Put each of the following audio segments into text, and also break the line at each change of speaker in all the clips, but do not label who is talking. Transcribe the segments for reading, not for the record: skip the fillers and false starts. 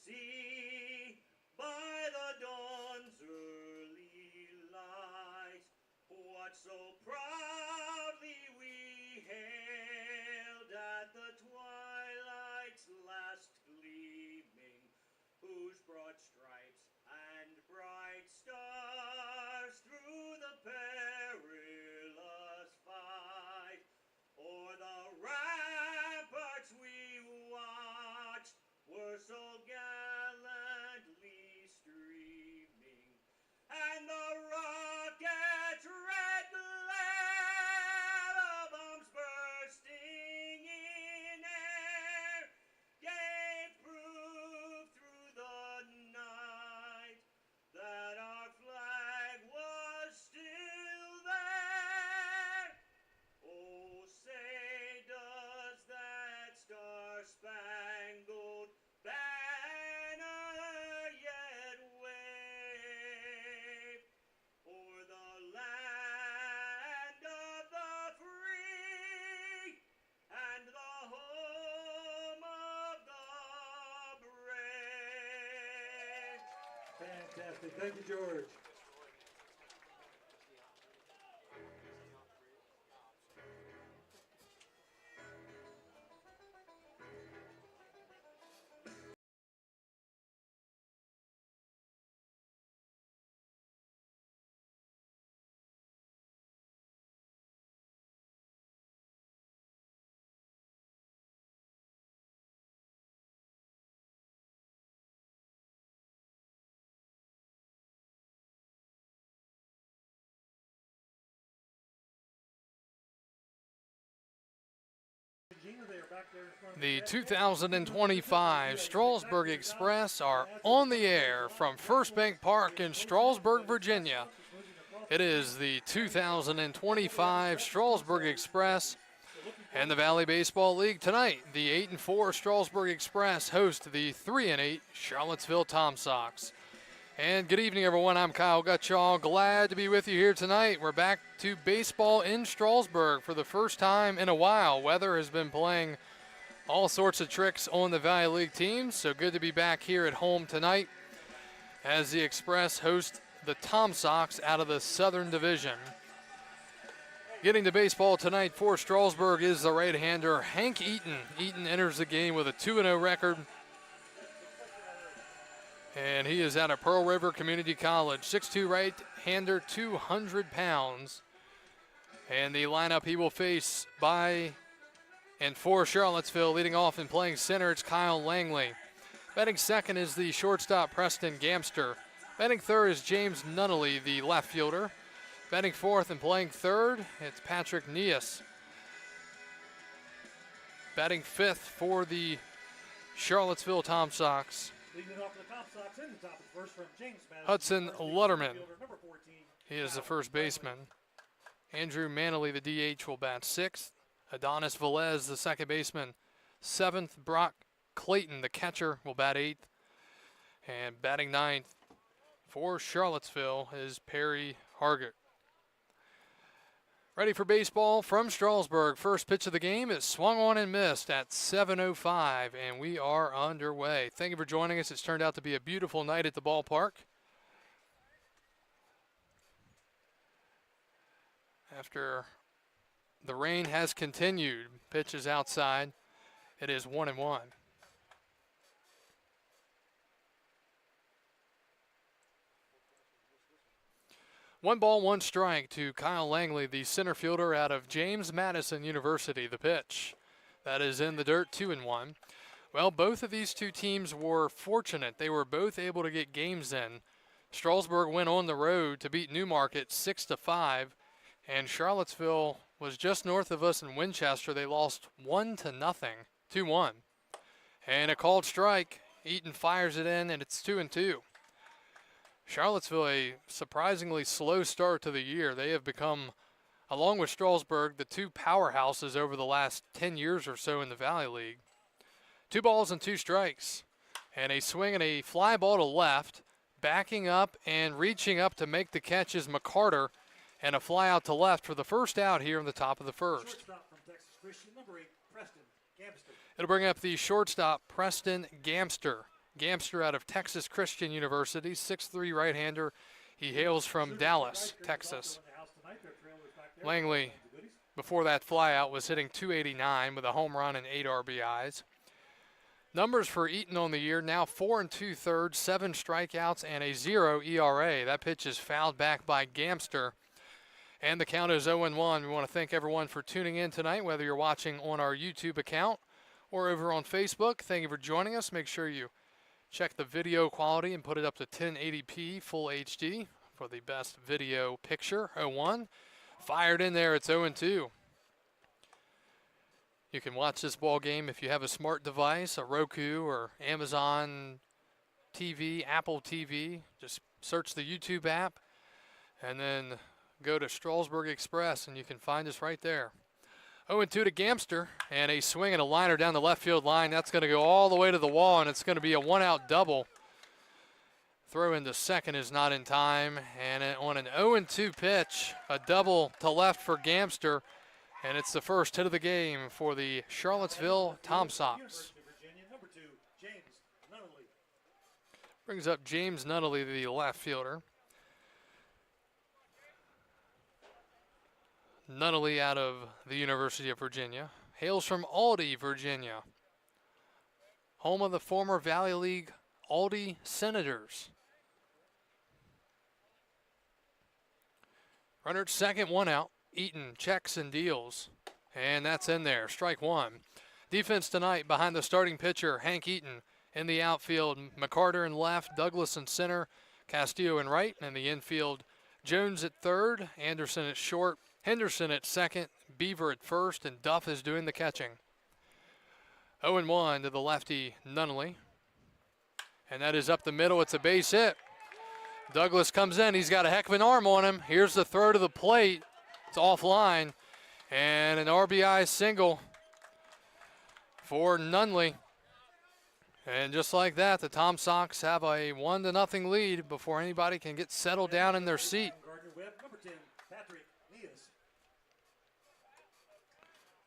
see by the dawn's early light what so proudly we hailed at the twilight's last gleaming, whose broad stripes and bright stars through the perilous fight o'er the ramparts we watched were so gallantly streaming, and the rocket's red glare, the bombs bursting in air, gave proof through the night that our flag was still there. Oh, say does that star-spangled banner yet wave o'er the land of the free and the home of the brave?
Fantastic. Thank you, George.
The 2025 Strasburg Express are on the air from First Bank Park in Strasburg, Virginia. It is the 2025 Strasburg Express and the Valley Baseball League. Tonight, the 8-4 Strasburg Express host the 3-8 Charlottesville Tom Sox. And good evening, everyone. I'm Kyle Gutschall. Glad to be with you here tonight. We're back to baseball in Strasburg for the first time in a while. Weather has been playing all sorts of tricks on the Valley League teams, so good to be back here at home tonight as the Express host the Tom Sox out of the Southern Division. Getting to baseball tonight for Strasburg is the right-hander Hank Eaton. Eaton enters the game with a 2-0 record, and he is out of Pearl River Community College. 6'2" right-hander, 200 pounds. And the lineup he will face by and for Charlottesville, leading off and playing center, it's Kyle Langley. Batting second is the shortstop Preston Gamster. Batting third is James Nunnally, the left fielder. Batting fourth and playing third, it's Patrick Neas. Batting fifth for the Charlottesville Tom Sox,
Leading off for the Tom Sox in the top of the first from James Madison,
Hudson Lutterman.
number 14.
He is the first baseman. Andrew Manley, the DH, will bat sixth. Adonis Velez, the second baseman, seventh. Brock Clayton, the catcher, will bat eighth. And batting ninth for Charlottesville is Perry Hargett. Ready for baseball from Strasburg. First pitch of the game is swung on and missed at 7:05, and we are underway. Thank you for joining us. It's turned out to be a beautiful night at the ballpark. After the rain has continued, pitch is outside. It is 1-1. One ball, one strike to Kyle Langley, the center fielder out of James Madison University. The pitch that is in the dirt, 2-1. Well, both of these two teams were fortunate. They were both able to get games in. Strasburg went on the road to beat Newmarket 6-5, and Charlottesville was just north of us in Winchester. They lost 1-0, 2-1. And a called strike. Eaton fires it in, and it's 2-2. Charlottesville, a surprisingly slow start to the year. They have become, along with Strasburg, the two powerhouses over the last 10 years or so in the Valley League. 2 balls and 2 strikes. And a swing and a fly ball to left. Backing up and reaching up to make the catch is McCarter. And a fly out to left for the first out here in the top of the first.
Shortstop from Texas Christian, number 8, Preston Gamster.
It'll bring up the shortstop, Preston Gamster. Gamster out of Texas Christian University, 6'3" right-hander. He hails from Dallas, Texas. Langley, before that flyout, was hitting .289 with a home run and 8 RBIs. Numbers for Eaton on the year, now 4 2/3, 7 strikeouts, and a 0 ERA. That pitch is fouled back by Gamster. And the count is 0-1. We want to thank everyone for tuning in tonight, whether you're watching on our YouTube account or over on Facebook. Thank you for joining us. Make sure you check the video quality and put it up to 1080p full HD for the best video picture. 0-1. Fired in there, it's 0-2. You can watch this ball game if you have a smart device, a Roku or Amazon TV, Apple TV. Just search the YouTube app and then go to Strasburg Express and you can find us right there. 0-2 to Gamster, and a swing and a liner down the left field line. That's going to go all the way to the wall, and it's going to be a one-out double. Throw into second is not in time, and on an 0-2 pitch, a double to left for Gamster, and it's the first hit of the game for the Charlottesville Tom Sox. Brings up James Nunnally, the left fielder. Nunnally out of the University of Virginia. Hails from Aldie, Virginia. Home of the former Valley League Aldie Senators. Runner at second, one out. Eaton checks and deals. And that's in there, strike one. Defense tonight behind the starting pitcher, Hank Eaton. In the outfield, McCarter in left, Douglas in center, Castillo in right. And in the infield, Jones at third, Anderson at short, Henderson at second, Beaver at first, and Duff is doing the catching. 0-1 to the lefty Nunnally. And that is up the middle. It's a base hit. Douglas comes in. He's got a heck of an arm on him. Here's the throw to the plate. It's offline. And an RBI single for Nunnally. And just like that, the Tom Sox have a 1-0 lead before anybody can get settled down in their seat.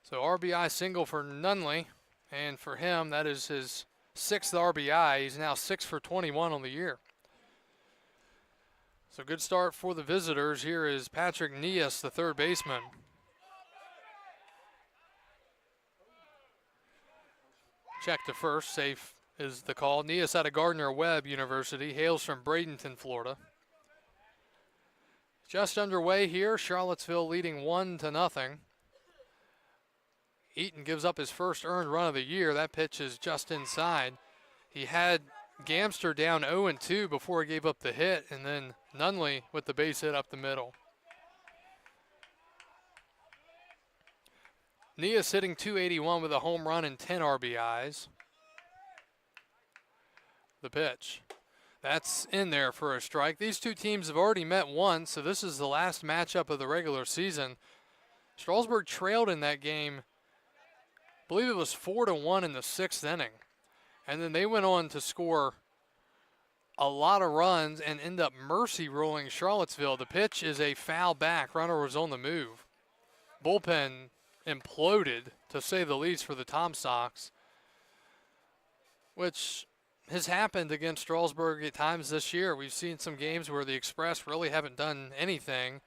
So RBI single for Nunnally, and for him, that is his 6th RBI. He's now 6 for 21 on the year. So good start for the visitors. Here is Patrick Nias, the third baseman. Check to first, safe is the call. Nias out of Gardner-Webb University, hails from Bradenton, Florida. Just underway here, Charlottesville leading 1-0. Eaton gives up his first earned run of the year. That pitch is just inside. He had Gamster down 0-2 before he gave up the hit, and then Nunnally with the base hit up the middle. Nias hitting .281 with a home run and 10 RBIs. The pitch. That's in there for a strike. These two teams have already met once, so this is the last matchup of the regular season. Strasburg trailed in that game, I believe it was 4-1 in the 6th inning. And then they went on to score a lot of runs and end up mercy ruling Charlottesville. The pitch is a foul back. Runner was on the move. Bullpen imploded, to say the least, for the Tom Sox, which has happened against Strasburg at times this year. We've seen some games where the Express really haven't done anything,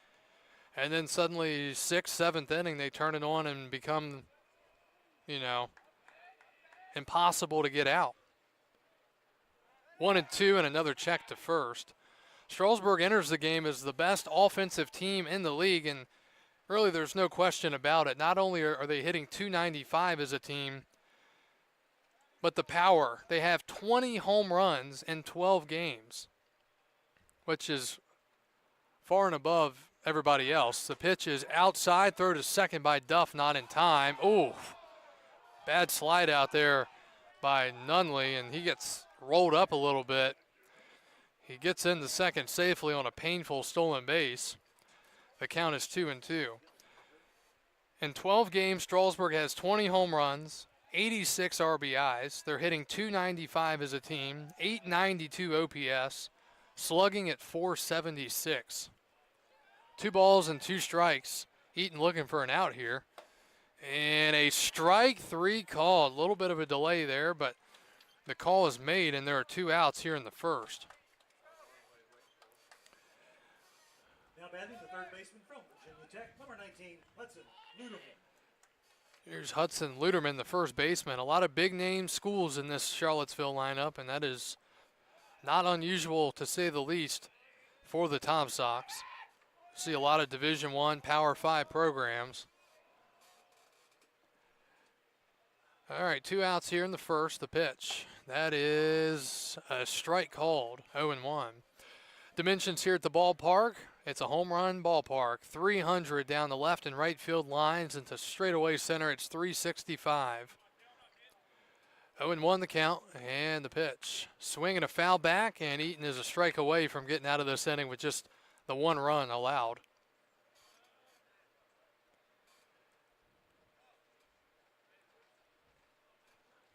and then suddenly 6th, 7th inning, they turn it on and become, impossible to get out. 1-2 and another check to first. Strasburg enters the game as the best offensive team in the league, and really there's no question about it. Not only are they hitting .295 as a team, but the power. They have 20 home runs in 12 games, which is far and above everybody else. The pitch is outside, throw to second by Duff, not in time. Ooh, bad slide out there by Nunnally, and he gets rolled up a little bit. He gets into second safely on a painful stolen base. The count is 2-2. In 12 games, Strasburg has 20 home runs, 86 RBIs. They're hitting .295 as a team, .892 OPS, slugging at .476. 2 balls and 2 strikes. Eaton looking for an out here. And a strike 3 called. A little bit of a delay there, but The call is made, and there are 2 outs here in the first.
Now batting the third baseman from Virginia Tech, number 19, Hudson Luderman.
Here's Hudson Luderman, the first baseman. A lot of big-name schools in this Charlottesville lineup, and that is not unusual, to say the least, for the Tom Sox. See a lot of Division I, Power 5 programs. All right, 2 outs here in the first. The pitch. That is a strike called, 0-1. Dimensions here at the ballpark. It's a home run ballpark. 300 down the left and right field lines into straightaway center. It's 365. 0-1 the count and the pitch. Swing and a foul back, and Eaton is a strike away from getting out of this inning with just the 1 run allowed.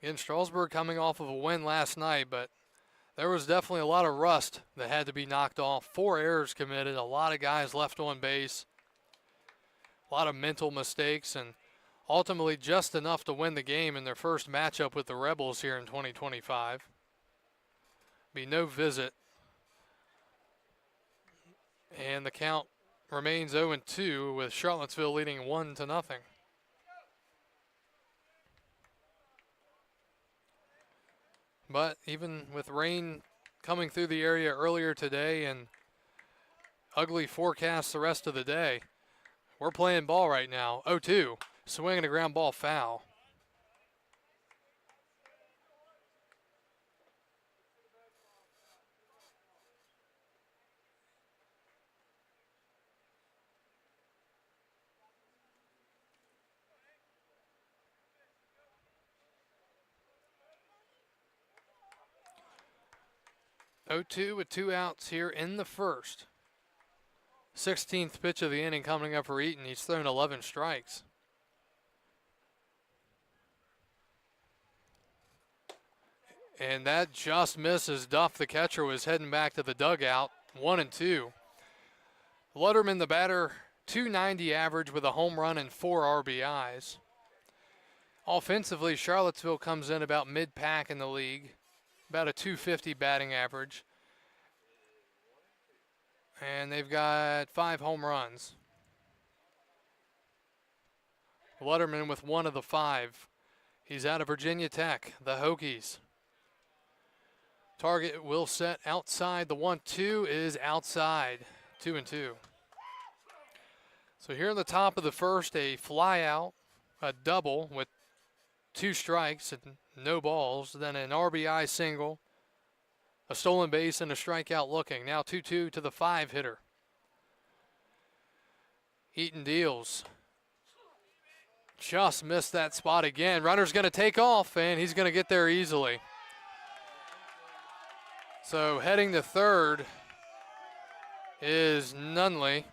Again, Strasburg coming off of a win last night, but there was definitely a lot of rust that had to be knocked off. 4 errors committed, a lot of guys left on base, a lot of mental mistakes, and ultimately just enough to win the game in their first matchup with the Rebels here in 2025. Be no visit. And the count remains 0-2 with Charlottesville leading 1-0. But even with rain coming through the area earlier today and ugly forecasts the rest of the day, we're playing ball right now. 0-2, swinging a ground ball foul. (0-2) with 2 outs here in the first. 16th pitch of the inning coming up for Eaton. He's thrown 11 strikes. And that just misses. Duff, the catcher, was heading back to the dugout. 1-2. Lutterman, the batter, .290 average with a home run and 4 RBIs. Offensively, Charlottesville comes in about mid-pack in the league. About a .250 batting average. And they've got 5 home runs. Lutterman with 1 of the 5. He's out of Virginia Tech, the Hokies. Target will set outside. The 1-2 is outside. 2-2. So here in the top of the first, a fly out, a double with 2 strikes and no balls, then an RBI single, a stolen base, and a strikeout looking. Now 2-2 to the 5 hitter. Eaton deals. Just missed that spot again. Runner's going to take off, and he's going to get there easily. So heading to third is Nunley.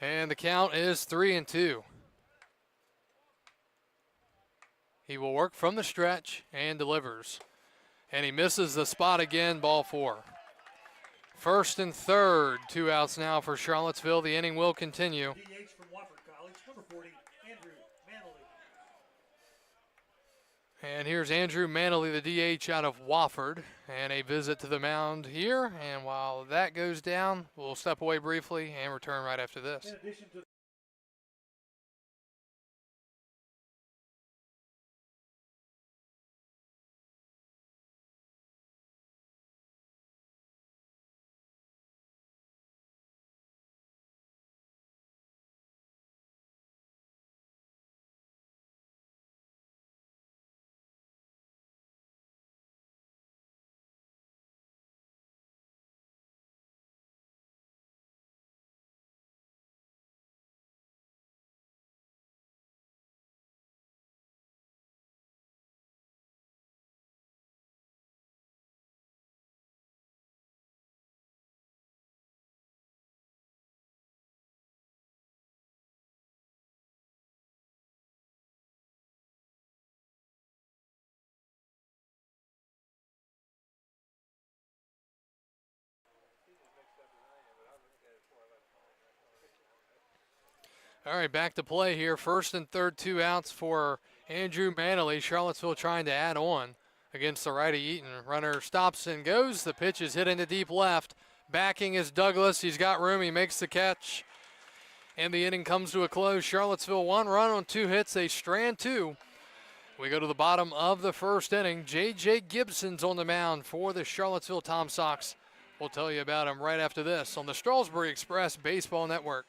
And the count is 3-2. He will work from the stretch and delivers. And he misses the spot again, ball 4. First and third, 2 outs now for Charlottesville. The inning will continue.
DH from Wofford College, number 40, Andrew Manley.
And here's Andrew Manley, the DH out of Wofford, and a visit to the mound here. And while that goes down, we'll step away briefly and return right after this.
In addition to
All right, back to play here. First and third, 2 outs for Andrew Manley. Charlottesville trying to add on against the righty Eaton. Runner stops and goes. The pitch is hit into deep left. Backing is Douglas. He's got room. He makes the catch. And the inning comes to a close. Charlottesville 1 run on 2 hits. They strand 2. We go to the bottom of the first inning. J.J. Gibson's on the mound for the Charlottesville Tom Sox. We'll tell you about him right after this on the Strasburg Express Baseball Network.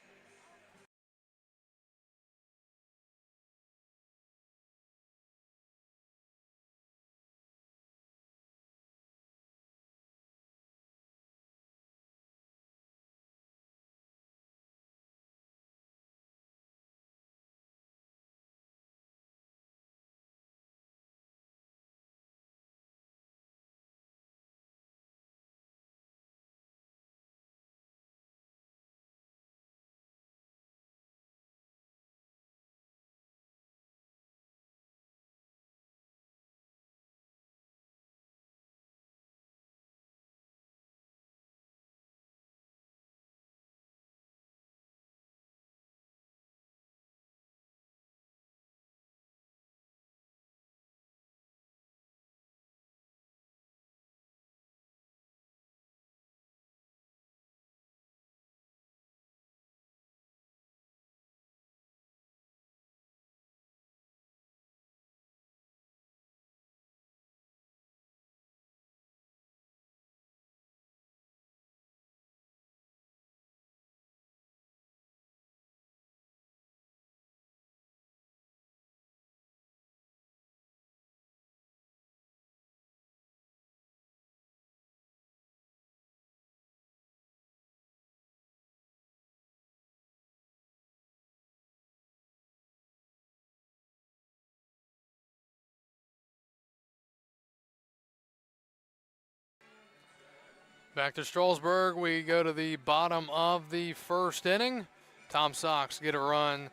Back to Strasburg, we go to the bottom of the first inning. Tom Sox get a run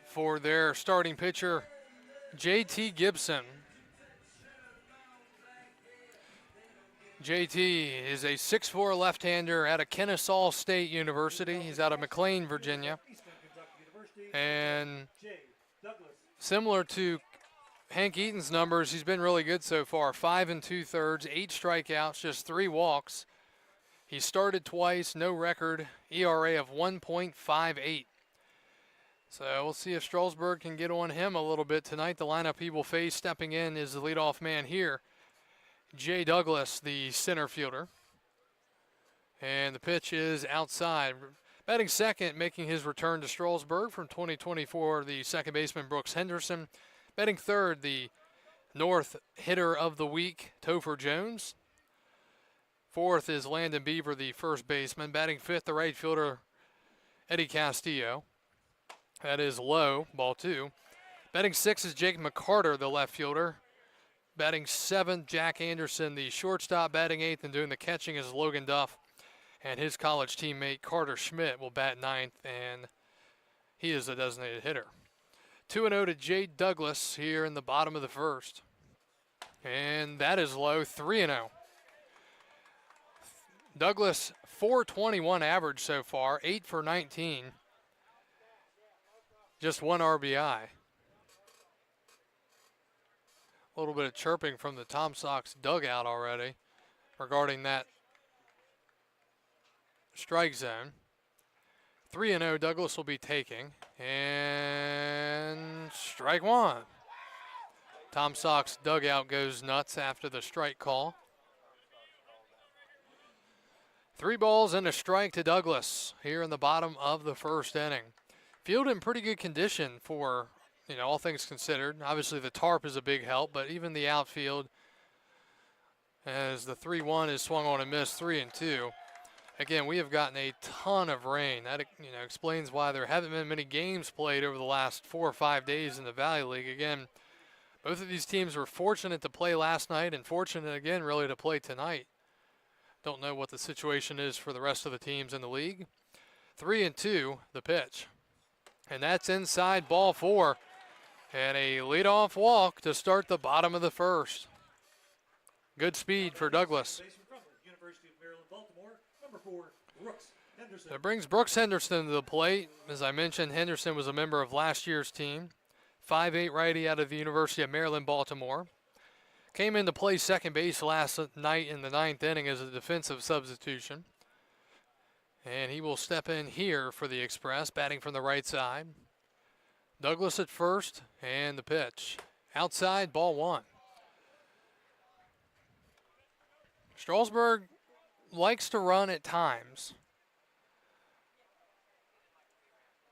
for their starting pitcher, J.T. Gibson. J.T. is a 6'4" left-hander out of Kennesaw State University. He's out of McLean, Virginia. And similar to Hank Eaton's numbers, he's been really good so far. 5 2/3, 8 strikeouts, just 3 walks. He started twice, no record, ERA of 1.58. So we'll see if Strasburg can get on him a little bit tonight. The lineup he will face stepping in is the leadoff man here, Jay Douglas, the center fielder. And the pitch is outside. Batting second, making his return to Strasburg from 2024, the second baseman Brooks Henderson. Batting third, the North hitter of the week, Topher Jones. Fourth is Landon Beaver, the first baseman. Batting fifth, the right fielder, Eddie Castillo. That is low, ball 2. Batting sixth is Jake McCarter, the left fielder. Batting seventh, Jack Anderson, the shortstop. Batting eighth and doing the catching is Logan Duff. And his college teammate, Carter Schmidt, will bat ninth, and he is a designated hitter. 2-0 to Jay Douglas here in the bottom of the first. And that is low, 3-0. Douglas, .421 average so far, 8 for 19. Just 1 RBI. A little bit of chirping from the Tom Sox dugout already regarding that strike zone. 3-0 Douglas will be taking. And strike 1. Tom Sox dugout goes nuts after the strike call. 3 balls and a strike to Douglas here in the bottom of the first inning. Field in pretty good condition for, all things considered. Obviously the tarp is a big help, but even the outfield, as the 3-1 is swung on and missed, 3-2. Again, we have gotten a ton of rain. That explains why there haven't been many games played over the last 4 or 5 days in the Valley League. Again, both of these teams were fortunate to play last night and fortunate again really to play tonight. Don't know what the situation is for the rest of the teams in the league. 3-2, the pitch. And that's inside, ball 4. And a leadoff walk to start the bottom of the first. Good speed for Douglas.
University of Maryland, Baltimore, number 4, Brooks Henderson.
That brings Brooks Henderson to the plate. As I mentioned, Henderson was a member of last year's team. 5'8" righty out of the University of Maryland, Baltimore. Came in to play second base last night in the 9th inning as a defensive substitution. And he will step in here for the Express, batting from the right side. Douglas at first, and the pitch. Outside, ball 1. Strasburg likes to run at times.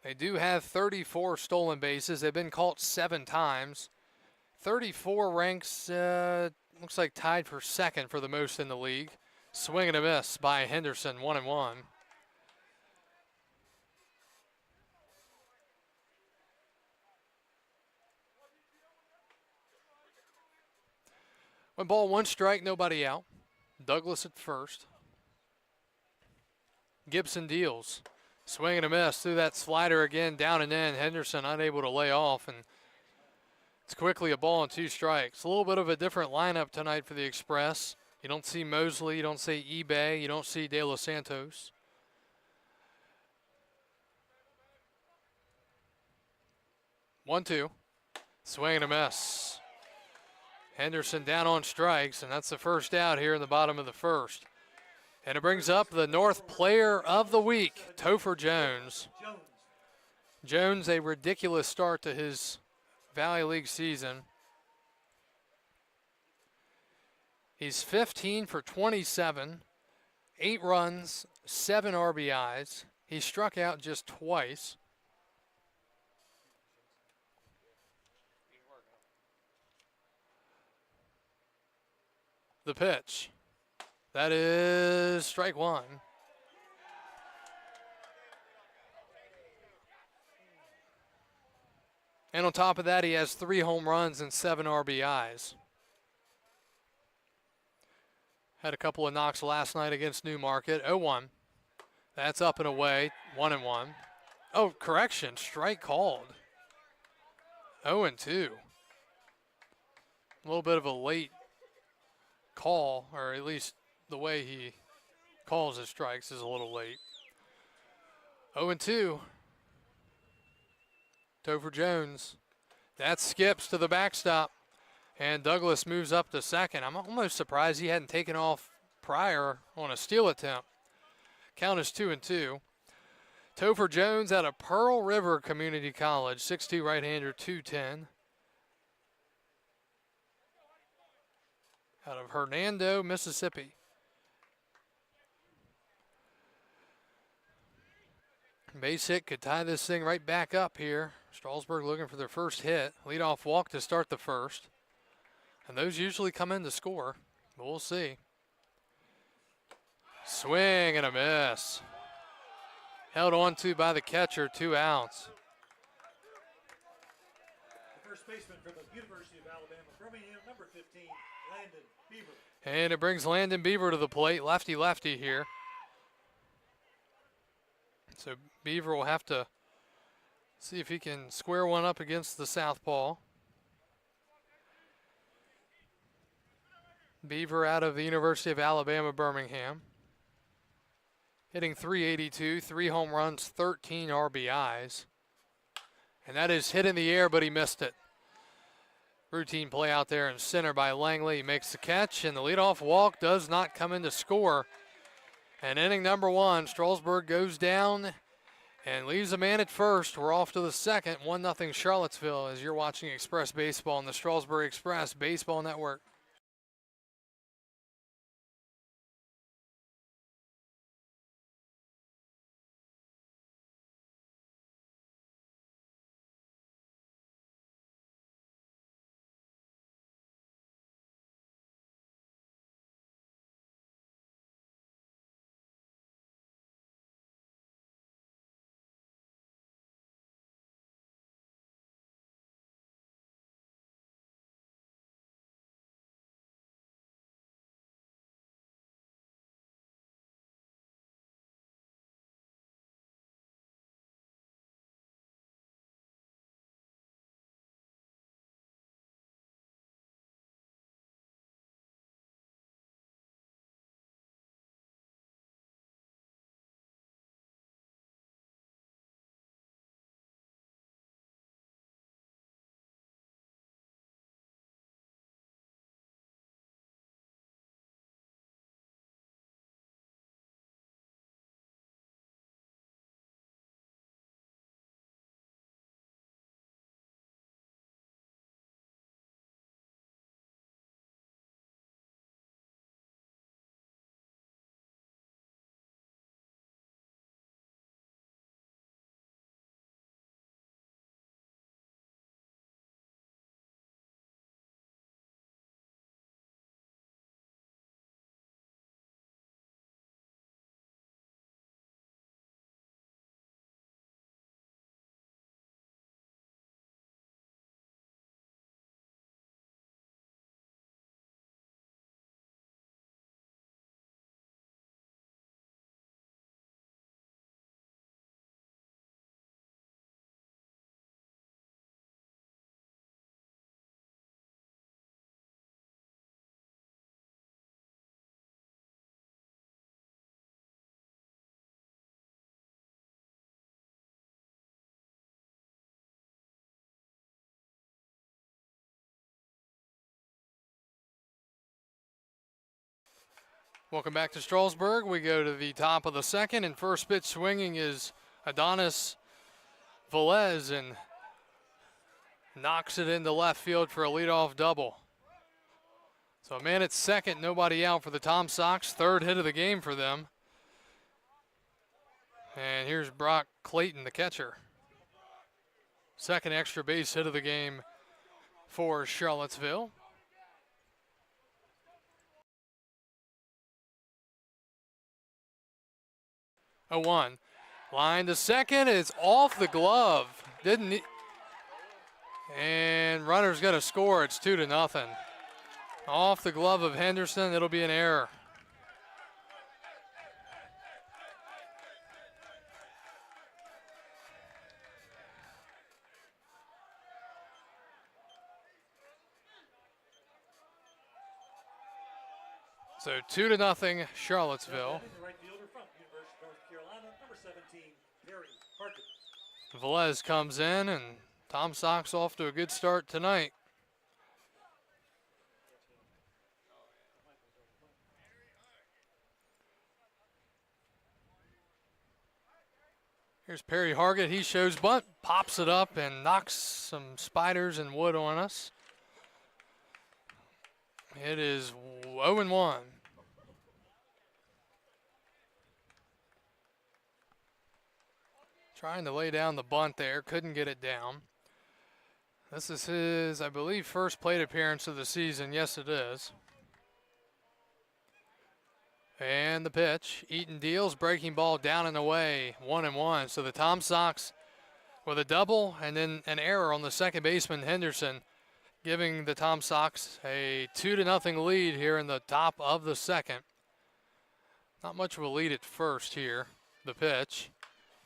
They do have 34 stolen bases. They've been caught 7 times. 34 ranks, looks like tied for second for the most in the league. Swing and a miss by Henderson, 1-1. One ball, one strike, nobody out. Douglas at first. Gibson deals. Swing and a miss through that slider again, down and in. Henderson unable to lay off, and it's quickly a ball and 2 strikes. A little bit of a different lineup tonight for the Express. You don't see Mosley, you don't see eBay, you don't see De Los Santos. One, two. Swing and a miss. Henderson down on strikes, and that's the first out here in the bottom of the first. And it brings up the North Player of the Week, Topher Jones. Jones, a ridiculous start to his Valley League season. He's 15 for 27, 8 runs, 7 RBIs. He struck out just twice. The pitch. That is strike 1. And on top of that, he has 3 home runs and 7 RBIs. Had a couple of knocks last night against Newmarket. 0-1. That's up and away. 1-1. Oh, correction. Strike called. 0-2. A little bit of a late call, or at least the way he calls his strikes is a little late. 0-2. Topher Jones. That skips to the backstop. And Douglas moves up to second. I'm almost surprised he hadn't taken off prior on a steal attempt. Count is 2-2. Topher Jones out of Pearl River Community College. 6'2" right-hander, 210. Out of Hernando, Mississippi. Base hit could tie this thing right back up here. Strasburg looking for their first hit. Leadoff walk to start the first. And those usually come in to score. But we'll see. Swing and a miss. Held on to by the catcher, 2 outs.
The first baseman from the University of Alabama, Birmingham, number 15, Landon Beaver.
And it brings Landon Beaver to the plate. Lefty-lefty here. So Beaver will have to see if he can square one up against the southpaw. Beaver out of the University of Alabama, Birmingham. Hitting .382, 3 home runs, 13 RBIs. And that is hit in the air, but he missed it. Routine play out there in center by Langley. He makes the catch, and the leadoff walk does not come in to score. And inning number 1, Strasburg goes down and leaves a man at first. We're off to the second, 1-0 Charlottesville, as you're watching Express Baseball on the Strasburg Express Baseball Network. Welcome back to Strasburg. We go to the top of the second, and first pitch swinging is Adonis Velez, and knocks it into left field for a leadoff double. So a man at second, nobody out for the Tom Sox. Third hit of the game for them. And here's Brock Clayton, the catcher. Second extra base hit of the game for Charlottesville. 0-1. Line to second. It's off the glove. And runner's going to score. It's 2-0. Off the glove of Henderson. It'll be an error. So 2-0 Charlottesville. Velez comes in, and Tom Sox off to a good start tonight. Here's Perry Hargett. He shows bunt, pops it up, and knocks some spiders and wood on us. It is 0-1. Trying to lay down the bunt there, couldn't get it down. This is his, I believe, first plate appearance of the season. Yes, it is. And the pitch. Eaton deals, breaking ball down and away, 1-1. So the Tom Sox with a double and then an error on the second baseman, Henderson, giving the Tom Sox a 2-0 lead here in the top of the second. Not much of a lead at first here. The pitch.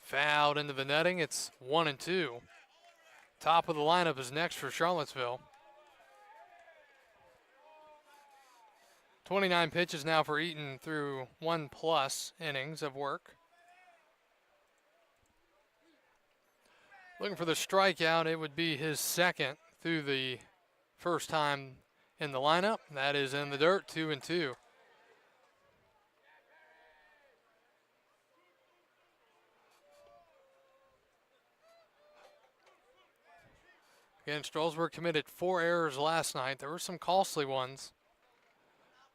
Fouled into the netting. It's 1-2. Top of the lineup is next for Charlottesville. 29 pitches now for Eaton through 1+ innings of work. Looking for the strikeout. It would be his second through the first time in the lineup. That is in the dirt, 2-2. Again, Strasburg committed 4 errors last night. There were some costly ones.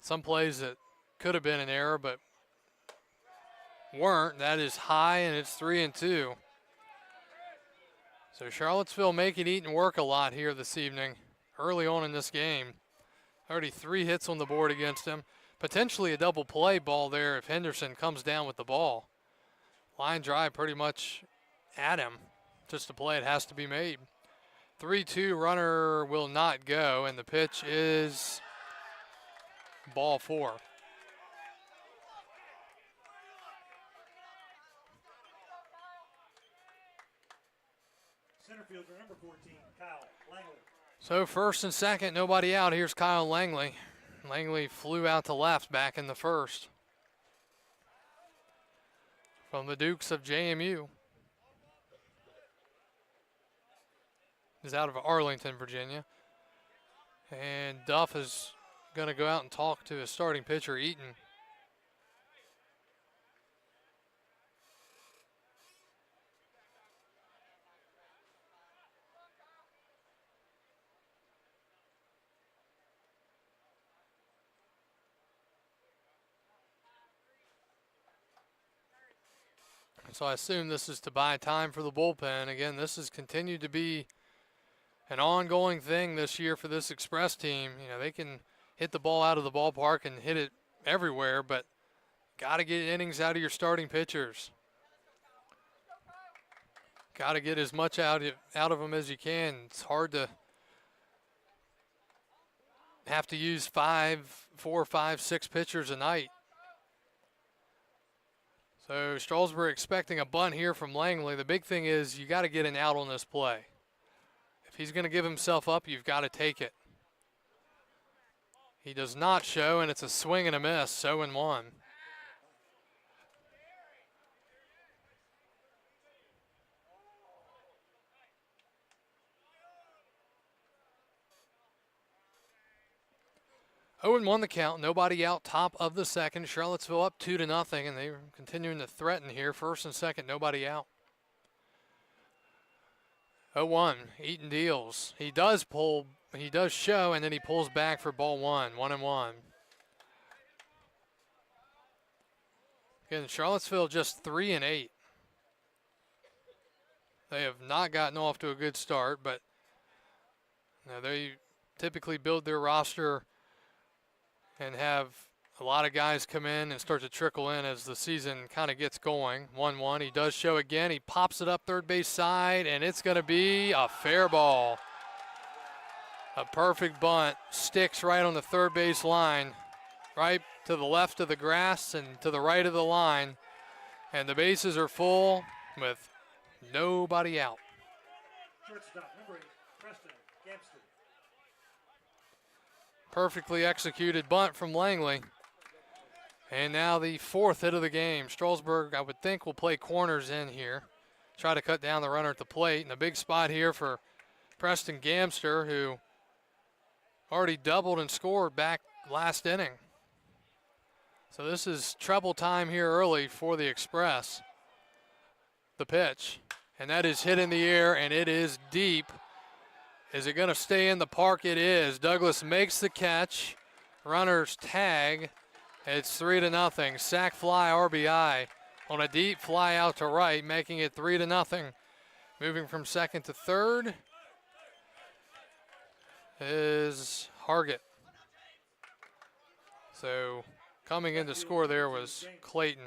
Some plays that could have been an error, but weren't. That is high, and it's 3-2. So Charlottesville making Eaton work a lot here this evening, early on in this game. Already 3 hits on the board against him. Potentially a double play ball there if Henderson comes down with the ball. Line drive pretty much at him. Just a play, it has to be made. 3-2, runner will not go, and the pitch is ball 4.
Center fielder number 14, Kyle Langley.
So first and second, nobody out. Here's Kyle Langley. Langley flew out to left back in the first. From the Dukes of JMU. Is out of Arlington, Virginia. And Duff is going to go out and talk to his starting pitcher, Eaton. So I assume this is to buy time for the bullpen. Again, this has continued to be an ongoing thing this year for this Express team. You know, they can hit the ball out of the ballpark and hit it everywhere, but got to get innings out of your starting pitchers. Got to get as much out of them as you can. It's hard to have to use 4, 5, 6 pitchers a night. So Strasburg expecting a bunt here from Langley. The big thing is you got to get an out on this play. If he's going to give himself up, you've got to take it. He does not show, and it's a swing and a miss, 0-1. 0-1 the count, nobody out, top of the second. Charlottesville up 2-0, and they're continuing to threaten here. First and second, nobody out. 0-1, Eaton deals. He does show, and then he pulls back for ball one, 1-1. Again, Charlottesville just 3-8. They have not gotten off to a good start, but they typically build their roster and have a lot of guys come in and start to trickle in as the season kind of gets going. 1-1, he does show again. He pops it up third base side, and it's going to be a fair ball. A perfect bunt, sticks right on the third base line, right to the left of the grass and to the right of the line. And the bases are full with nobody out.
Shortstop, number 8, Preston Gamster.
Perfectly executed bunt from Langley. And now the fourth hit of the game. Strasburg, I would think, will play corners in here. Try to cut down the runner at the plate. And a big spot here for Preston Gamster, who already doubled and scored back last inning. So this is trouble time here early for the Express. The pitch, and that is hit in the air, and it is deep. Is it going to stay in the park? It is. Douglas makes the catch. Runners tag. It's 3-0. Sac fly RBI on a deep fly out to right, making it 3-0. Moving from second to third is Hargett. So coming in to score there was Clayton.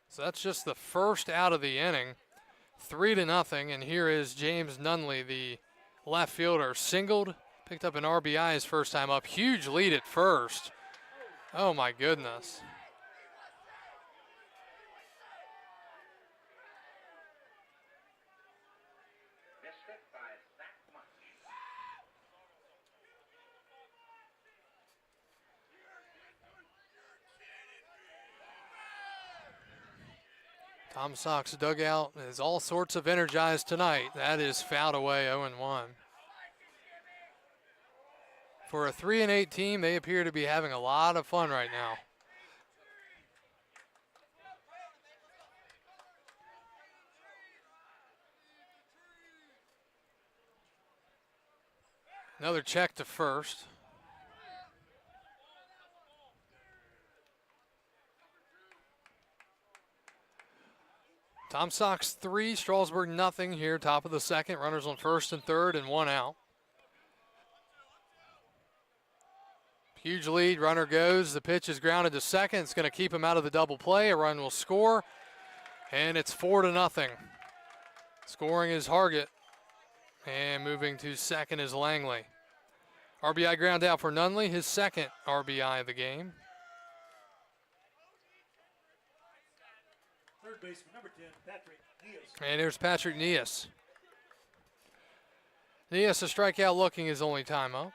So that's just the first out of the inning. 3-0, and here is James Nunley, the left fielder, singled, picked up an RBI his first time up. Huge lead at first. Oh my goodness. Tom Sox dugout is all sorts of energized tonight. That is fouled away, 0-1. For a 3-8 team, they appear to be having a lot of fun right now. Another check to first. Tom Sox 3, Strasburg nothing here, top of the second. Runners on first and third and one out. Huge lead, runner goes. The pitch is grounded to second. It's going to keep him out of the double play. A run will score, and it's 4-0. Scoring is Hargett, and moving to second is Langley. RBI ground out for Nunley, his second RBI of the game.
Third baseman, number 10, Patrick Nias.
And there's Patrick Nias. Nias, a strikeout looking his only time up.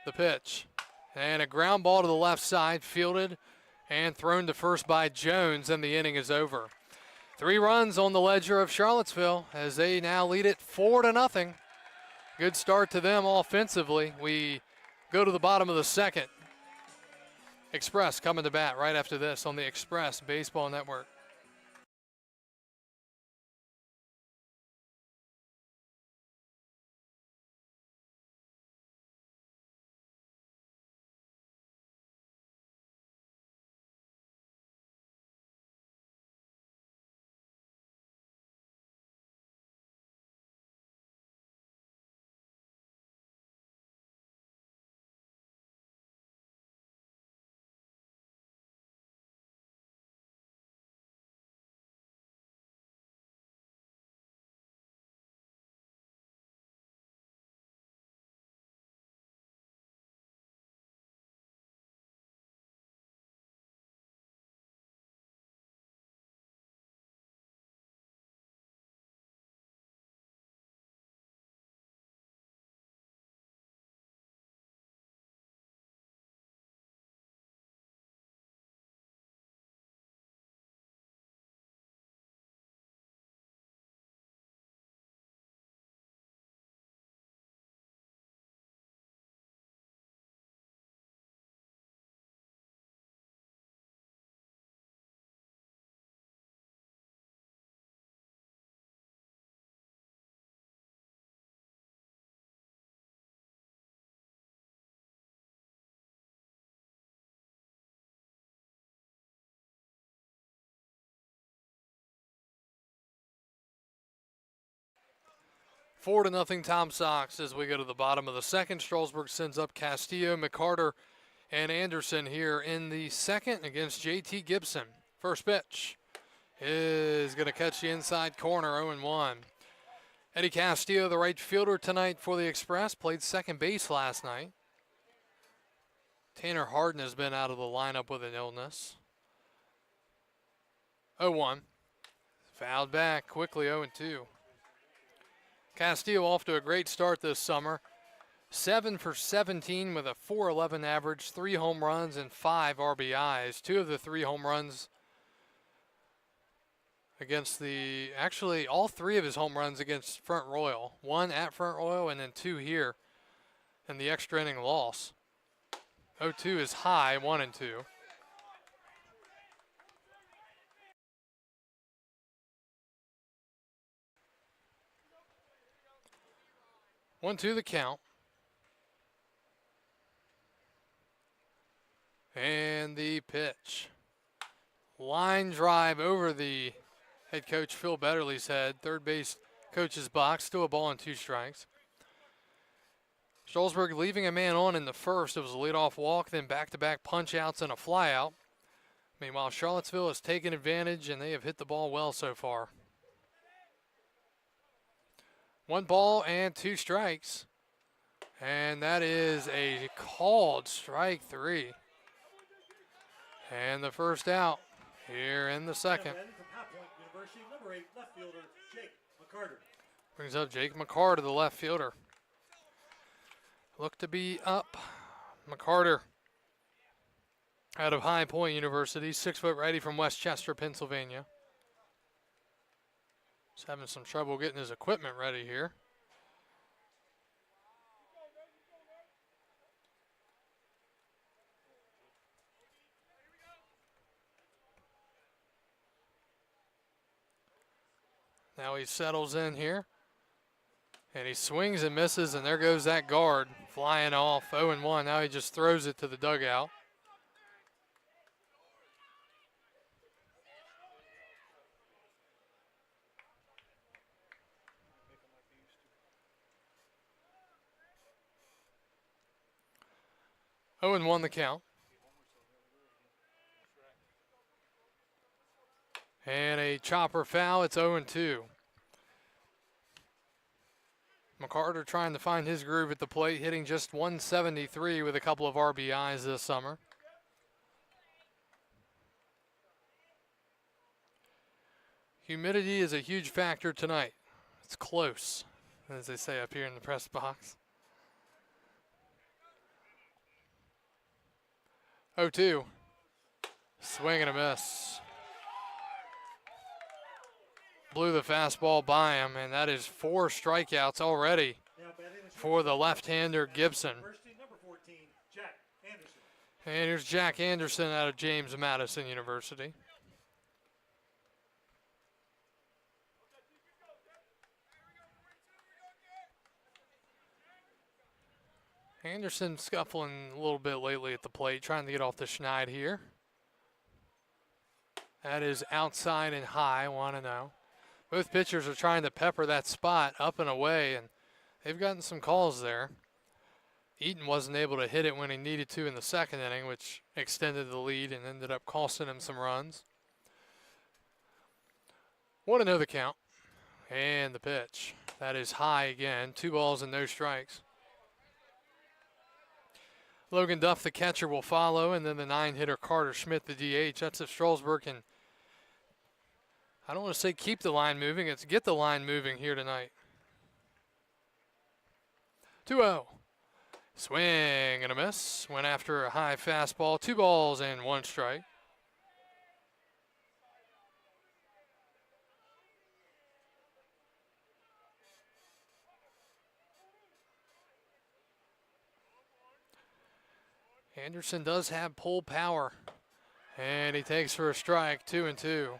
The pitch. And a ground ball to the left side, fielded and thrown to first by Jones, and the inning is over. 3 runs on the ledger of Charlottesville as they now lead it 4-0. Good start to them offensively. We go to the bottom of the second. Express coming to bat right after this on the Express Baseball Network. 4-0 Tom Sox as we go to the bottom of the second. Strasburg sends up Castillo, McCarter, and Anderson here in the second against J.T. Gibson. First pitch is going to catch the inside corner, 0-1. Eddie Castillo, the right fielder tonight for the Express, played second base last night. Tanner Harden has been out of the lineup with an illness. 0-1. Fouled back quickly, 0-2. Castillo off to a great start this summer. 7 for 17 with a .411 average, 3 home runs and 5 RBIs. 2 of the 3 home runs against actually all 3 of his home runs against Front Royal. 1 at Front Royal and then 2 here in the extra inning loss. 0-2 is high, 1-2. 1-2 the count. And the pitch. Line drive over the head coach Phil Betterly's head. Third base coach's box. Still a ball and 2 strikes. Strasburg leaving a man on in the first. It was a leadoff walk, then back-to-back punch-outs and a flyout. Meanwhile, Charlottesville has taken advantage, and they have hit the ball well so far. 1 ball and 2 strikes. And that is a called strike 3. And the first out here in the second.
Number 8, left fielder Jake McCarter.
Brings up Jake McCarter, the left fielder. Look to be up. McCarter out of High Point University, 6-foot righty from Westchester, Pennsylvania. He's having some trouble getting his equipment ready here. Now he settles in here. And he swings and misses, and there goes that guard flying off. 0-1. Now he just throws it to the dugout. Oh, and 1 the count. And a chopper foul. It's 0-2. McCarter trying to find his groove at the plate, hitting just 173 with a couple of RBIs this summer. Humidity is a huge factor tonight. It's close, as they say up here in the press box. 0-2. Swing and a miss. Blew the fastball by him, and that is 4 strikeouts already for the left-hander Gibson. And here's Jack Anderson out of James Madison University. Anderson scuffling a little bit lately at the plate, trying to get off the schneid here. That is outside and high, 1-0. Both pitchers are trying to pepper that spot up and away, and they've gotten some calls there. Eaton wasn't able to hit it when he needed to in the second inning, which extended the lead and ended up costing him some runs. 1-0 the count. And the pitch. That is high again. 2 balls and no strikes. Logan Duff, the catcher, will follow, and then the 9-hitter Carter Schmidt, the DH. That's if Strasburg can, I don't want to say keep the line moving, it's get the line moving here tonight. 2-0. Swing and a miss. Went after a high fastball. 2 balls and 1 strike. Anderson does have pull power, and he takes for a strike, 2-2.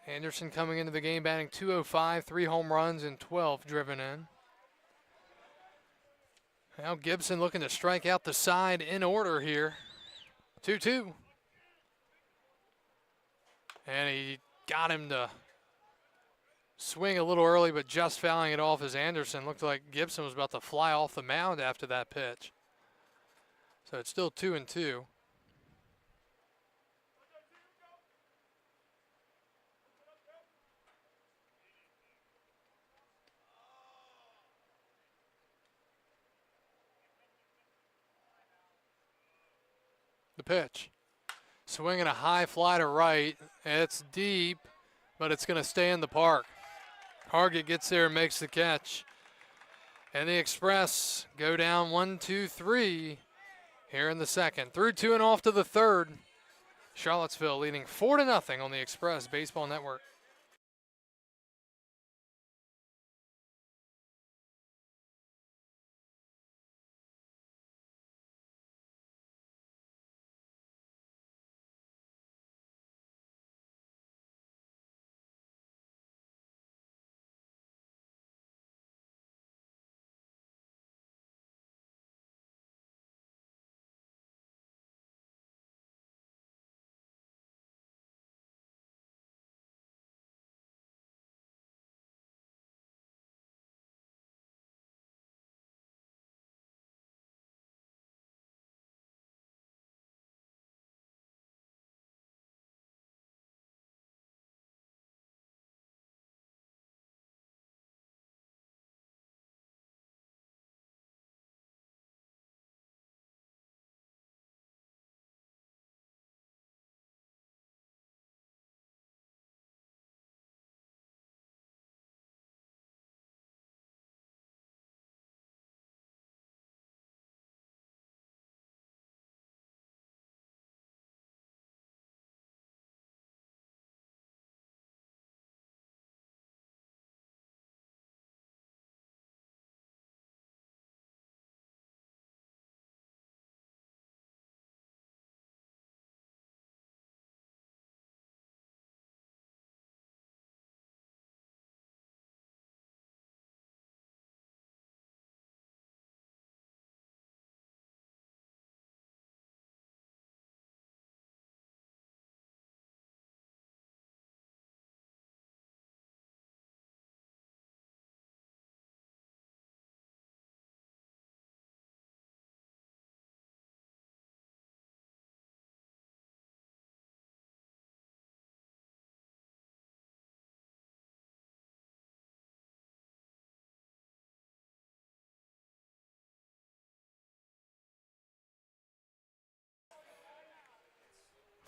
Anderson coming into the game batting .205, 3 home runs and 12 driven in. Now Gibson looking to strike out the side in order here. 2-2. And he got him to swing a little early, but just fouling it off as Anderson. Looked like Gibson was about to fly off the mound after that pitch. So it's still 2-2. The pitch. Swinging a high fly to right. It's deep, but it's going to stay in the park. Hargett gets there and makes the catch. And the Express go down 1-2-3 here in the second. Through 2 and off to the third. Charlottesville leading 4-0 on the Express Baseball Network.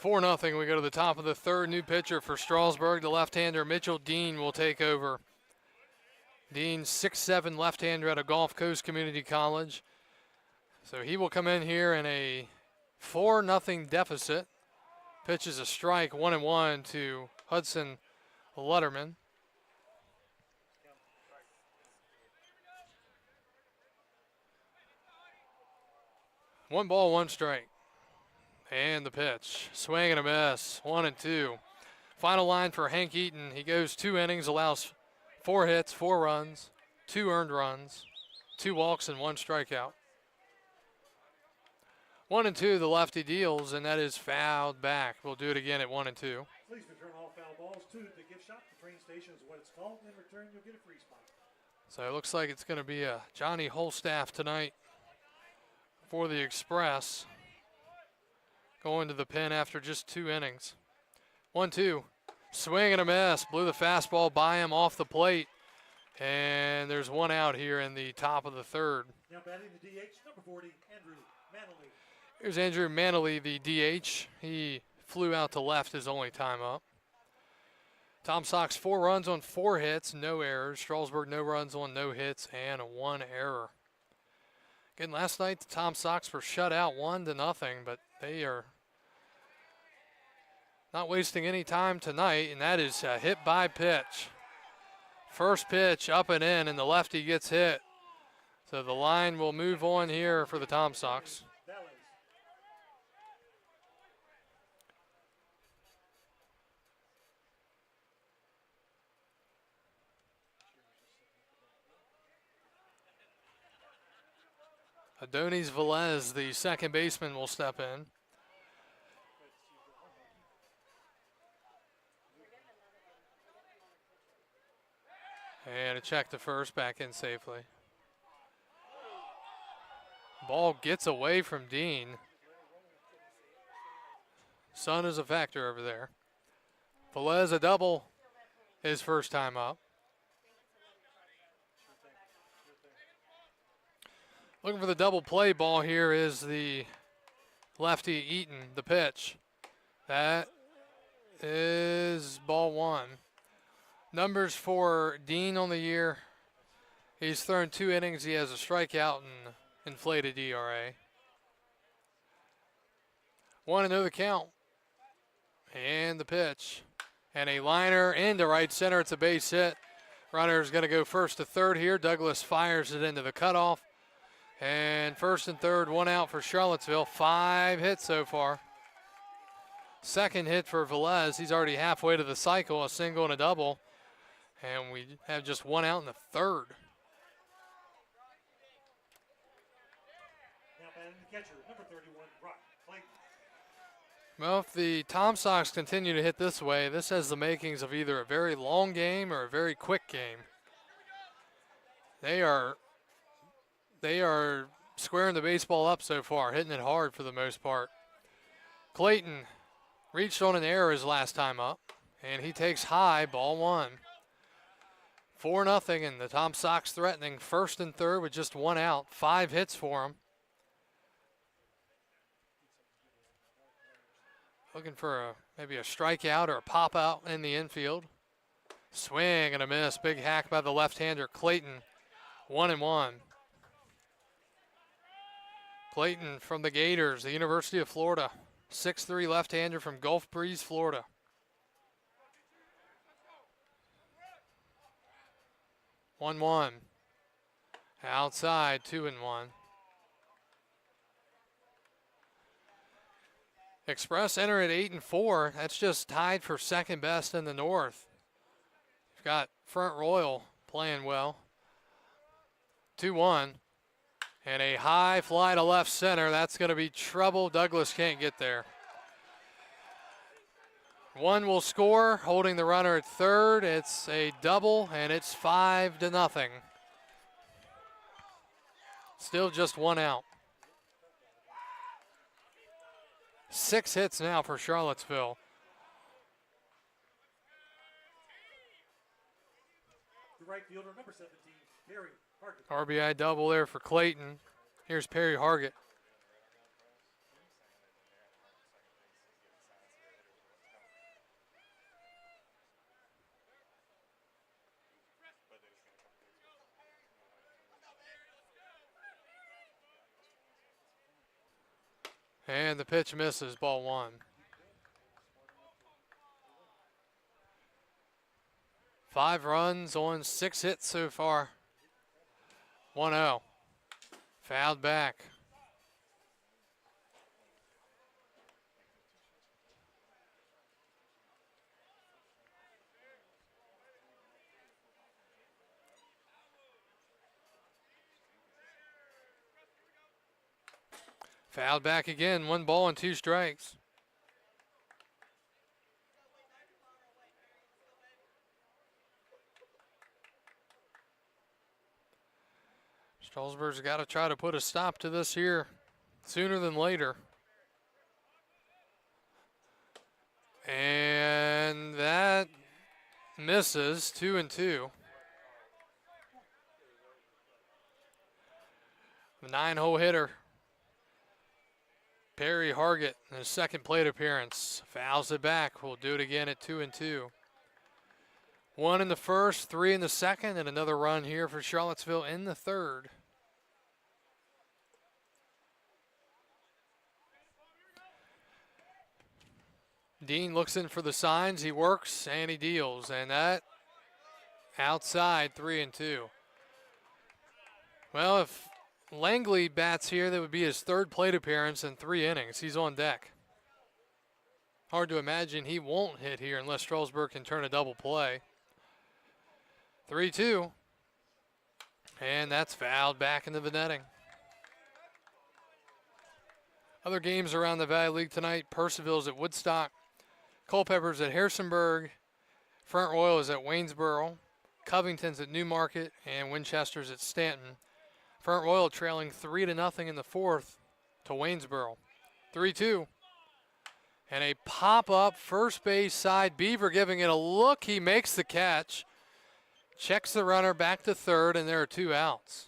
Four nothing. We go to the top of the third. New pitcher for Strasburg. The left-hander Mitchell Dean will take over. Dean, 6'7" left-hander out of Gulf Coast Community College. So he will come in here in a 4-0 deficit. Pitches a strike, 1-1 to Hudson Lutterman. One ball, one strike. And the pitch. Swing and a miss. 1-2. Final line for Hank Eaton. He goes 2 innings, allows 4 hits, 4 runs, 2 earned runs, 2 walks, and 1 strikeout. 1-2, the lefty deals, and that is fouled back. We'll do it again at 1-2.
Please return all foul balls to the gift shop. The train station is what it's called. In return, you'll get a free spot.
So it looks like it's going to be a Johnny Holstaff tonight for the Express. Going to the pen after just 2 innings. 1-2. Swing and a miss. Blew the fastball by him off the plate. And there's 1 out here in the top of the third.
Now batting the DH, number 40, Andrew Manley.
Here's Andrew Manley, the DH. He flew out to left his only time up. Tom Sox 4 runs on 4 hits, no errors. Strasburg no runs on no hits and 1 error. Again, last night the Tom Sox were shut out 1-0, but they are not wasting any time tonight, and that is a hit by pitch. First pitch up and in, and the lefty gets hit. So the line will move on here for the Tom Sox. Adonis Velez, the second baseman, will step in. And a check to first, back in safely. Ball gets away from Dean. Sun is a factor over there. Velez a double his first time up. Looking for the double play ball here is the lefty Eaton, the pitch. That is ball one. Numbers for Dean on the year. He's thrown 2 innings. He has a strikeout and inflated ERA. 1-0 the count. And the pitch. And a liner into right center. It's a base hit. Runner is going to go first to third here. Douglas fires it into the cutoff. And first and third, 1 out for Charlottesville. 5 hits so far. Second hit for Velez. He's already halfway to the cycle, a single and a double. And we have just 1 out in the third.
Now batting the catcher, number 31, Brock Clayton.
Well, if the Tom Sox continue to hit this way, this has the makings of either a very long game or a very quick game. They are squaring the baseball up so far, hitting it hard for the most part. Clayton reached on an error his last time up, and he takes high, ball one. 4-0, and the Tom Sox threatening first and third with just 1 out. 5 hits for him. Looking for maybe a strikeout or a pop out in the infield. Swing and a miss. Big hack by the left-hander Clayton. 1-1. Clayton from the Gators, the University of Florida. 6'3" left-hander from Gulf Breeze, Florida. 1-1. Outside, 2-1. Express enter at 8-4. That's just tied for second best in the North. You've got Front Royal playing well. 2-1. And a high fly to left center. That's going to be trouble. Douglas can't get there. One will score, holding the runner at third. It's a double, and it's 5-0. Still just 1 out. 6 hits now for Charlottesville.
The right fielder, number 17, Perry Hargett.
RBI double there for Clayton. Here's Perry Hargett. And the pitch misses, ball one. Five runs on 6 hits so far. 1-0. Fouled back. Fouled back again, 1 ball and 2 strikes. Strasburg's got to try to put a stop to this here sooner than later. And that misses, 2-2. The 9-hole hitter, Perry Hargett, in his second plate appearance, fouls it back. We'll do it again at 2-2. 1 in the first, 3 in the second, and another run here for Charlottesville in the third. Dean looks in for the signs. He works and he deals, and that outside, 3-2. Well, if Langley bats here, that would be his third plate appearance in 3 innings. He's on deck. Hard to imagine he won't hit here unless Strasburg can turn a double play. 3-2. And that's fouled back into the netting. Other games around the Valley League tonight. Percival's at Woodstock. Culpeper's at Harrisonburg. Front Royal is at Waynesboro. Covington's at Newmarket, and Winchester's at Stanton. Front Royal trailing 3-0 in the fourth to Waynesboro. 3-2. And a pop-up first base side. Beaver giving it a look. He makes the catch. Checks the runner back to third, and there are 2 outs.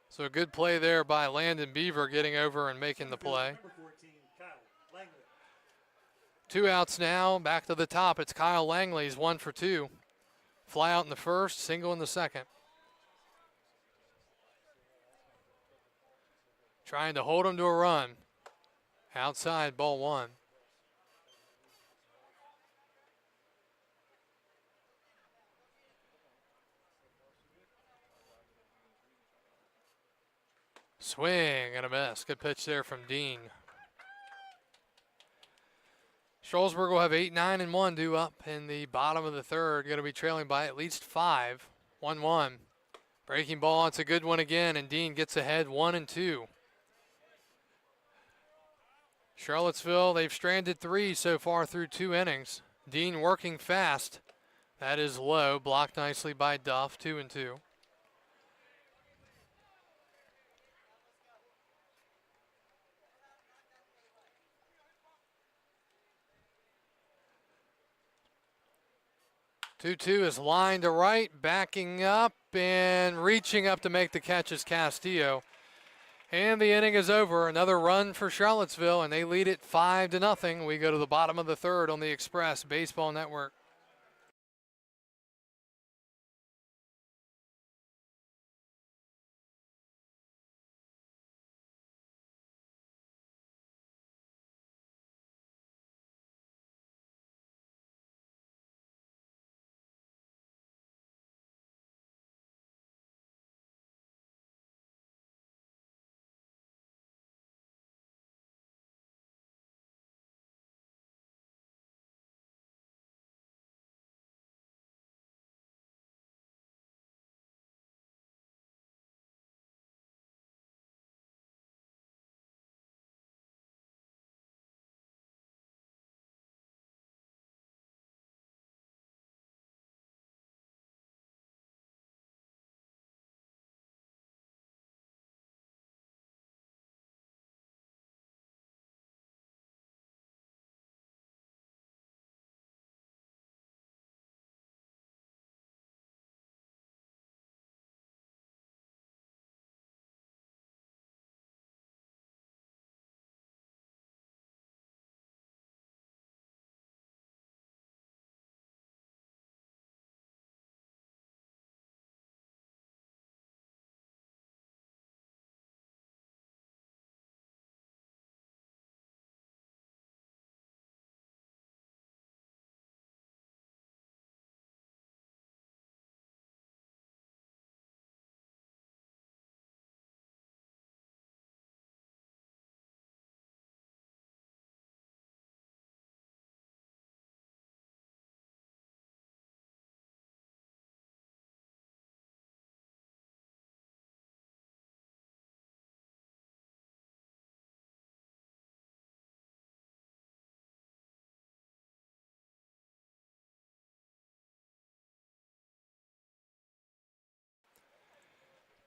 So a good play there by Landon Beaver getting over and making the play. 2 outs now, back to the top. It's Kyle Langley. He's 1 for 2. Fly out in the first, single in the second. Trying to hold him to a run. Outside, ball 1. Swing and a miss. Good pitch there from Dean. Strasburg will have 8, 9, and 1 due up in the bottom of the third. Going to be trailing by at least 5. 1-1. Breaking ball. It's a good one again, and Dean gets ahead 1-2. Charlottesville, they've stranded 3 so far through 2 innings. Dean working fast. That is low. Blocked nicely by Duff. 2-2. Two is lined to right, backing up and reaching up to make the catch is Castillo. And the inning is over. Another run for Charlottesville, and they lead it 5-0. We go to the bottom of the third on the Express Baseball Network.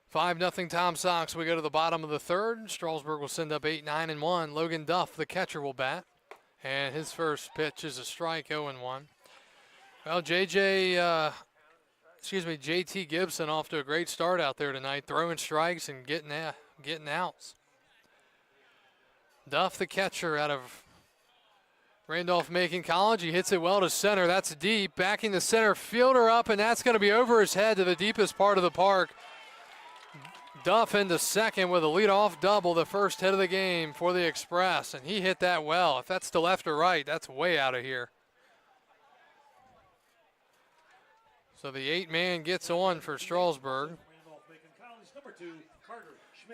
Five nothing Tom Sox. We go to the bottom of the third. Strasburg will send up 8, 9, and 1. Logan Duff, the catcher, will bat. And his first pitch is a strike, 0-1. Well, JT Gibson off to a great start out there tonight, throwing strikes and getting outs. Duff, the catcher out of Randolph-Macon College. He hits it well to center. That's deep. Backing the center fielder up, and that's going to be over his head to the deepest part of the park. Duff into second with a leadoff double, the first hit of the game for the Express, and he hit that well. If that's to left or right, that's way out of here. So the 8-man gets on for Strasburg.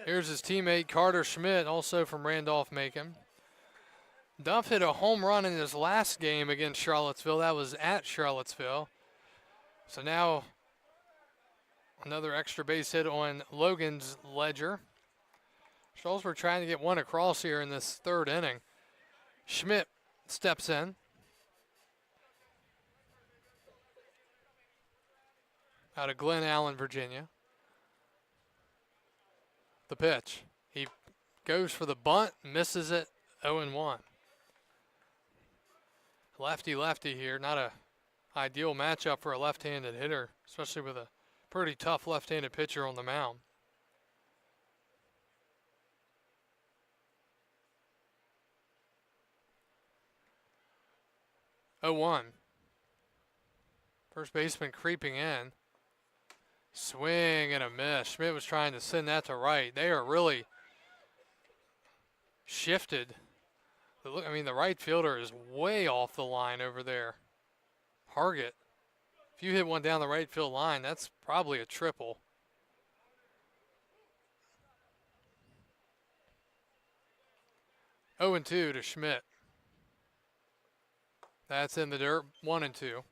Here's his teammate Carter Schmidt, also from Randolph-Macon. Duff hit a home run in his last game against Charlottesville. That was at Charlottesville. So now another extra base hit on Logan's ledger. Strasburg trying to get one across here in this third inning. Schmidt steps in. out of Glen Allen, Virginia. The pitch. He goes for the bunt, misses it, 0-1. Lefty here, not a ideal matchup for a left-handed hitter, especially with a pretty tough left-handed pitcher on the mound. Oh, 1. First baseman creeping in. Swing and a miss. Schmidt was trying to send that to right. They are really shifted. I mean, the right fielder is way off the line over there. Hargett. If you hit one down the right field line, that's probably a triple. Oh, 2 to Schmidt. That's in the dirt, 1-2.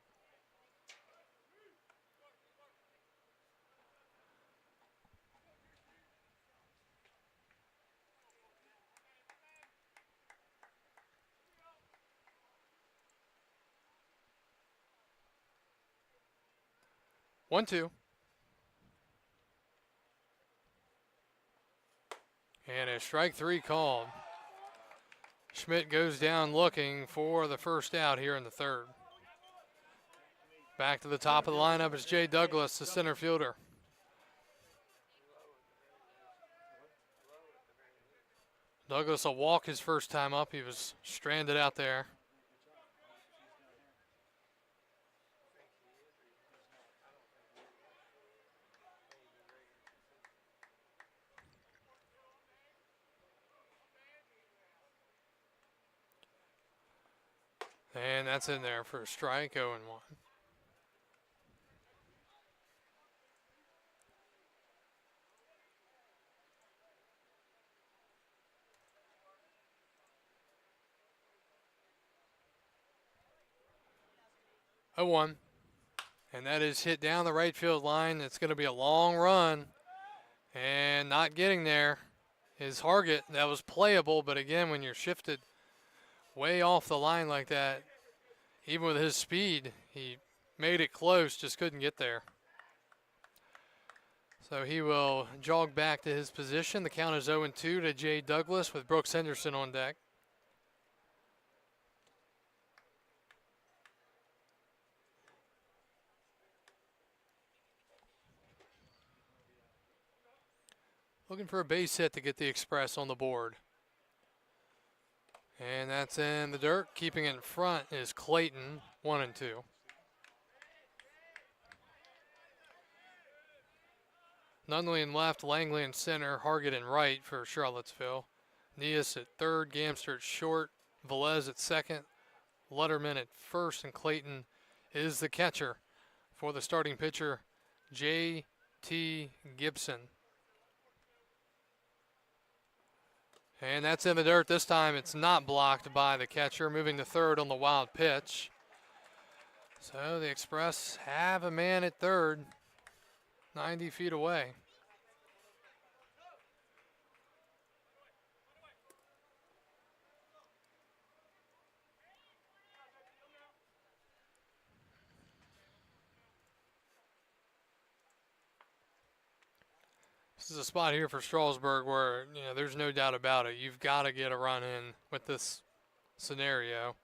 One, two. And a strike 3 called. Schmidt goes down looking for the first out here in the third. Back to the top of the lineup is Jay Douglas, the center fielder. Douglas will walk his first time up. He was stranded out there. And that's in there for a strike, 0-1. A 1. And that is hit down the right field line. It's going to be a long run. And not getting there is Hargett. That was playable, but again, when you're shifted way off the line like that, even with his speed, he made it close, just couldn't get there. So he will jog back to his position. The count is 0-2 to Jay Douglas with Brooks Henderson on deck. Looking for a base hit to get the Express on the board. And that's in the dirt. Keeping it in front is Clayton, 1-2. Nunley in left, Langley in center, Hargett in right for Charlottesville. Neas at third, Gamster at short, Velez at second, Letterman at first, and Clayton is the catcher for the starting pitcher, J.T. Gibson. And that's in the dirt. This time it's not blocked by the catcher, moving to third on the wild pitch. So the Express have a man at third, 90 feet away. This is a spot here for Strasburg where, there's no doubt about it. You've got to get a run in with this scenario.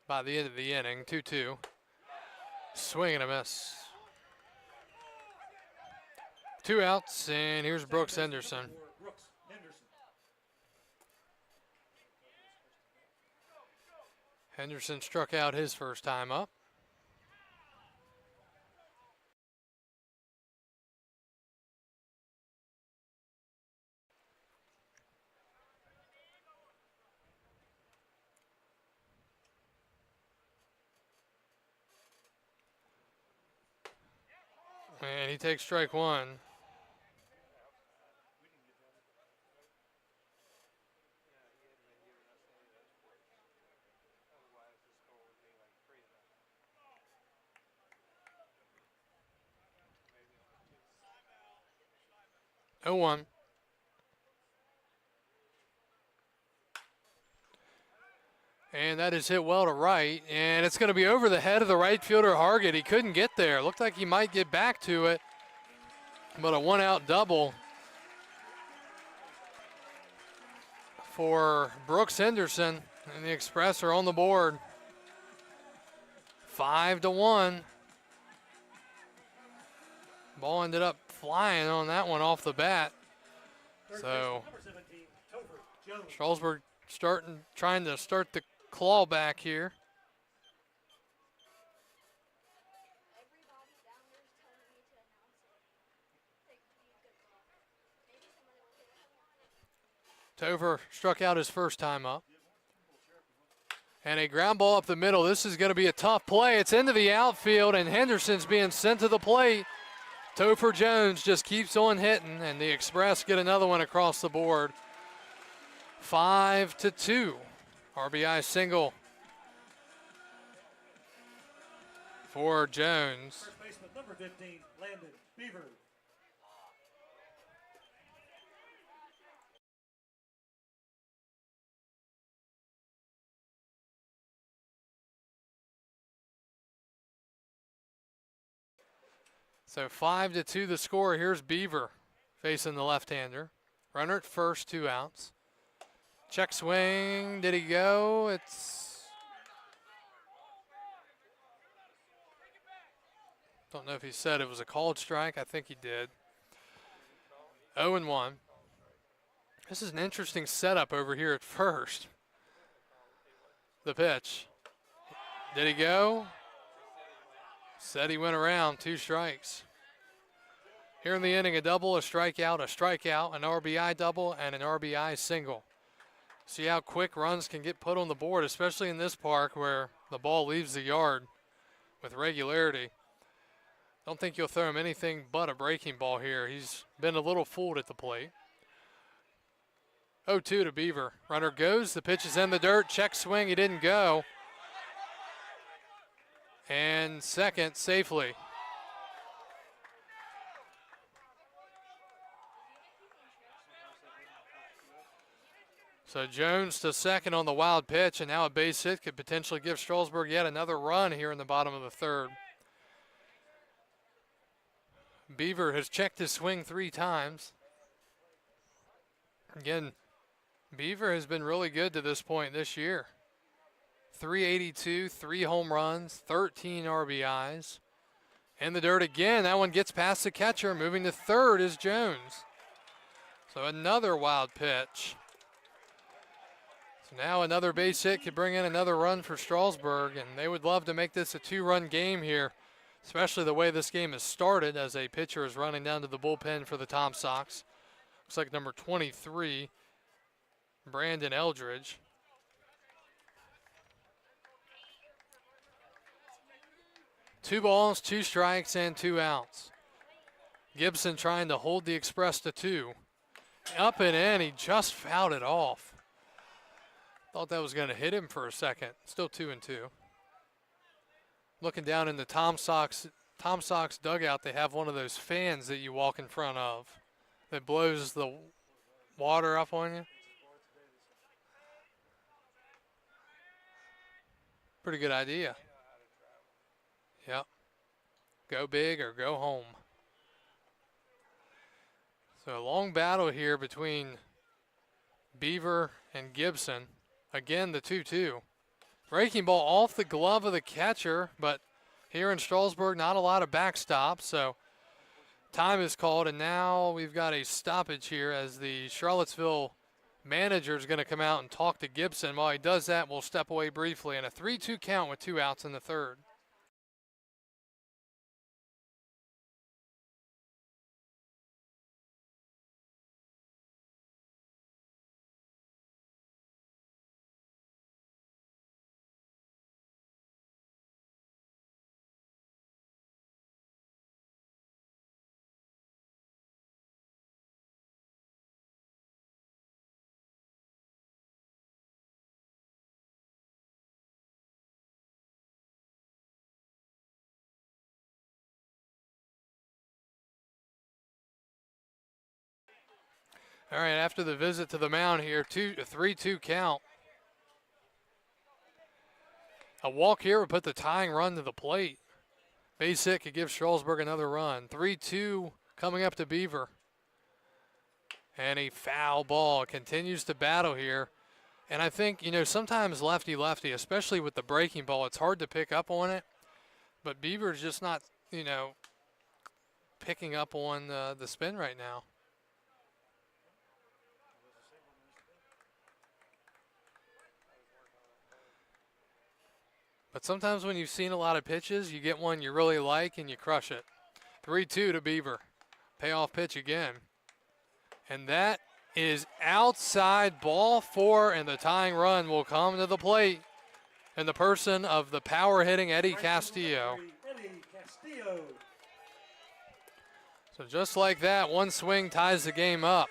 By the end of the inning, 2-2. Swing and a miss. 2 outs, and here's Brooks Henderson. Henderson struck out his first time up. And he takes strike 1. Oh, 1. And that is hit well to right. And it's going to be over the head of the right fielder, Hargett. He couldn't get there. Looked like he might get back to it. But a one-out double for Brooks Henderson. And the Express are on the board. 5-1. Ball ended up flying on that one off the bat. So Strasburg trying to start the claw back here. Tover struck out his first time up. And a ground ball up the middle. This is going to be a tough play. It's into the outfield, and Henderson's being sent to the plate. Topher Jones just keeps on hitting, and the Express get another one across the board. 5-2. RBI single for Jones.
First baseman number 15, Landon Beaver.
So 5-2 the score. Here's Beaver facing the left-hander. Runner at first, 2 outs. Check swing, did he go? Don't know if he said it was a called strike. I think he did. 0-1. This is an interesting setup over here at first. The pitch. Did he go? Said he went around, 2 strikes. Here in the inning, a double, a strikeout, an RBI double, and an RBI single. See how quick runs can get put on the board, especially in this park where the ball leaves the yard with regularity. Don't think you'll throw him anything but a breaking ball here. He's been a little fooled at the plate. 0-2 to Beaver. Runner goes, the pitch is in the dirt, check swing, he didn't go. And second safely. So Jones to second on the wild pitch, and now a base hit could potentially give Strasburg yet another run here in the bottom of the third. Beaver has checked his swing 3 times. Again, Beaver has been really good to this point this year. 382, 3 home runs, 13 RBIs. In the dirt again, that one gets past the catcher. Moving to third is Jones. So another wild pitch. So now another base hit could bring in another run for Strasburg, and they would love to make this a 2-run game here, especially the way this game has started as a pitcher is running down to the bullpen for the Tom Sox. Looks like number 23, Brandon Eldridge. Two balls, 2 strikes, and 2 outs. Gibson trying to hold the Express to 2. Up and in, he just fouled it off. Thought that was going to hit him for a second. Still 2-2. Looking down in the Tom Sox dugout, they have one of those fans that you walk in front of that blows the water up on you. Pretty good idea. Yep. Go big or go home. So a long battle here between Beaver and Gibson. Again, the 2-2. Breaking ball off the glove of the catcher, but here in Strasburg, not a lot of backstop, so time is called, and now we've got a stoppage here as the Charlottesville manager is going to come out and talk to Gibson. While he does that, we'll step away briefly, and a 3-2 count with 2 outs in the third. All right, after the visit to the mound here, a 3-2 count. A walk here would put the tying run to the plate. Base hit could give Strasburg another run. 3-2 coming up to Beaver. And a foul ball. Continues to battle here. And I think, sometimes lefty-lefty, especially with the breaking ball, it's hard to pick up on it. But Beaver's just not, picking up on the spin right now. But sometimes when you've seen a lot of pitches, you get one you really like and you crush it. 3-2 to Beaver. Payoff pitch again. And that is outside, ball 4, and the tying run will come to the plate in the person of the power-hitting Eddie Castillo.
Eddie Castillo.
So just like that, one swing ties the game up.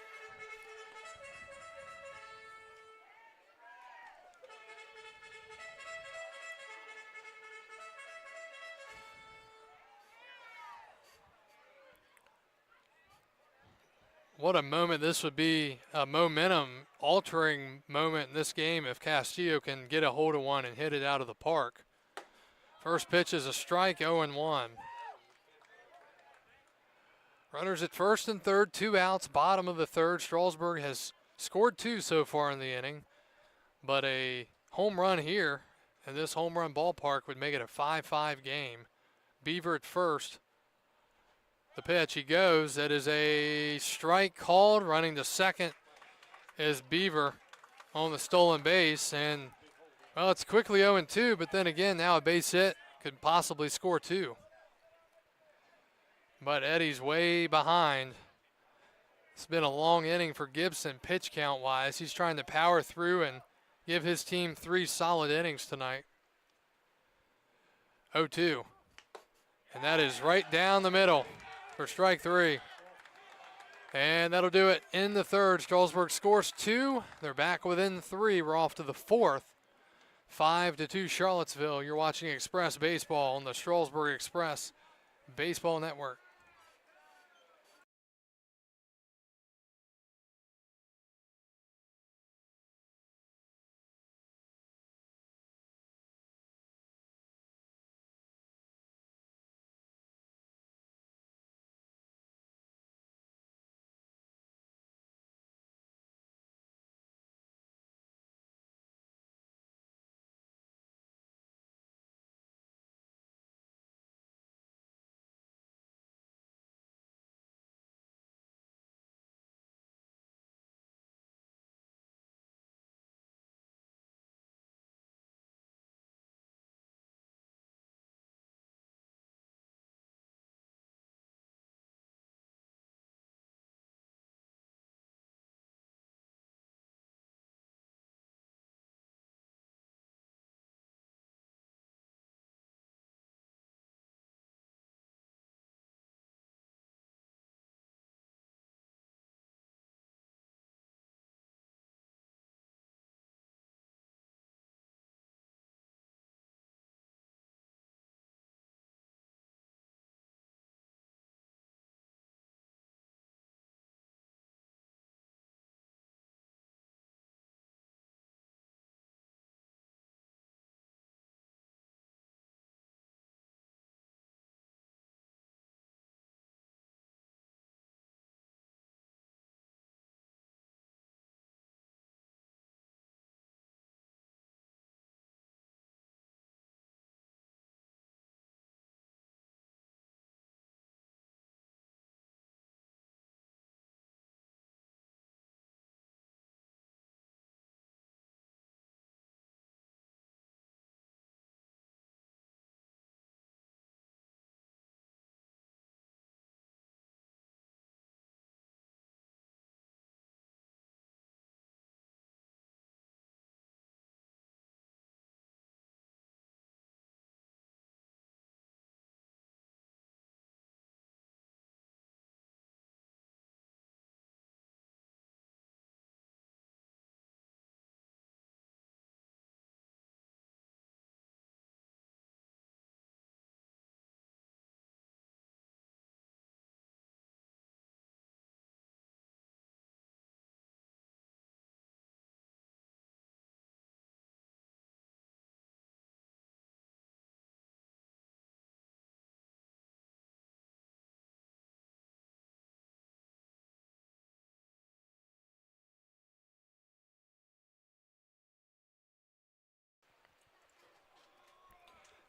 What a moment this would be, a momentum-altering moment in this game if Castillo can get a hold of one and hit it out of the park. First pitch is a strike, 0-1. Runners at first and third, 2 outs, bottom of the third. Strasburg has scored 2 so far in the inning, but a home run here in this home run ballpark would make it a 5-5 game. Beaver at first. The pitch, he goes. That is a strike called. Running to second is Beaver on the stolen base. And, well, it's quickly 0-2, but then again, now a base hit could possibly score 2. But Eddie's way behind. It's been a long inning for Gibson pitch count-wise. He's trying to power through and give his team 3 solid innings tonight. 0-2. And that is right down the middle for strike 3. And that'll do it in the third. Strasburg scores 2. They're back within 3. We're off to the fourth. 5-2 Charlottesville. You're watching Express Baseball on the Strasburg Express Baseball Network.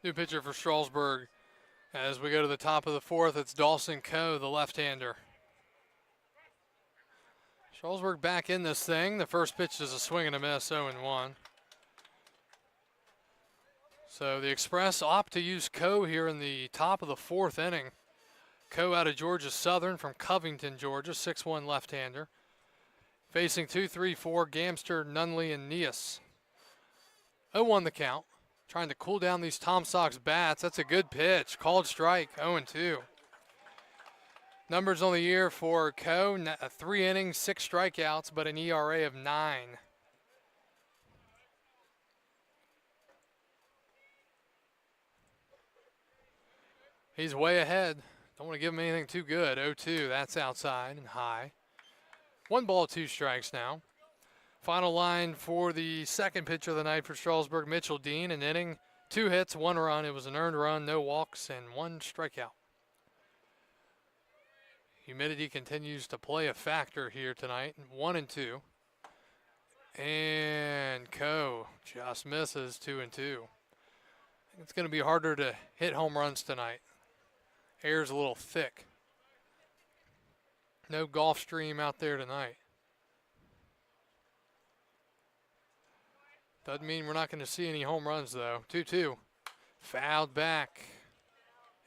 New pitcher for Strasburg. As we go to the top of the fourth, it's Dawson Coe, the left-hander. Strasburg back in this thing. The first pitch is a swing and a miss, 0-1. So the Express opt to use Coe here in the top of the fourth inning. Coe out of Georgia Southern from Covington, Georgia, 6'1" left-hander. Facing 2, 3, 4, Gamster, Nunley, and Neas. 0-1 the count. Trying to cool down these Tom Sox bats. That's a good pitch. Called strike, 0-2. Numbers on the year for Coe, 3 innings, 6 strikeouts, but an ERA of 9. He's way ahead. Don't want to give him anything too good. 0-2, that's outside and high. 1 ball, 2 strikes now. Final line for the second pitcher of the night for Strasburg, Mitchell Dean, an inning, 2 hits, 1 run. It was an earned run, no walks, and 1 strikeout. Humidity continues to play a factor here tonight, 1-2. And Coe just misses, 2-2. It's going to be harder to hit home runs tonight. Air's a little thick. No Gulf Stream out there tonight. Doesn't mean we're not going to see any home runs, though. 2-2. Fouled back.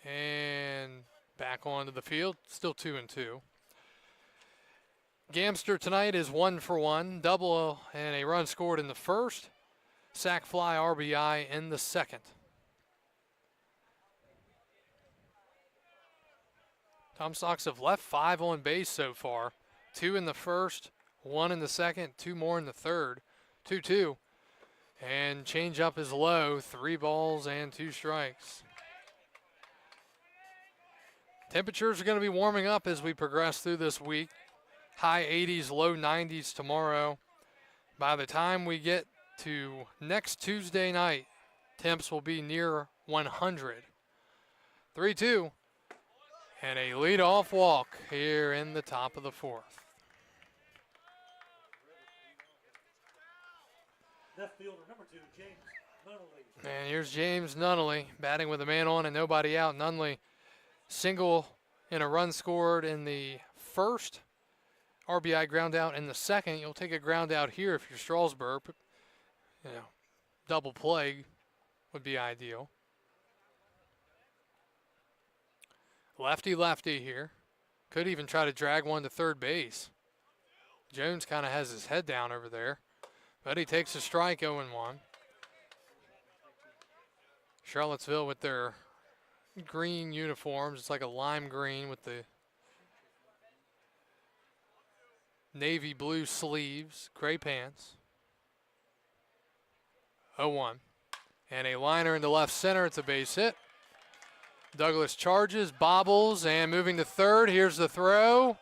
And back onto the field. Still 2-2. Gamster tonight is 1 for 1. Double and a run scored in the first. Sac fly RBI in the second. Tom Sox have left 5 on base so far. 2 in the first, 1 in the second, 2 more in the third. 2-2. And change up is low. 3 balls and 2 strikes. Temperatures are going to be warming up as we progress through this week. High 80s, low 90s tomorrow. By the time we get to next Tuesday night, temps will be near 100. 3-2. And a leadoff walk here in the top of the fourth.
Left fielder number 2, James Nunnally.
And here's James Nunnally batting with a man on and nobody out. Nunnally single in a run scored in the first. RBI ground out in the second. You'll take a ground out here if you're Strasburg. You know, double play would be ideal. Lefty here. Could even try to drag one to third base. Jones kind of has his head down over there. But he takes a strike, 0-1. Charlottesville with their green uniforms. It's like a lime green with the navy blue sleeves, gray pants. 0-1. And a liner into left center. It's a base hit. Douglas charges, bobbles, and moving to third. Here's the throw.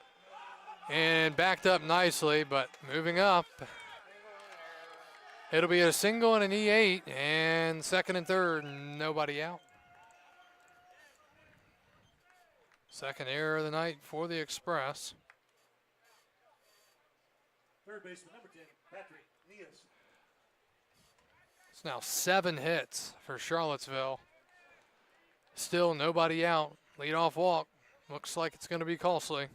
And backed up nicely, but moving up. It'll be a single and an E8, and second and third, nobody out. Second error of the night for the Express.
Third baseman number 10, Patrick Neas.
It's now 7 hits for Charlottesville. Still nobody out. Leadoff walk. Looks like it's going to be costly.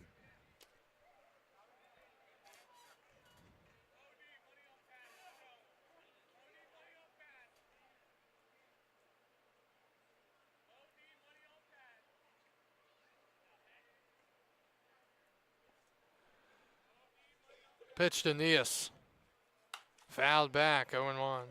Pitch to Neas. Fouled back, 0-1.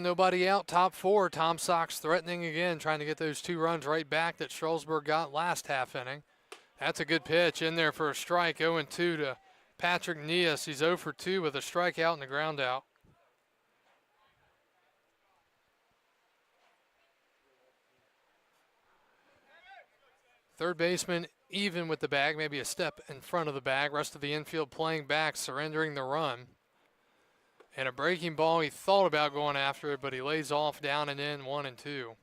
Nobody out, top 4. Tom Sox threatening again, trying to get those 2 runs right back that Strasburg got last half inning. That's a good pitch in there for a strike, 0-2 to Patrick Neas. He's 0 for 2 with a strikeout and a ground out. Third baseman even with the bag, maybe a step in front of the bag. Rest of the infield playing back, surrendering the run. And a breaking ball, he thought about going after it, but he lays off down and in, 1-2.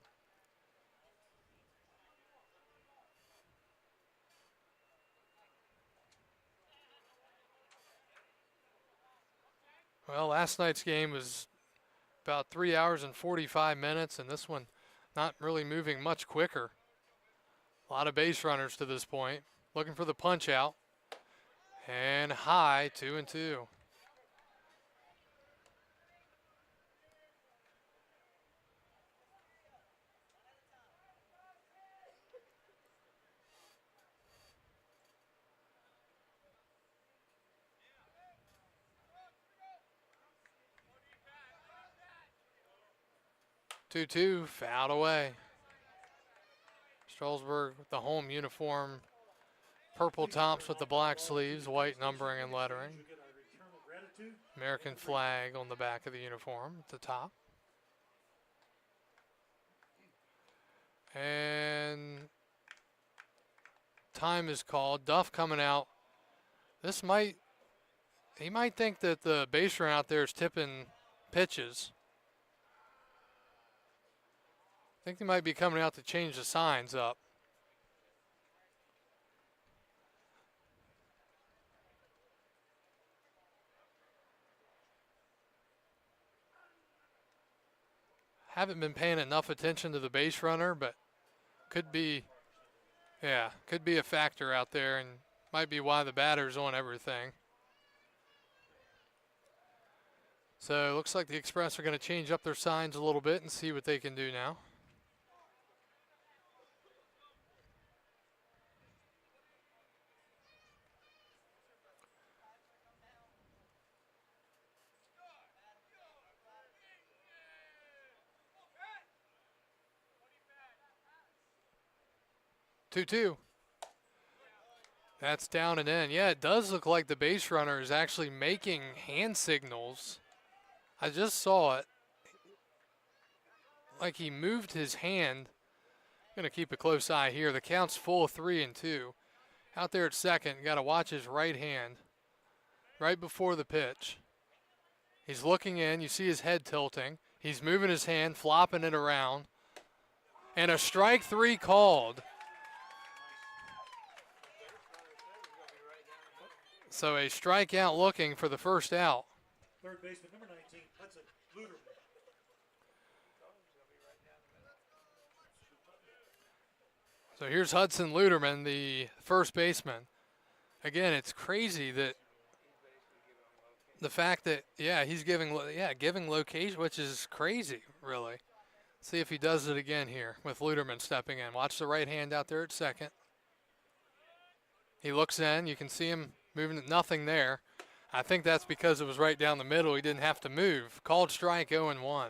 Well, last night's game was about 3 hours and 45 minutes, and this one not really moving much quicker. A lot of base runners to this point. Looking for the punch out. And high, 2-2. Two, fouled away. Strasburg with the home uniform, purple tops with the black sleeves, white numbering and lettering. American flag on the back of the uniform at the top. And time is called. Duff coming out. He might think that the base run out there is tipping pitches. I think they might be coming out to change the signs up. Haven't been paying enough attention to the base runner, but could be a factor out there, and might be why the batter's on everything. So it looks like the Express are going to change up their signs a little bit and see what they can do now. Two. That's down and in. Yeah, it does look like the base runner is actually making hand signals. I just saw it. Like he moved his hand. Going to keep a close eye here. The count's full 3-2. Out there at second, got to watch his right hand right before the pitch. He's looking in. You see his head tilting. He's moving his hand, flopping it around. And a strike 3 called. So a strikeout looking for the first out.
Third baseman, number 19, Hudson Luderman.
So here's Hudson Luderman, the first baseman. Again, it's crazy that the fact that, he's giving location, which is crazy, really. See if he does it again here with Luderman stepping in. Watch the right hand out there at second. He looks in. You can see him moving, nothing there. I think that's because it was right down the middle. He didn't have to move. Called strike 0-1.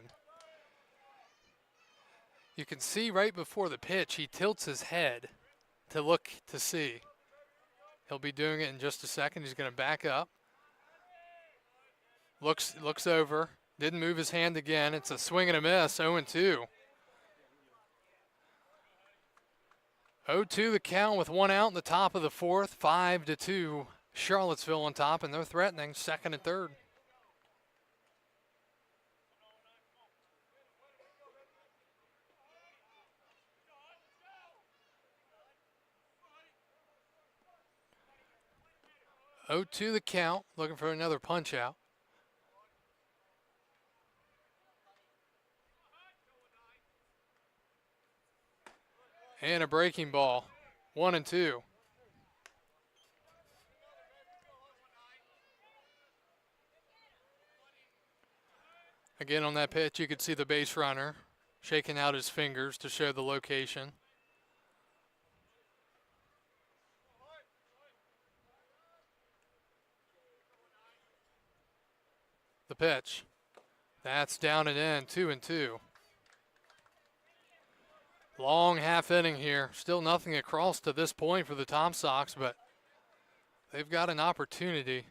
You can see right before the pitch, he tilts his head to look to see. He'll be doing it in just a second. He's going to back up. Looks over. Didn't move his hand again. It's a swing and a miss, 0-2. 0-2 the count with one out in the top of the fourth. 5-2 Charlottesville on top, and they're threatening second and third. To the count, looking for another punch out. And a breaking ball, 1-2. Again on that pitch, you could see the base runner shaking out his fingers to show the location. The pitch. That's down and in, 2-2. Long half inning here. Still nothing across to this point for the Tom Sox, but they've got an opportunity.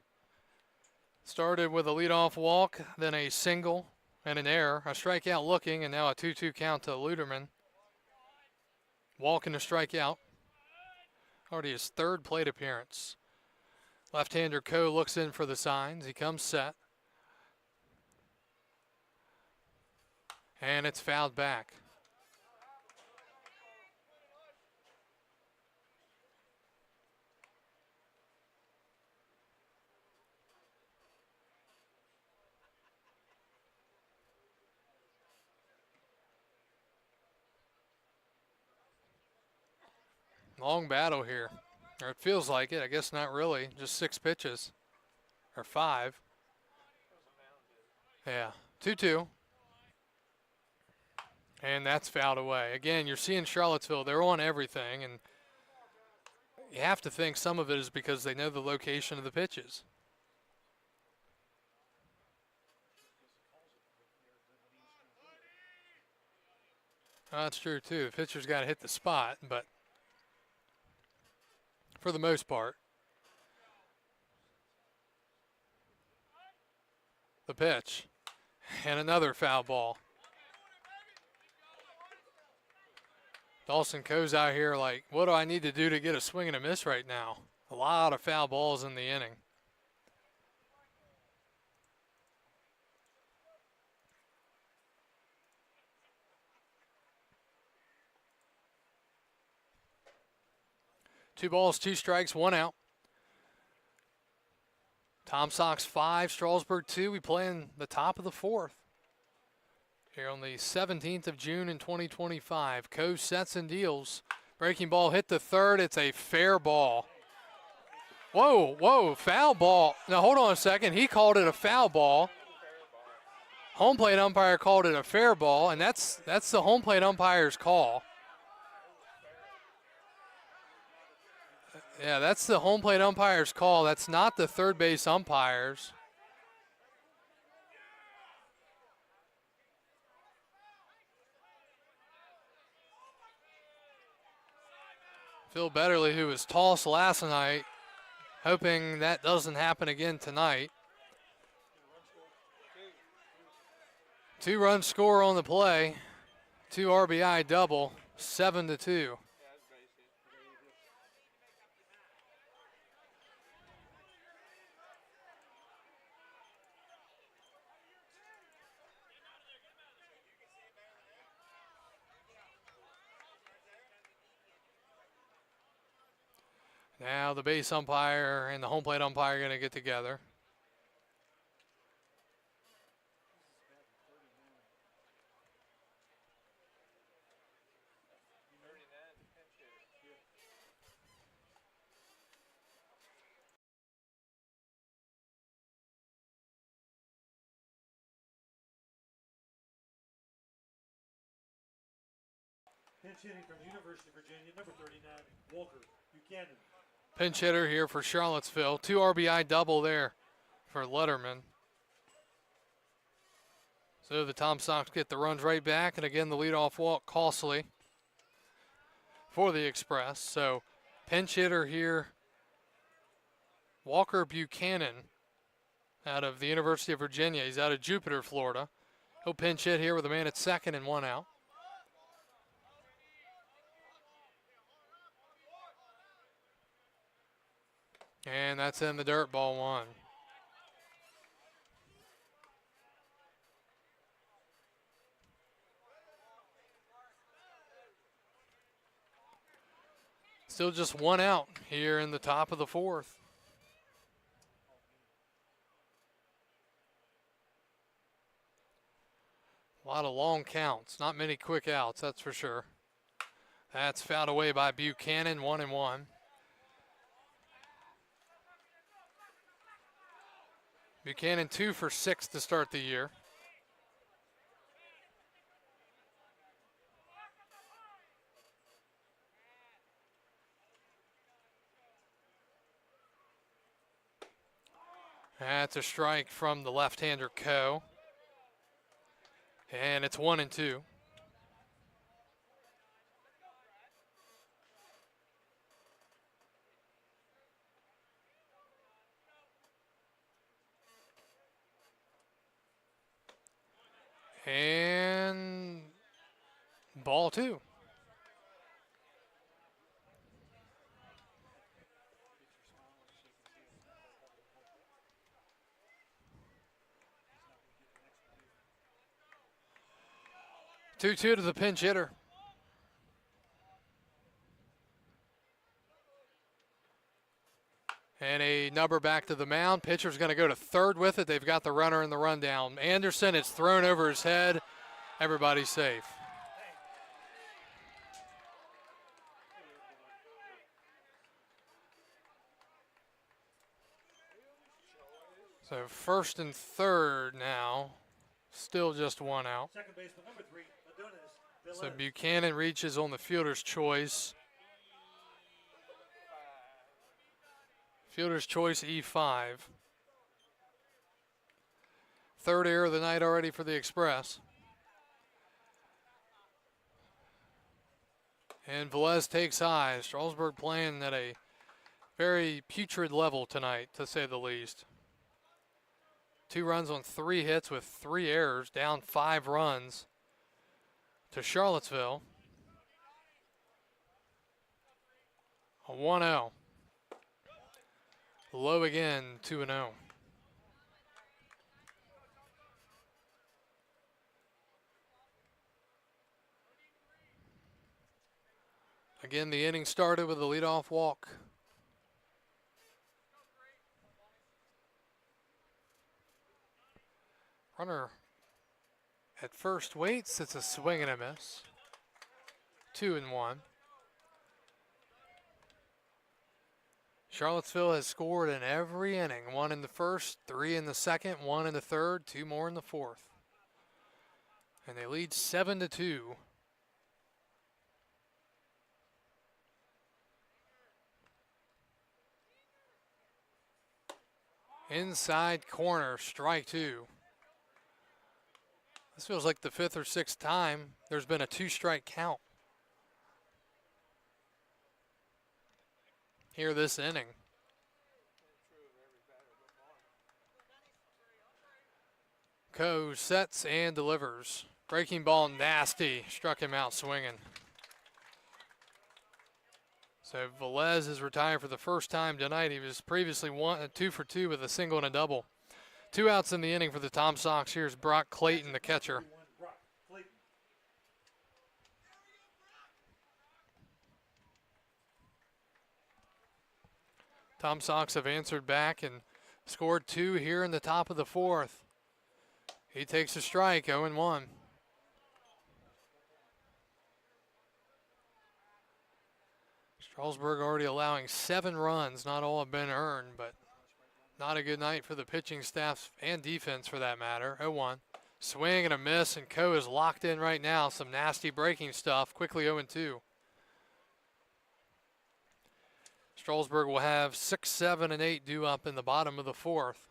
Started with a leadoff walk, then a single and an error. A strikeout looking, and now a 2-2 count to Luderman. Walk and a strikeout. Already his third plate appearance. Left-hander Coe looks in for the signs. He comes set. And it's fouled back. Long battle here. Or it feels like it. I guess not really. Just 6 pitches. Or 5. Yeah. 2-2. And that's fouled away. Again, you're seeing Charlottesville. They're on everything. And you have to think some of it is because they know the location of the pitches. That's true, too. The pitcher's got to hit the spot, but for the most part. The pitch. And another foul ball. Dawson Coe's out here like, what do I need to do to get a swing and a miss right now? A lot of foul balls in the inning. Two balls, 2 strikes, 1 out. Sox 5, Strasburg 2. We play in the top of the 4th. Here on the 17th of June in 2025. Coe sets and deals. Breaking ball hit the third. It's a fair ball. Whoa, foul ball. Now hold on a second. He called it a foul ball. Home plate umpire called it a fair ball, and that's the home plate umpire's call. Yeah, that's the home plate umpire's call. That's not the third base umpire's. Phil Betterly, who was tossed last night, hoping that doesn't happen again tonight. 2-run score on the play. 2 RBI double, 7-2. Now the base umpire and the home plate umpire are going to get together.
Pinch hitting from the University of Virginia, number 39, Walker Buchanan.
Pinch hitter here for Charlottesville. 2 RBI double there for Letterman. So the Sox get the runs right back, and again the leadoff walk costly for the Express. So pinch hitter here, Walker Buchanan out of the University of Virginia. He's out of Jupiter, Florida. He'll pinch hit here with a man at second and 1 out. And that's in the dirt, ball 1. Still just 1 out here in the top of the 4th. A lot of long counts, not many quick outs, that's for sure. That's fouled away by Buchanan, 1-1. Buchanan 2 for 6 to start the year. That's a strike from the left-hander Coe. And it's 1-2. And ball 2. Two-two to the pinch hitter. And a number back to the mound. Pitcher's going to go to third with it. They've got the runner in the rundown. Anderson, it's thrown over his head. Everybody's safe. So first and third now. Still just one out.
Second baseman number 3, Adonis
So
Velez.
Buchanan reaches on the fielder's choice. Fielder's choice E5. Third error of the night already for the Express. And Velez takes high. Strasburg playing at a very putrid level tonight, to say the least. 2 runs on 3 hits with 3 errors, down 5 runs to Charlottesville. A 1-0. Low again, 2-0. Again, the inning started with a leadoff walk. Runner at first waits. It's a swing and a miss. 2-1. Charlottesville has scored in every inning. 1 in the first, 3 in the second, 1 in the third, 2 more in the fourth. And they lead 7-2. Inside corner, strike 2. This feels like the 5th or 6th time there's been a 2-strike count here this inning. Coe sets and delivers. Breaking ball nasty, struck him out swinging. So Velez is retired for the first time tonight. He was previously 2 for 2 with a single and a double. 2 outs in the inning for the Tom Sox. Here's Brock Clayton, the catcher.
Brock Clayton.
Tom Sox have answered back and scored 2 here in the top of the 4th. He takes a strike, 0-1. Strasburg already allowing 7 runs. Not all have been earned, but not a good night for the pitching staff and defense for that matter. 0-1. Swing and a miss, and Coe is locked in right now. Some nasty breaking stuff. Quickly 0-2. Strasburg will have 6, 7, and 8 due up in the bottom of the 4th.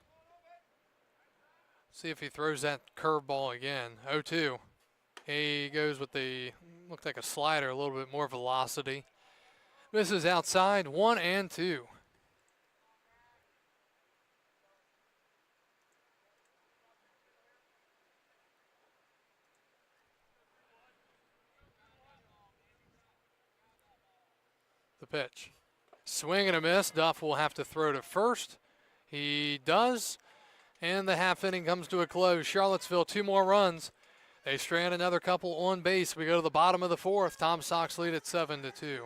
See if he throws that curveball again. 0-2. He goes with the, looked like a slider, a little bit more velocity. Misses outside, 1-2. The pitch. Swing and a miss. Duff will have to throw to first. He does. And the half inning comes to a close. Charlottesville, 2 more runs. They strand another couple on base. We go to the bottom of the 4th. Tom Sox lead at 7-2.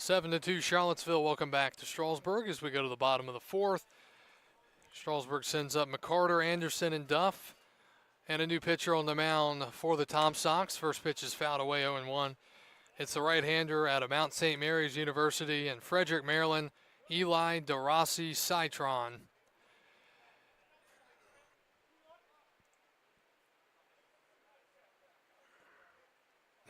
7-2 Charlottesville. Welcome back to Strasburg as we go to the bottom of the fourth. Strasburg sends up McCarter, Anderson, and Duff. And a new pitcher on the mound for the Tom Sox. First pitch is fouled away 0-1. It's the right-hander out of Mount St. Mary's University in Frederick, Maryland, Eli DeRossi Citron.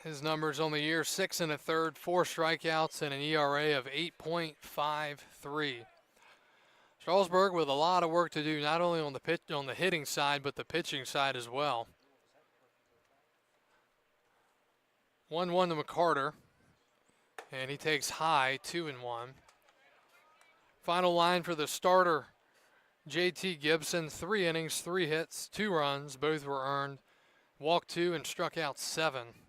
His numbers on the year, 6 1/3, 4 strikeouts, and an ERA of 8.53. Strasburg with a lot of work to do, not only on the hitting side, but the pitching side as well. 1-1 to McCarter, and he takes high, 2-1. Final line for the starter, J.T. Gibson, 3 innings, 3 hits, 2 runs, both were earned. Walked 2 and struck out 7.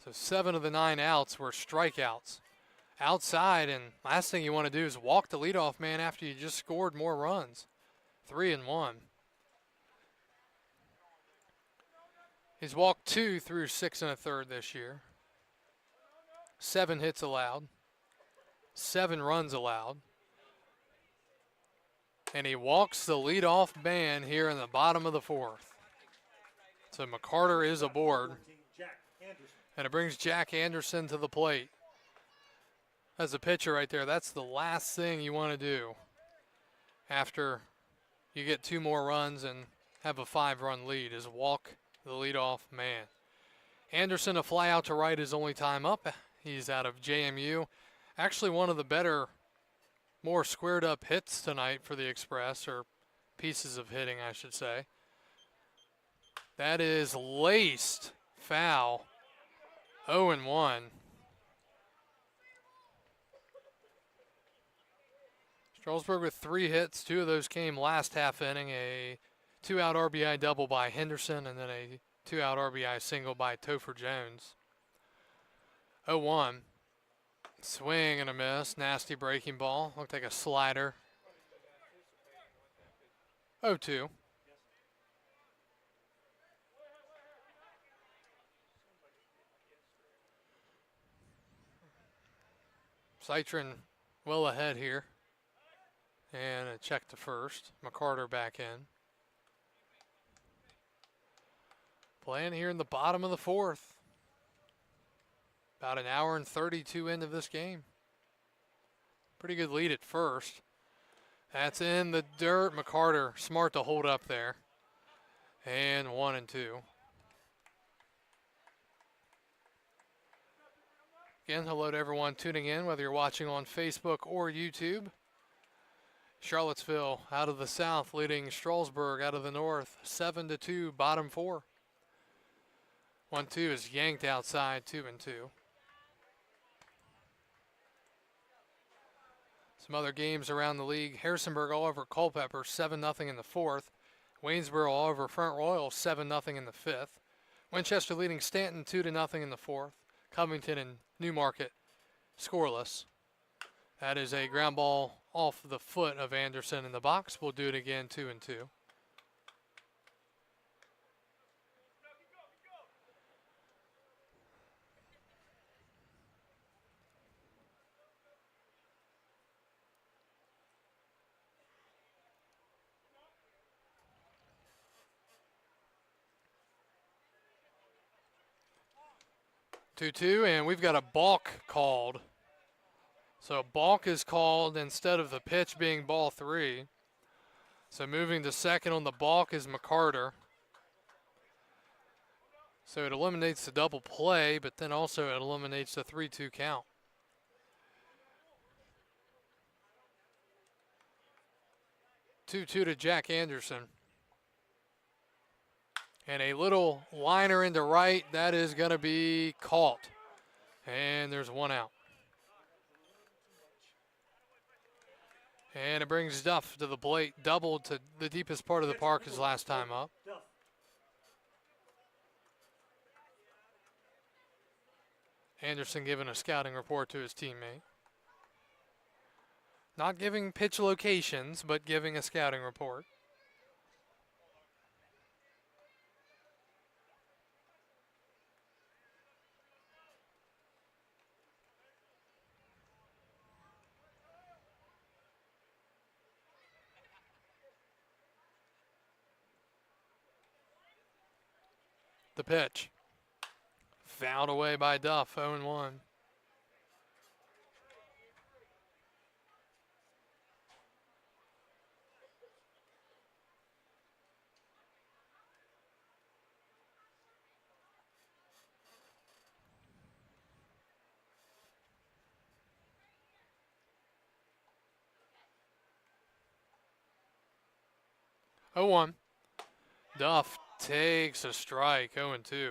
So 7 of the 9 outs were strikeouts. Outside, and last thing you want to do is walk the leadoff man after you just scored more runs. 3-1. He's walked 2 through 6 1/3 this year. 7 hits allowed. 7 runs allowed. And he walks the leadoff man here in the bottom of the fourth. So McCarter is aboard. And it brings Jack Anderson to the plate. As a pitcher right there, that's the last thing you want to do after you get 2 more runs and have a 5-run lead, is walk the leadoff man. Anderson, a fly out to right, his only time up. He's out of JMU. Actually one of the better, more squared up hits tonight for the Express, or pieces of hitting, I should say. That is laced foul. 0-1. Strasburg with 3 hits. 2 of those came last half inning. A 2-out RBI double by Henderson, and then a 2-out RBI single by Topher Jones. 0-1. Swing and a miss. Nasty breaking ball. Looked like a slider. 0-2. Citron well ahead here. And a check to first. McCarter back in. Playing here in the bottom of the fourth. About an hour and 32 into this game. Pretty good lead at first. That's in the dirt. McCarter smart to hold up there. And 1-2. Again, hello to everyone tuning in, whether you're watching on Facebook or YouTube. Charlottesville out of the south leading Strasburg out of the north, 7-2, bottom 4. 1-2 is yanked outside, 2-2. Some other games around the league. Harrisonburg all over Culpeper, 7-0 in the fourth. Waynesboro all over Front Royal, 7-0 in the fifth. Winchester leading Stanton 2-0 in the fourth. Covington and Newmarket scoreless. That is a ground ball off the foot of Anderson in the box. We'll do it again, 2-2. And we've got a balk called. So a balk is called instead of the pitch being ball 3. So moving to second on the balk is McCarter. So it eliminates the double play, but then also it eliminates the 3-2 count. To Jack Anderson. And a little liner into right, that is going to be caught. And there's 1 out. And it brings Duff to the plate, doubled to the deepest part of the park his last time up. Anderson giving a scouting report to his teammate. Not giving pitch locations, but giving a scouting report. The pitch. Fouled away by Duff, 0-1. Oh, 1. Duff takes a strike, 0-2.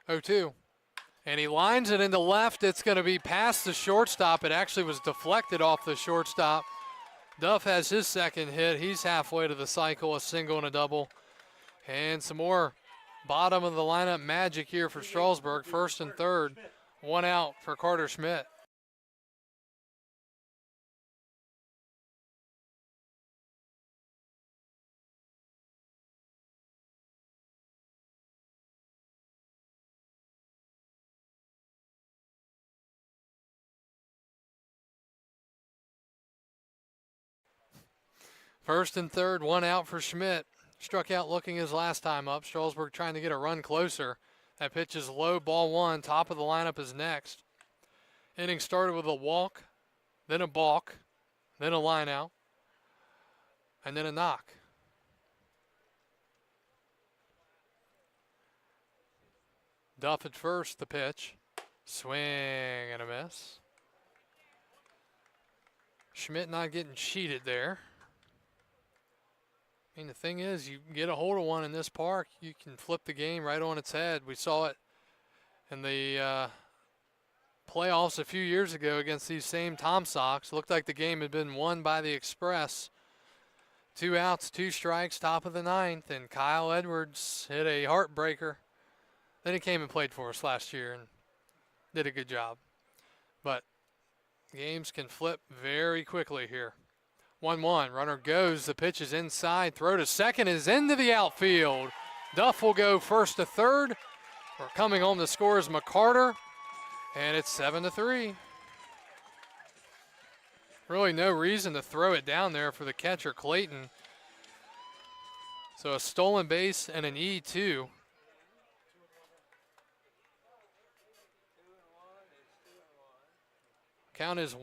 Oh, 2. And he lines it into left. It's going to be past the shortstop. It actually was deflected off the shortstop. Duff has his second hit. He's halfway to the cycle, a single and a double. And some more bottom of the lineup magic here for Strasburg. First and third. 1 out for Carter Schmidt. First and third, 1 out for Schmidt. Struck out looking his last time up. Strasburg trying to get a run closer. That pitch is low, ball 1. Top of the lineup is next. Inning started with a walk, then a balk, then a line out, and then a knock. Duff at first, the pitch. Swing and a miss. Schmidt not getting cheated there. I mean, the thing is, you get a hold of one in this park, you can flip the game right on its head. We saw it in the playoffs a few years ago against these same Tom Sox. Looked like the game had been won by the Express. 2 outs, 2 strikes, top of the 9th, and Kyle Edwards hit a heartbreaker. Then he came and played for us last year and did a good job. But games can flip very quickly here. 1-1, runner goes, the pitch is inside, throw to second is into the outfield. Duff will go first to third. We're coming home to score is McCarter, and it's 7-3. Really no reason to throw it down there for the catcher, Clayton. So a stolen base and an E2. Count is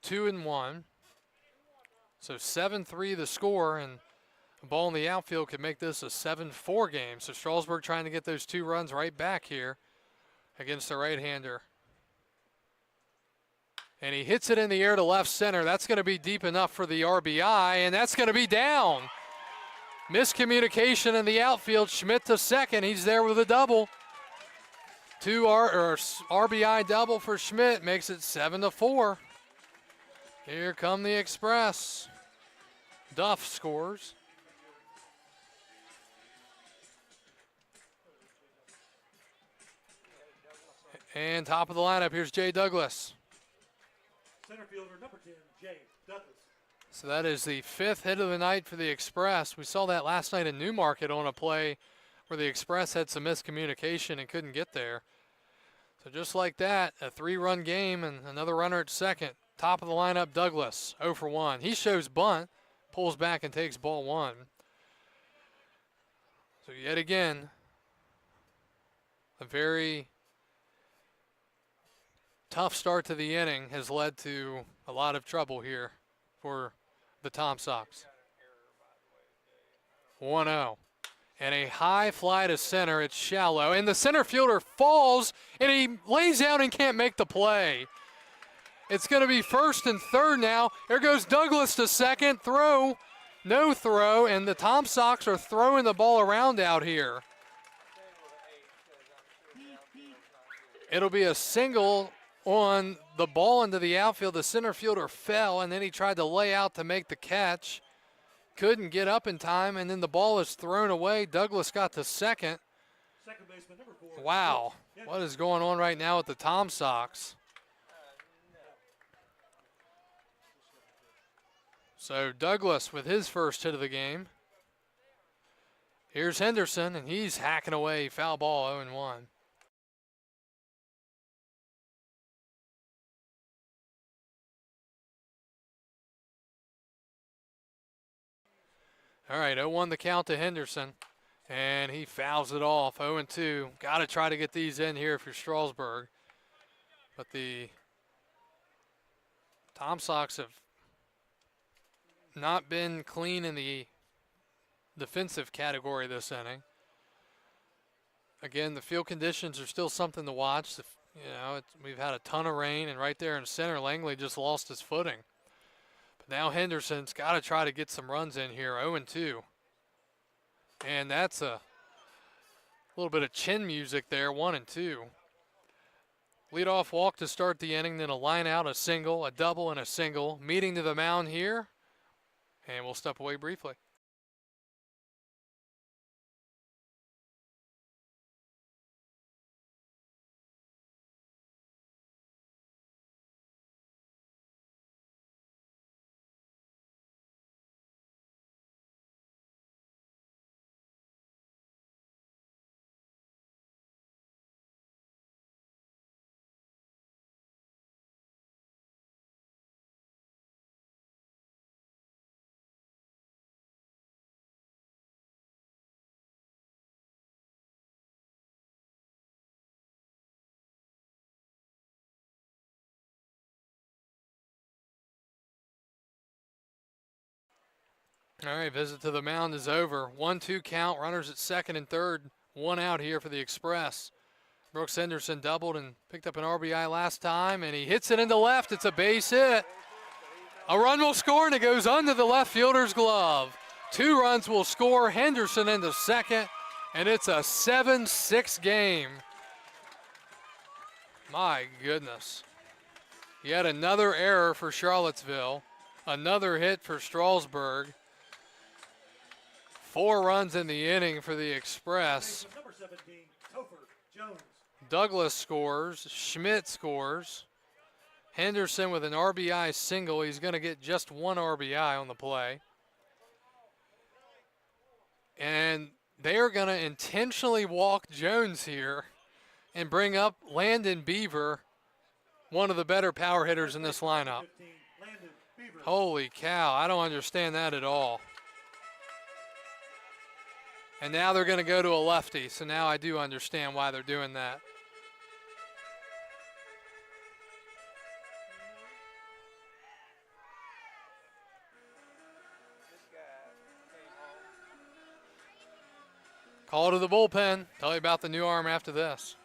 2-1. So 7-3 the score, and a ball in the outfield could make this a 7-4 game. So Strasburg trying to get those 2 runs right back here against the right-hander. And he hits it in the air to left center. That's going to be deep enough for the RBI, and that's going to be down. Miscommunication in the outfield. Schmidt to second. He's there with a double. RBI double for Schmidt makes it 7-4. Here come the Express. Duff scores. And top of the lineup, here's Jay Douglas.
Center fielder number 10, Jay Douglas.
So that is the 5th hit of the night for the Express. We saw that last night in Newmarket on a play where the Express had some miscommunication and couldn't get there. So just like that, a 3-run game and another runner at second. Top of the lineup, Douglas, 0 for 1. He shows bunt, pulls back and takes ball 1. So yet again, a very tough start to the inning has led to a lot of trouble here for the Tom Sox. 1-0. And a high fly to center. It's shallow. And the center fielder falls, and he lays out and can't make the play. It's going to be first and third now. There goes Douglas to second. Throw. No throw. And the Tom Sox are throwing the ball around out here. It'll be a single on the ball into the outfield. The center fielder fell, and then he tried to lay out to make the catch. Couldn't get up in time, and then the ball is thrown away. Douglas got to second.
Second baseman, number 4.
Wow. What is going on right now with the Tom Sox? So Douglas with his first hit of the game. Here's Henderson, and he's hacking away. Foul ball, 0-1. All right, 0-1 the count to Henderson, and he fouls it off. 0-2. Got to try to get these in here if you're Strasburg. But the Tom Sox have not been clean in the defensive category this inning. Again, the field conditions are still something to watch. We've had a ton of rain, and right there in center, Langley just lost his footing. But now Henderson's got to try to get some runs in here. 0-2. And that's a little bit of chin music there, 1-2. Leadoff walk to start the inning, then a line out, a single, a double, and a single. Meeting to the mound here, and we'll step away briefly. All right, visit to the mound is over. 1-2 count, runners at second and third. One out here for the Express. Brooks Henderson doubled and picked up an RBI last time, and he hits it into left. It's a base hit. A run will score, and it goes under the left fielder's glove. 2 runs will score. Henderson into second, and it's a 7-6 game. My goodness. Yet another error for Charlottesville. Another hit for Strasburg. 4 runs in the inning for the Express.
Number 17, Topher Jones.
Douglas scores. Schmidt scores. Henderson with an RBI single. He's going to get just 1 RBI on the play. And they are going to intentionally walk Jones here and bring up Landon Beaver, one of the better power hitters in this lineup.
15, Landon Beaver.
Holy cow, I don't understand that at all. And now they're going to go to a lefty, so now I do understand why they're doing that. Call to the bullpen. Tell you about the new arm after this.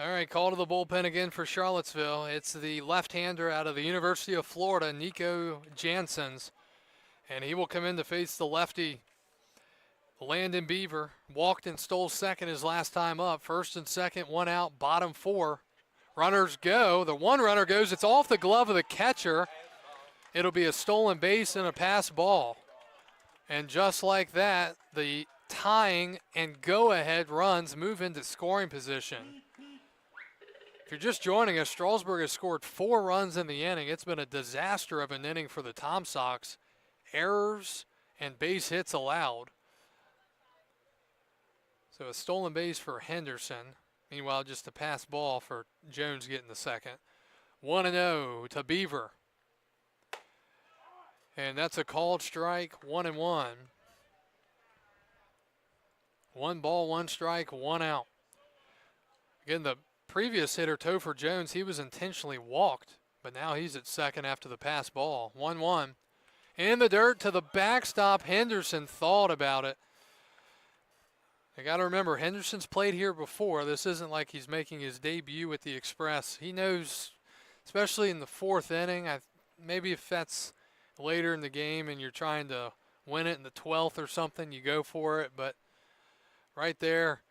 All right, call to the bullpen again for Charlottesville. It's the left-hander out of the University of Florida, Nico Janssens. And he will come in to face the lefty, Landon Beaver. Walked and stole second his last time up. First and second, one out, bottom four. Runners go. The one runner goes. It's off the glove of the catcher. It'll be a stolen base and a pass ball. And just like that, the tying and go-ahead runs move into scoring position. If you're just joining us, Strasburg has scored 4 runs in the inning. It's been a disaster of an inning for the Tom Sox. Errors and base hits allowed. So a stolen base for Henderson. Meanwhile, just a pass ball for Jones getting the second. 1-0 to Beaver. And that's a called strike, 1-1. 1 ball, 1 strike, 1 out. Again, the previous hitter, Topher Jones, he was intentionally walked, but now he's at second after the pass ball. 1-1. In the dirt to the backstop. Henderson thought about it. I got to remember, Henderson's played here before. This isn't like he's making his debut at the Express. He knows, especially in the 4th inning, maybe if that's later in the game and you're trying to win it in the 12th or something, you go for it. But right there,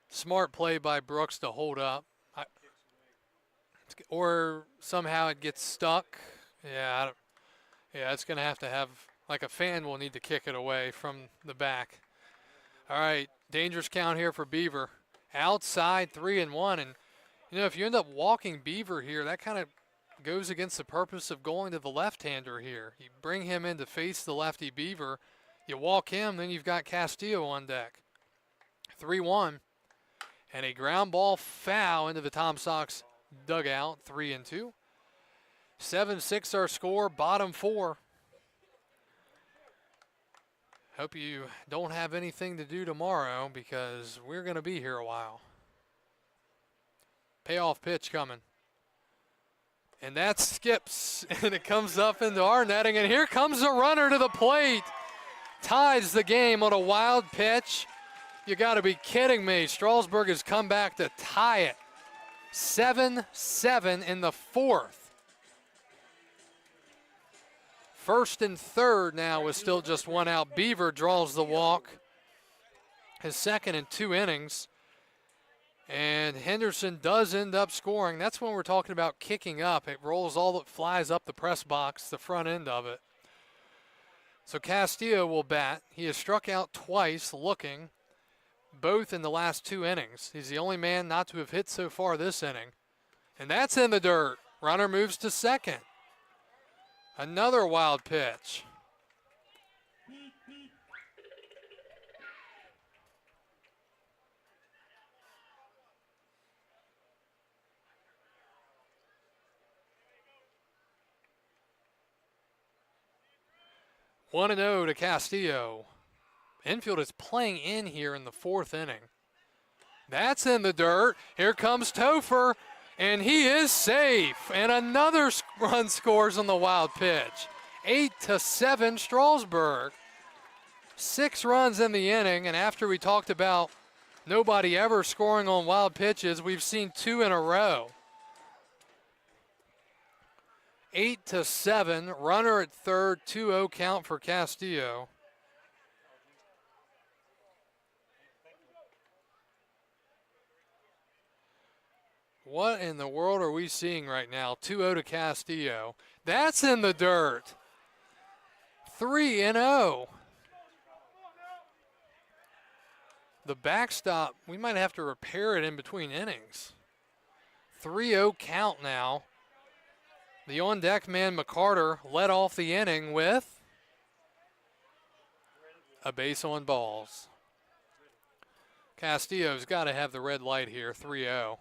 smart play by Brooks to hold up. Or somehow it gets stuck. Yeah, it's going to have, like a fan will need to kick it away from the back. All right, dangerous count here for Beaver. Outside, 3-1. And, if you end up walking Beaver here, that kind of goes against the purpose of going to the left-hander here. You bring him in to face the lefty Beaver. You walk him, then you've got Castillo on deck. 3-1. And a ground ball foul into the Tom Sox dugout, 3-2. 7-6 our score, bottom 4. Hope you don't have anything to do tomorrow because we're going to be here a while. Payoff pitch coming. And that skips, and it comes up into our netting, and here comes a runner to the plate. Ties the game on a wild pitch. You got to be kidding me. Strasburg has come back to tie it. 7-7 in the 4th. First and third now with still just 1 out. Beaver draws the walk. His second in 2 innings. And Henderson does end up scoring. That's when we're talking about kicking up. It rolls flies up the press box, the front end of it. So Castillo will bat. He has struck out twice looking, both in the last 2 innings. He's the only man not to have hit so far this inning. And that's in the dirt. Runner moves to second. Another wild pitch. One and 0 to Castillo. Infield is playing in here in the 4th inning. That's in the dirt. Here comes Topher, and he is safe. And another run scores on the wild pitch. 8-7 Strasburg. 6 runs in the inning, and after we talked about nobody ever scoring on wild pitches, we've seen 2 in a row. 8-7, runner at third, 2-0 count for Castillo. What in the world are we seeing right now? 2-0 to Castillo. That's in the dirt. 3-0. The backstop, we might have to repair it in between innings. 3-0 count now. The on-deck man, McCarter, led off the inning with a base on balls. Castillo's got to have the red light here, 3-0.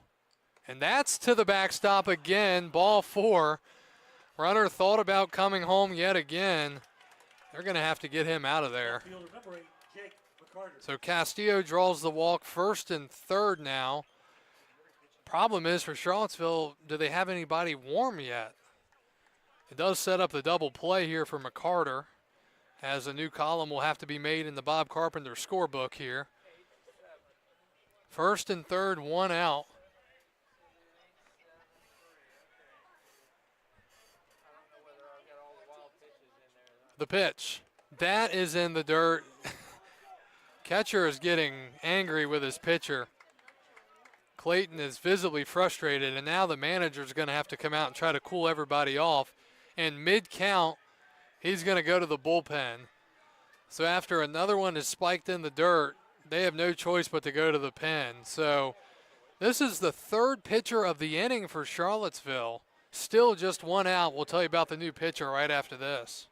And that's to the backstop again, ball 4. Runner thought about coming home yet again. They're going to have to get him out of there. So Castillo draws the walk, first and third now. Problem is for Charlottesville, do they have anybody warm yet? It does set up the double play here for McCarter, as a new column will have to be made in the Bob Carpenter scorebook here. First and third, 1 out. The pitch. That is in the dirt. Catcher is getting angry with his pitcher. Clayton is visibly frustrated, and now the manager is going to have to come out and try to cool everybody off. And mid-count, he's going to go to the bullpen. So after another one is spiked in the dirt, they have no choice but to go to the pen. So this is the third pitcher of the inning for Charlottesville. Still just one out. We'll tell you about the new pitcher right after this.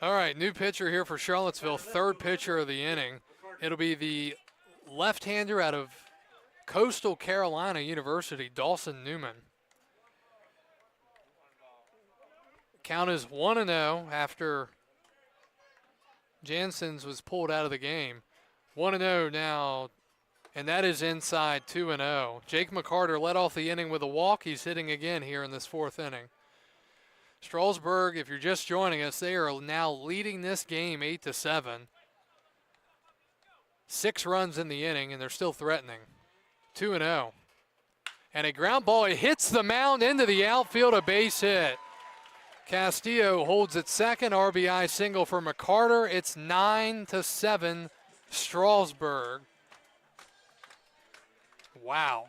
All right, new pitcher here for Charlottesville, third pitcher of the inning. It'll be the left-hander out of Coastal Carolina University, Dawson Newman. Count is 1-0 after Jansen's was pulled out of the game. 1-0 now, and that is inside 2-0. Jake McCarter led off the inning with a walk. He's hitting again here in this fourth inning. Strasburg, if you're just joining us, they are now leading this game 8-7. 6 runs in the inning, and they're still threatening. 2-0. And a ground ball. It hits the mound into the outfield, a base hit. Castillo holds its second RBI single for McCarter. It's 9-7 Strasburg. Wow.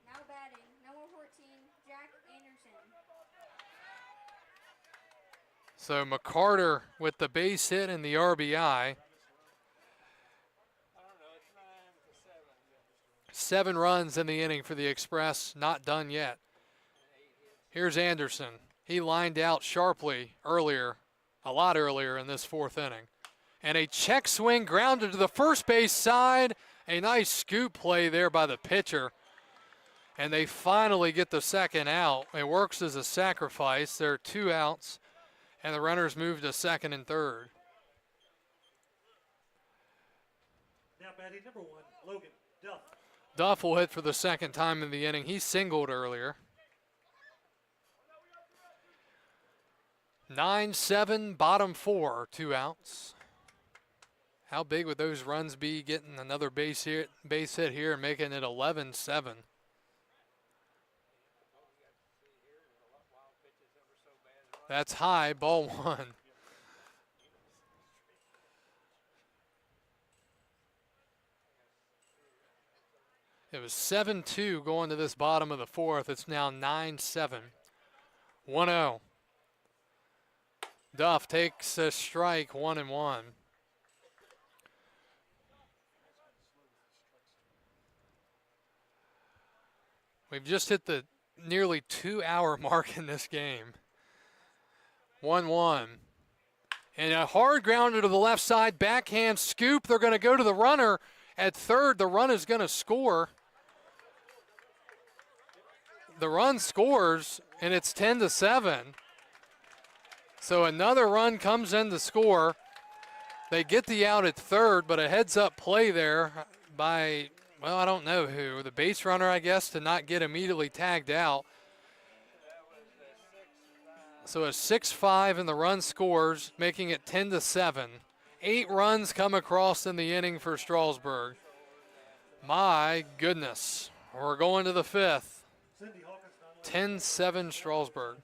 Now batting, number 14, Jack Anderson.
So McCarter with the base hit and the RBI. 7 runs in the inning for the Express, not done yet. Here's Anderson. He lined out sharply earlier, a lot earlier in this fourth inning. And a check swing grounded to the first base side. A nice scoop play there by the pitcher. And they finally get the second out. It works as a sacrifice. There are 2 outs, and the runners move to second and third.
Now batting number 1, Logan Duff.
Duff will hit for the second time in the inning. He singled earlier. 9-7, bottom 4, 2 outs. How big would those runs be getting another base hit here and making it 11-7? That's high, ball 1. It was 7-2 going to this bottom of the fourth. It's now 9-7. 1-0. Duff takes a strike, 1-1. We've just hit the nearly 2-hour mark in this game. 1-1. And a hard grounder to the left side, backhand scoop. They're going to go to the runner at third. The run is going to score. The run scores, and it's 10-7. So another run comes in to score. They get the out at third, but a heads-up play there by, well, I don't know who. The base runner, I guess, to not get immediately tagged out. So a 6-5 and the run scores, making it 10-7. 8 runs come across in the inning for Strasburg. My goodness. We're going to the 5th. 10-7 Strasburg.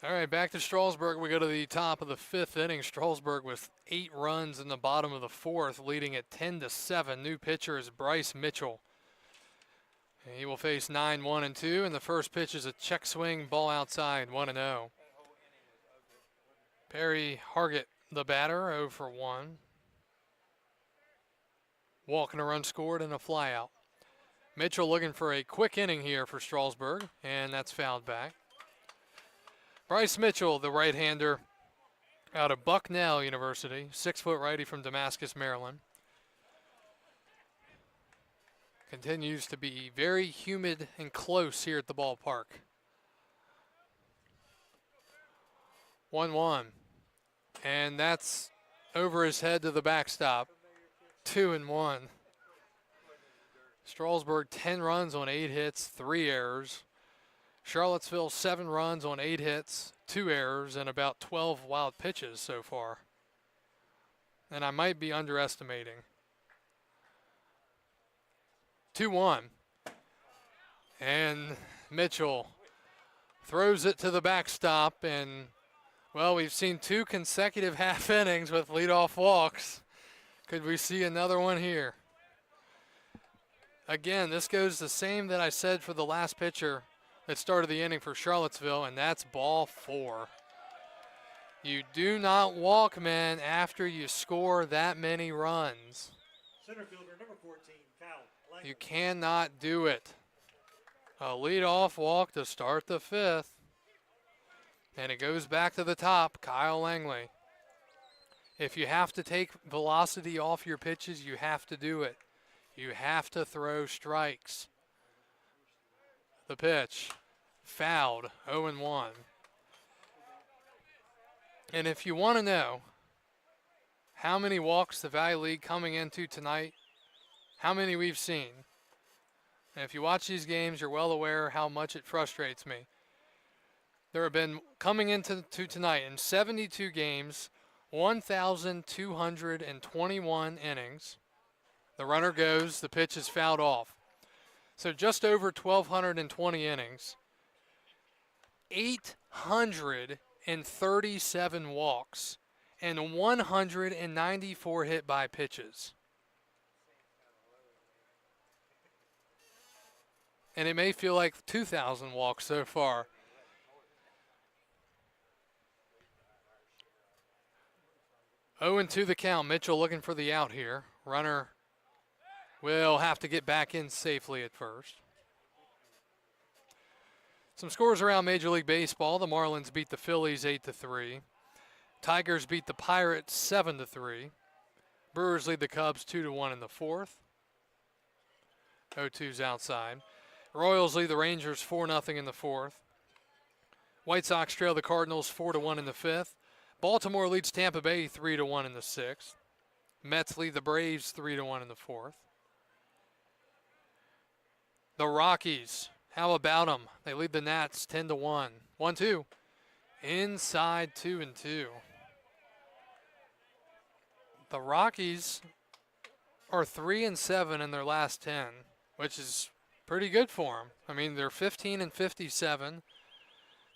All right, back to Strasburg. We go to the top of the 5th inning. Strasburg with 8 runs in the bottom of the 4th, leading at 10-7. New pitcher is Bryce Mitchell. And he will face 9-1-2, and the first pitch is a check swing, ball outside, 1-0. Perry Hargett, the batter, 0 for 1. Walk and a run scored and a flyout. Mitchell looking for a quick inning here for Strasburg, and that's fouled back. Bryce Mitchell, the right-hander out of Bucknell University, 6-foot righty from Damascus, Maryland. Continues to be very humid and close here at the ballpark. 1-1, and that's over his head to the backstop. 2-1. Strasburg 10 runs on 8 hits, 3 errors. Charlottesville 7 runs on 8 hits, 2 errors, and about 12 wild pitches so far. And I might be underestimating. 2-1. And Mitchell throws it to the backstop, and, well, we've seen 2 consecutive half innings with leadoff walks. Could we see another one here? Again, this goes the same that I said for the last pitcher that started the inning for Charlottesville, and that's ball 4. You do not walk men after you score that many runs.
Center fielder number 14, foul.
You cannot do it. A leadoff walk to start the 5th. And it goes back to the top, Kyle Langley. If you have to take velocity off your pitches, you have to do it. You have to throw strikes. The pitch, fouled, 0-1. And if you want to know how many walks the Valley League coming into tonight, how many we've seen. And if you watch these games, you're well aware how much it frustrates me. There have been, coming into tonight, in 72 games, 1,221 innings. The runner goes, the pitch is fouled off. So just over 1,220 innings. 837 walks and 194 hit by pitches. And it may feel like 2,000 walks so far. Oh, and 2 the count. Mitchell looking for the out here. Runner will have to get back in safely at first. Some scores around Major League Baseball. The Marlins beat the Phillies 8-3. Tigers beat the Pirates 7-3. Brewers lead the Cubs 2-1 in the fourth. 0-2's outside. Royals lead the Rangers 4-0 in the fourth. White Sox trail the Cardinals 4-1 in the fifth. Baltimore leads Tampa Bay 3-1 in the sixth. Mets lead the Braves 3-1 in the fourth. The Rockies, how about them? They lead the Nats 10-1. 1-2. Inside 2-2. The Rockies are 3-7 in their last 10, which is pretty good for them. I mean, they're 15-57.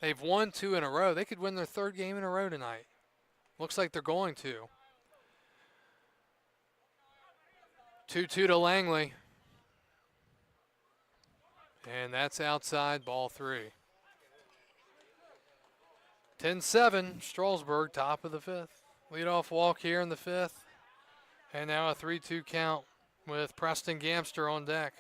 They've won 2 in a row. They could win their third game in a row tonight. Looks like they're going to. 2-2 to Langley. And that's outside, ball 3. 10-7, Strasburg, top of the fifth. Leadoff walk here in the fifth. And now a 3-2 count with Preston Gamster on deck.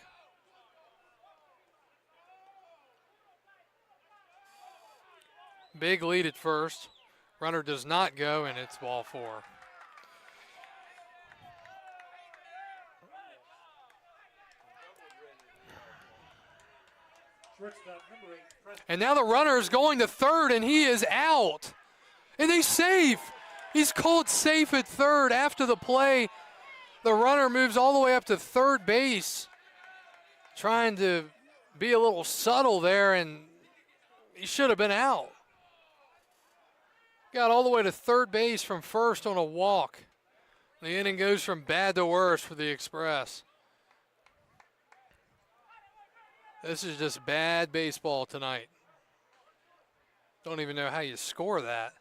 Big lead at first. Runner does not go, and it's ball 4. And now the runner is going to third, and he is out. And he's safe. He's called safe at third after the play. The runner moves all the way up to third base, trying to be a little subtle there, and he should have been out. Got all the way to third base from first on a walk. The inning goes from bad to worse for the Express. This is just bad baseball tonight. Don't even know how you score that.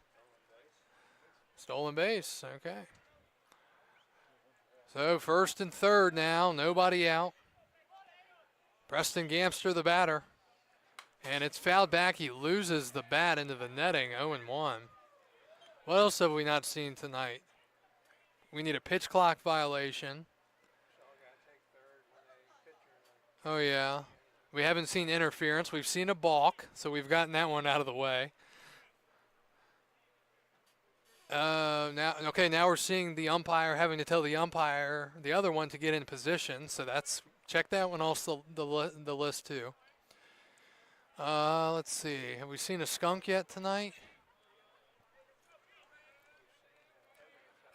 Stolen base, okay. So first and third now, nobody out. Preston Gamster, the batter. And it's fouled back. He loses the bat into the netting, 0-1. What else have we not seen tonight? We need a pitch clock violation. Oh, yeah. We haven't seen interference. We've seen a balk, so we've gotten that one out of the way. Now we're seeing the umpire having to tell the umpire, the other one, to get in position. So that's, check that one off the list too. Let's see. Have we seen a skunk yet tonight?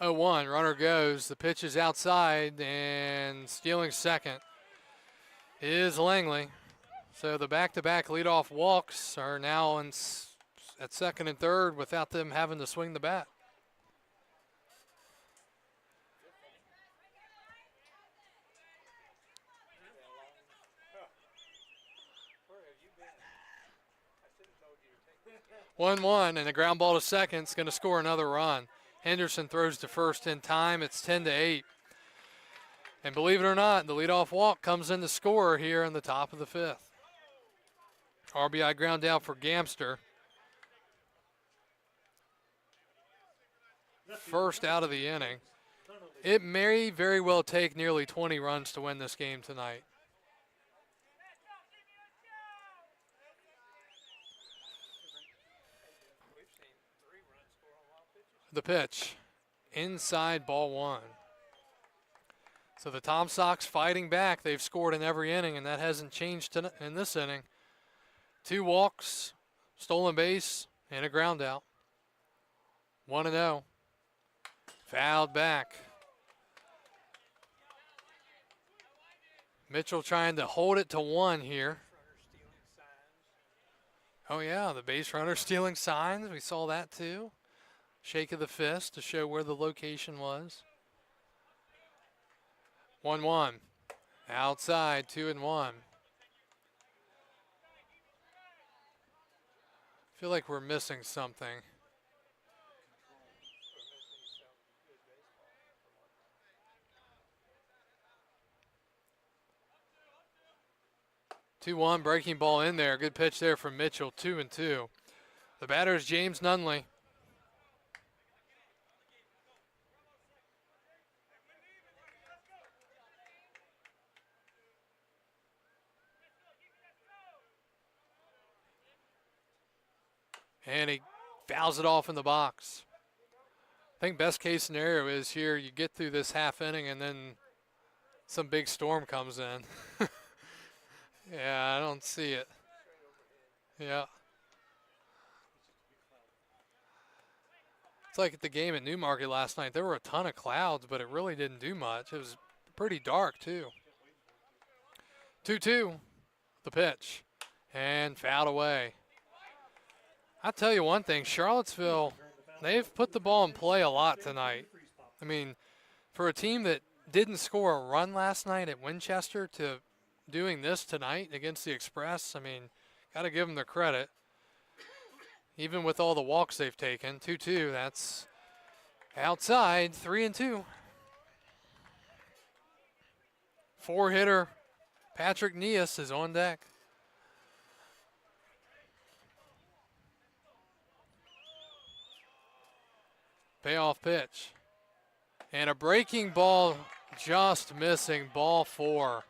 0-1, runner goes. The pitch is outside, and stealing second is Langley. So the back-to-back leadoff walks are now at second and third without them having to swing the bat. One, and a ground ball to second is going to score another run. Henderson throws to first in time. It's 10-8. And believe it or not, the leadoff walk comes in to score here in the top of the fifth. RBI ground out for Gamster. First out of the inning. It may very well take nearly 20 runs to win this game tonight. The pitch, inside, ball 1. So the Tom Sox fighting back. They've scored in every inning, and that hasn't changed in this inning. 2 walks, stolen base, and a ground out. 1-0. Fouled back. Mitchell trying to hold it to 1 here. Oh yeah, the base runner stealing signs. We saw that too. Shake of the fist to show where the location was. 1-1. Outside, 2-1. Feel like we're missing something. Two one, breaking ball in there. Good pitch there from Mitchell. 2-2. The batter is James Nunley. And he fouls it off in the box. I think best case scenario is here you get through this half inning and then some big storm comes in. Yeah, I don't see it. Yeah. It's like at the game at Newmarket last night. There were a ton of clouds, but it really didn't do much. It was pretty dark, too. 2-2, the pitch. And fouled away. I'll tell you one thing. Charlottesville, they've put the ball in play a lot tonight. I mean, for a team that didn't score a run last night at Winchester to doing this tonight against the Express, I mean, got to give them their credit. Even with all the walks they've taken. 2-2, that's outside, 3-2. Four-hitter Patrick Nias is on deck. Payoff pitch. And a breaking ball just missing, ball 4.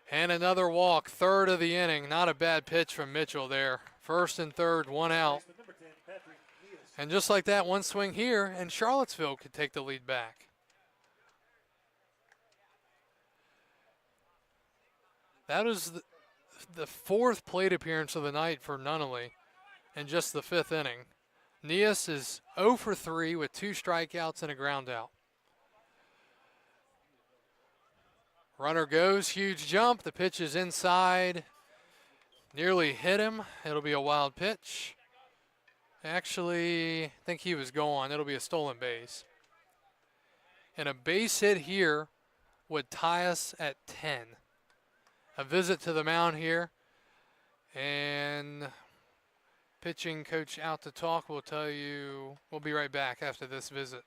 And another walk, third of the inning. Not a bad pitch from Mitchell there. First and third, 1 out. And just like that, one swing here, and Charlottesville could take the lead back. That was the 4th plate appearance of the night for Nunnally in just the 5th inning. Nias is 0 for 3 with 2 strikeouts and a ground out. Runner goes, huge jump. The pitch is inside. Nearly hit him. It'll be a wild pitch. Actually, I think he was gone. It'll be a stolen base. And a base hit here would tie us at 10. A visit to the mound here. And pitching coach out to talk will tell you we'll be right back after this visit.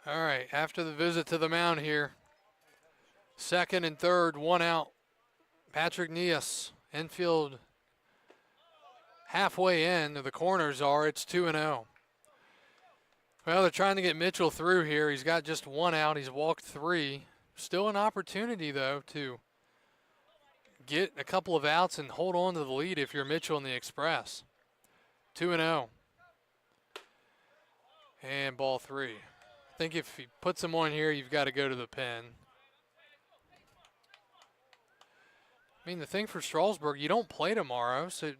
All right, after the visit to the mound here, second and third, 1 out. Patrick Nias, infield halfway in. The corners are, it's 2-0. Well, they're trying to get Mitchell through here. He's got just 1 out. He's walked 3. Still an opportunity, though, to get a couple of outs and hold on to the lead if you're Mitchell in the Express. 2-0. And ball 3. I think if he puts him on here, you've got to go to the pen. I mean, the thing for Strasburg, you don't play tomorrow, so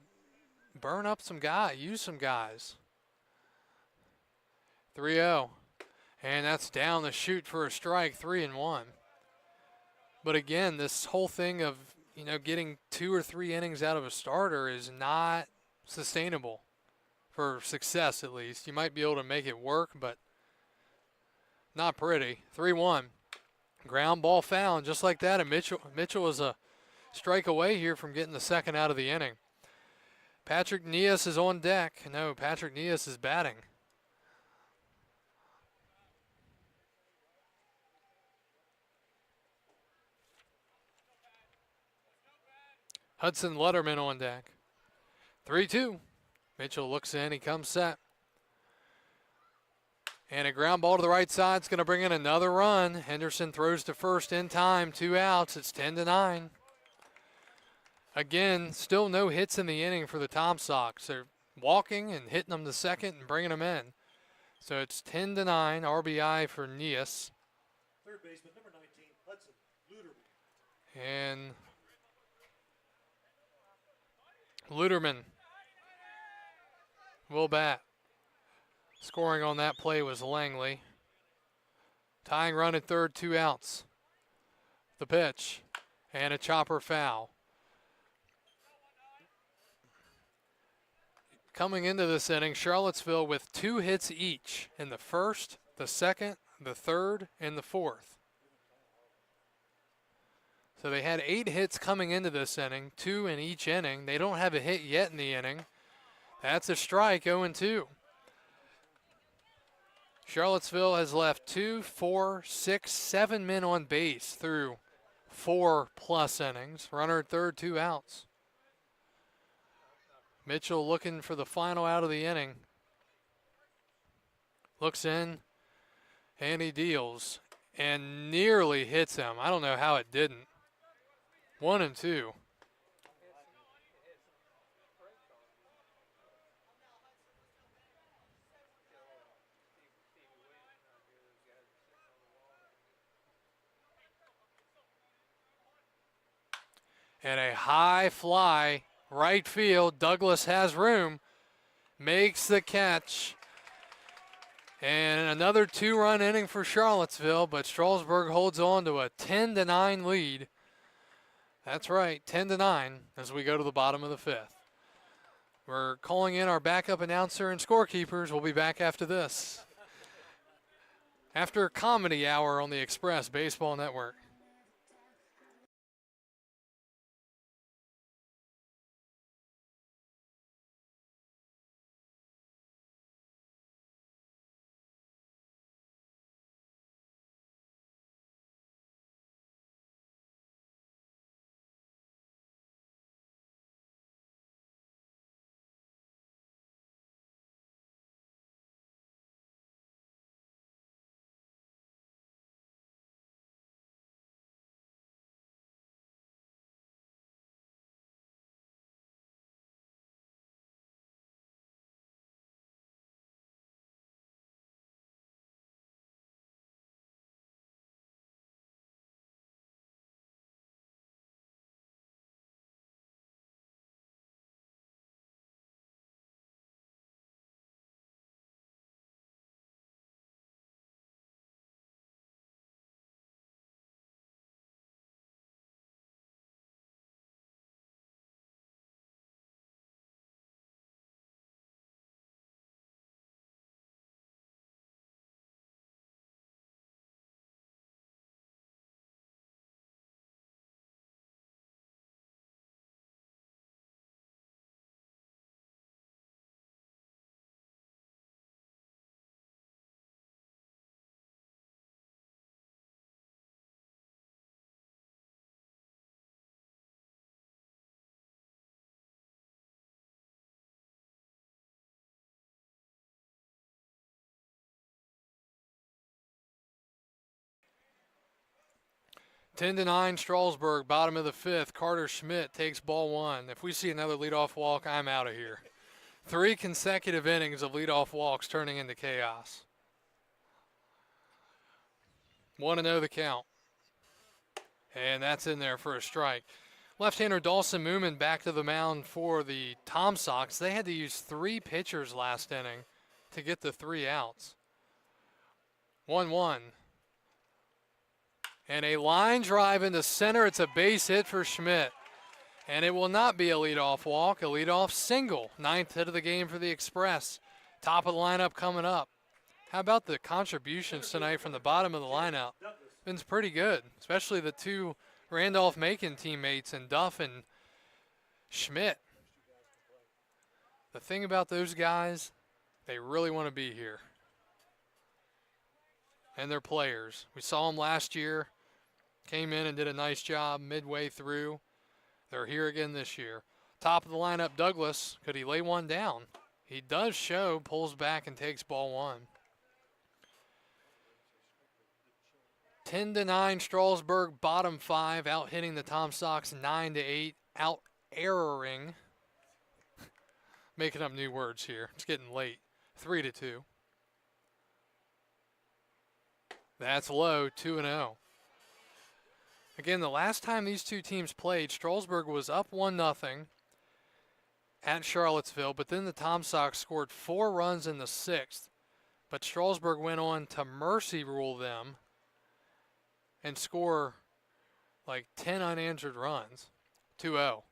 burn up some guys, use some guys. 3-0. And that's down the chute for a strike, 3-1. But again, this whole thing of, getting 2 or 3 innings out of a starter is not sustainable for success, at least. You might be able to make it work, but not pretty. 3-1. Ground ball found just like that, and Mitchell was a strike away here from getting the second out of the inning. Patrick Nias is on deck. No, Patrick Nias is batting. Hudson Letterman on deck. 3-2. Mitchell looks in. He comes set. And a ground ball to the right side is going to bring in another run. Henderson throws to first in time. 2 outs. It's 10-9. Again, still no hits in the inning for the Tom Sox. They're walking and hitting them to second and bringing them in. So it's 10-9. RBI for Nias.
Third baseman, number 19, Hudson Luderman.
And Luderman will bat. Scoring on that play was Langley. Tying run at third, 2 outs. The pitch and a chopper foul. Coming into this inning, Charlottesville with 2 hits each in the first, the second, the third, and the fourth. So they had 8 hits coming into this inning, 2 in each inning. They don't have a hit yet in the inning. That's a strike, 0-2. Charlottesville has left 2, 4, 6, 7 men on base through 4+ innings. Runner at third, 2 outs. Mitchell looking for the final out of the inning. Looks in, and he deals, and nearly hits him. I don't know how it didn't. 1-2. And a high fly, right field. Douglas has room, makes the catch. And another 2-run inning for Charlottesville, but Strasburg holds on to a 10-9 lead. That's right, 10-9 as we go to the bottom of the 5th. We're calling in our backup announcer and scorekeepers. We'll be back after this. After Comedy Hour on the Express Baseball Network. Ten to 9, Strasburg, bottom of the 5th. Carter Schmidt takes ball 1. If we see another leadoff walk, I'm out of here. 3 consecutive innings of leadoff walks turning into chaos. 1-0 the count. And that's in there for a strike. Left-hander Dawson Moomin back to the mound for the Tom Sox. They had to use 3 pitchers last inning to get the 3 outs. 1-1. And a line drive into center. It's a base hit for Schmidt. And it will not be a leadoff walk, a leadoff single. 9th hit of the game for the Express. Top of the lineup coming up. How about the contributions tonight from the bottom of the lineup? Been pretty good, especially the 2 Randolph-Macon teammates and Duff and Schmidt. The thing about those guys, they really want to be here. And they're players. We saw them last year, came in and did a nice job midway through. They're here again this year. Top of the lineup, Douglas. Could he lay one down? He does show, pulls back and takes ball 1. 10-9, Strasburg, bottom 5, out hitting the Tom Sox 9-8, out erroring. Making up new words here. It's getting late. 3-2. That's low, 2-0. Again, the last time these 2 teams played, Strasburg was up 1-0 at Charlottesville, but then the Tom Sox scored 4 runs in the 6th. But Strasburg went on to mercy rule them and score like 10 unanswered runs. 2-0.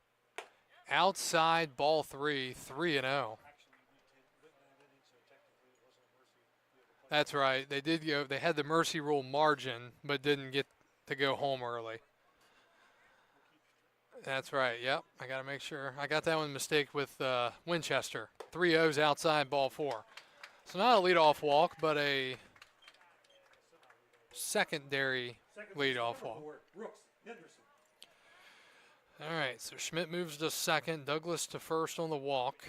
Outside ball 3, 3-0. That's right. They did go. They had the mercy rule margin, but didn't get to go home early. That's right. Yep. I got to make sure. I got that one mistake with Winchester. 3-0's outside ball 4. So not a leadoff walk, but a secondary leadoff walk. All right. So Schmidt moves to second. Douglas to first on the walk.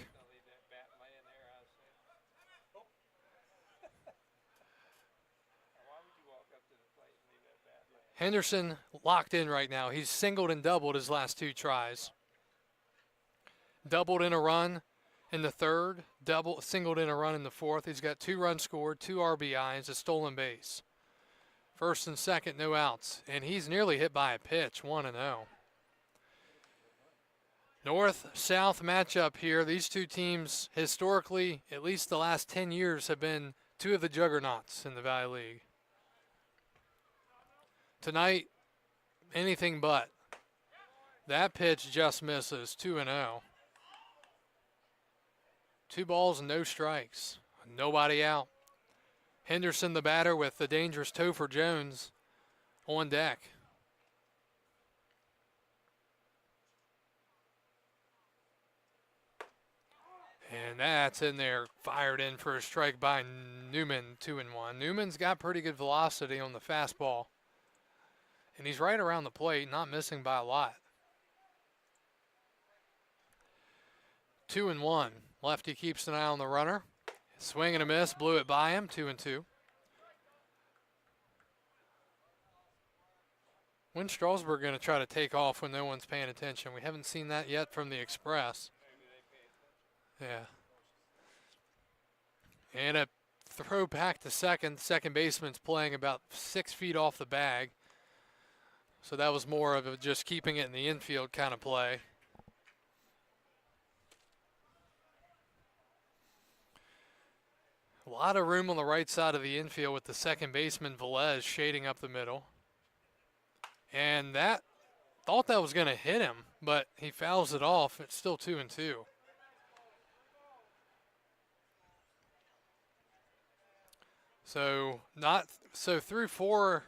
Henderson locked in right now. He's singled and doubled his last 2 tries. Doubled in a run in the 3rd, singled in a run in the 4th. He's got 2 runs scored, 2 RBIs, a stolen base. First and second, no outs. And he's nearly hit by a pitch, 1-0. North-south matchup here. These 2 teams, historically, at least the last 10 years, have been 2 of the juggernauts in the Valley League. Tonight, anything but. That pitch just misses, 2-0. 2 balls and no strikes. Nobody out. Henderson, the batter, with the dangerous Topher Jones on deck. And that's in there, fired in for a strike by Newman, 2-1. Newman's got pretty good velocity on the fastball. And he's right around the plate, not missing by a lot. 2-1. Lefty keeps an eye on the runner. Swing and a miss, blew it by him, 2-2. When's Strasburg going to try to take off when no one's paying attention? We haven't seen that yet from the Express. Yeah. And a throw back to second. Second baseman's playing about 6 feet off the bag. So that was more of a just keeping it in the infield kind of play. A lot of room on the right side of the infield with the second baseman Velez shading up the middle. And that, thought that was going to hit him, but he fouls it off. It's still 2-2. So through 4,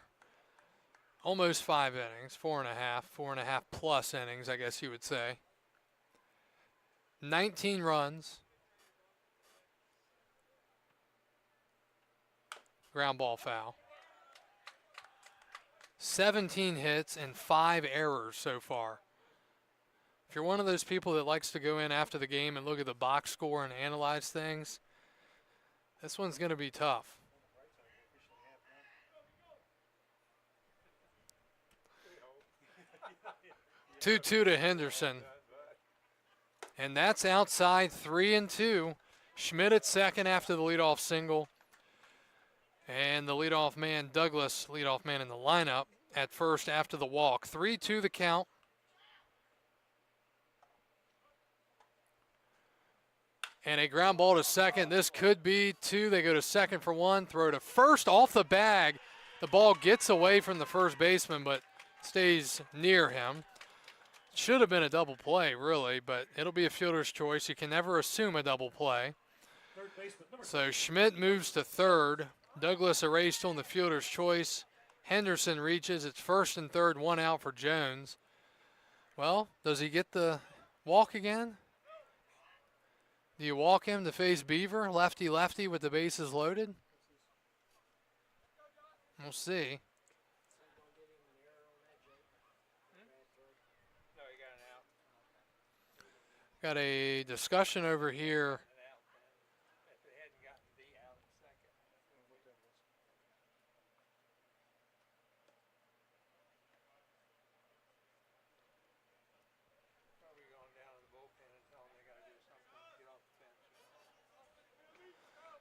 almost 5 innings, 4.5 plus innings, I guess you would say. 19 runs. Ground ball foul. 17 hits and 5 errors so far. If you're one of those people that likes to go in after the game and look at the box score and analyze things, this one's going to be tough. Two to Henderson. And that's outside, 3-2. Schmidt at second after the leadoff single. And the leadoff man, Douglas, leadoff man in the lineup, at first after the walk. 3-2 the count. And a ground ball to second. This could be two. They go to second for one. Throw to first off the bag. The ball gets away from the first baseman, but stays near him. Should have been a double play, really, but it'll be a fielder's choice. You can never assume a double play.
Third baseman, number
So Schmidt moves to third. Douglas erased on the fielder's choice. Henderson reaches. It's first and third, one out for Jones. Well, does he get the walk again? Do you walk him to face Beaver, lefty-lefty with the bases loaded? We'll see. Got a discussion over here.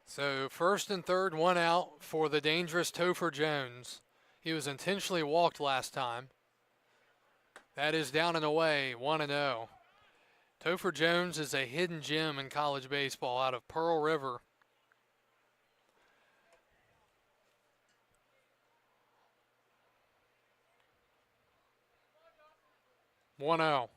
So first and third, one out for the dangerous Topher Jones. He was intentionally walked last time. That is down and away, 1-0. Topher Jones is a hidden gem in college baseball out of Pearl River. One 0.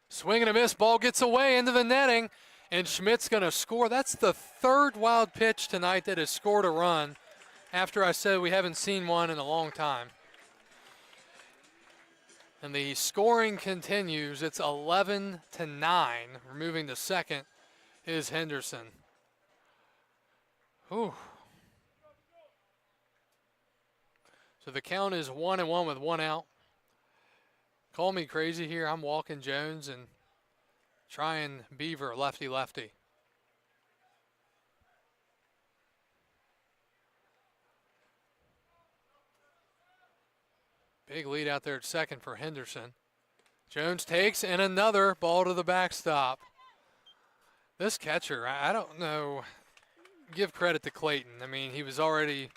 Swing and a miss, ball gets away into the netting, and Schmidt's going to score. That's the third wild pitch tonight that has scored a run after I said we haven't seen one in a long time. And the scoring continues. It's 11-9. Moving to second is Henderson. Whew. So the count is 1-1 with one out. Call me crazy here. I'm walking Jones and trying Beaver lefty-lefty. Big lead out there at second for Henderson. Jones takes, and another ball to the backstop. This catcher, I don't know. Give credit to Clayton. I mean, he was already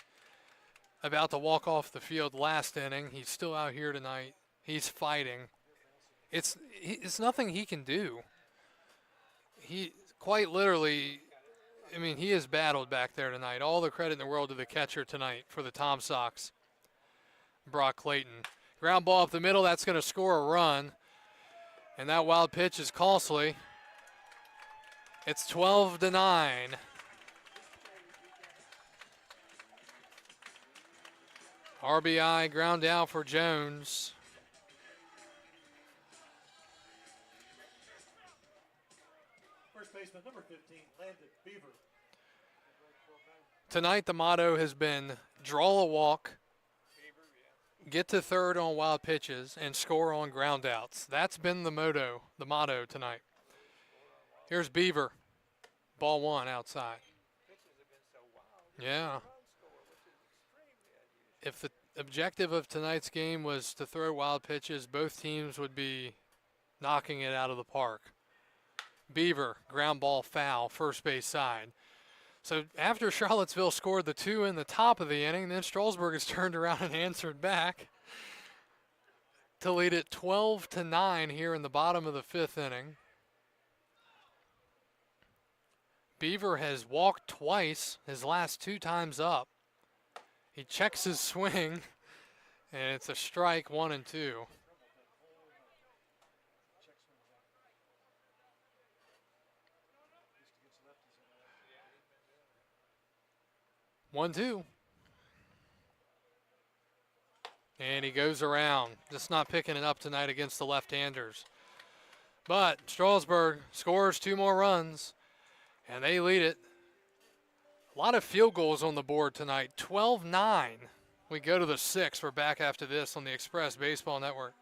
about to walk off the field last inning. He's still out here tonight. He's fighting. It's nothing he can do. He quite literally, I mean, he has battled back there tonight. All the credit in the world to the catcher tonight for the Tom Sox. Brock Clayton. Ground ball up the middle, that's going to score a run. And that wild pitch is costly. It's 12-9. RBI ground out for Jones.
First baseman, number 15, Landon Beaver.
Tonight the motto has been draw a walk, get to third on wild pitches, and score on ground outs. That's been the motto tonight. Here's Beaver. Ball one outside. Yeah. If the objective of tonight's game was to throw wild pitches, both teams would be knocking it out of the park. Beaver, ground ball foul, first base side. So after Charlottesville scored the two in the top of the inning, then Strasburg has turned around and answered back to lead it 12-9 here in the bottom of the fifth inning. Beaver has walked twice his last two times up. He checks his swing, and it's a strike, 1-2. 1-2. And he goes around. Just not picking it up tonight against the left-handers. But Strasburg scores two more runs, and they lead it. A lot of field goals on the board tonight. 12-9. We go to the sixth. We're back after this on the Express Baseball Network.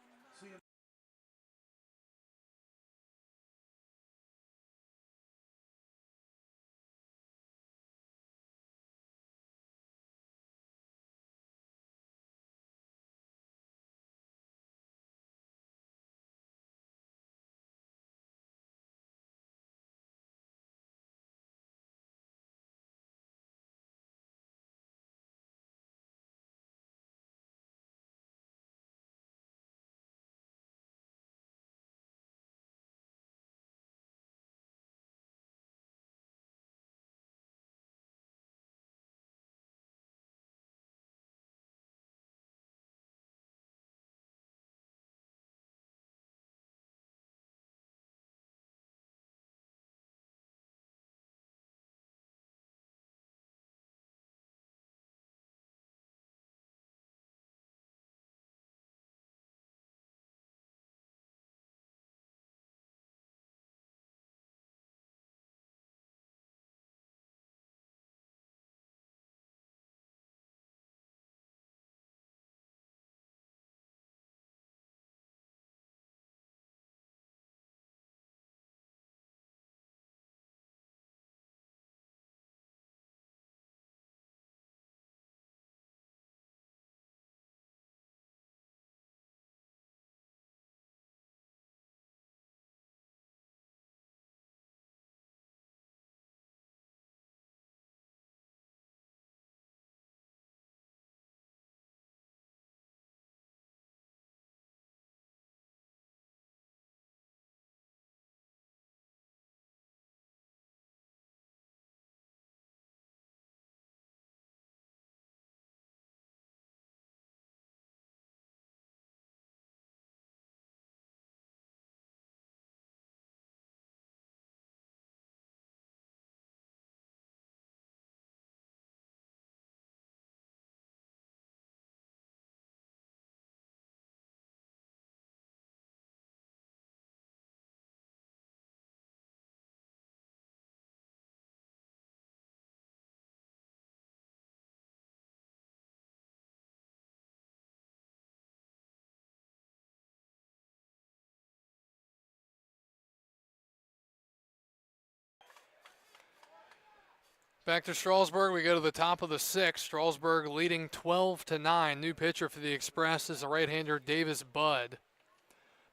Back to Strasburg. We go to the top of the sixth. Strasburg leading 12-9. New pitcher for the Express is the right-hander Davis Budd.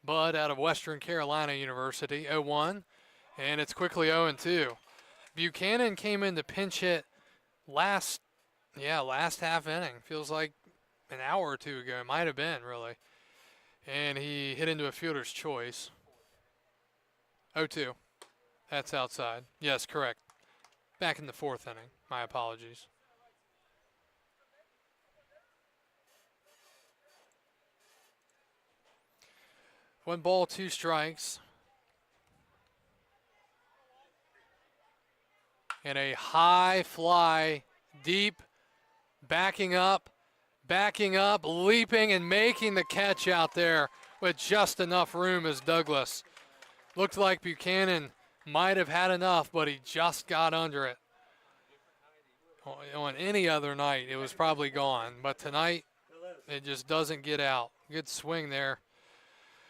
Budd out of Western Carolina University, 0-1. And it's quickly 0-2. Buchanan came in to pinch hit last half inning. Feels like an hour or two ago. It might have been, really. And he hit into a fielder's choice. 0-2. That's outside. Yes, correct. Back in the fourth inning. My apologies. One ball, two strikes. And a high fly, deep, backing up, leaping and making the catch out there with just enough room as Douglas. Looked like Buchanan might have had enough, but he just got under it. On any other night, it was probably gone. But tonight, it just doesn't get out. Good swing there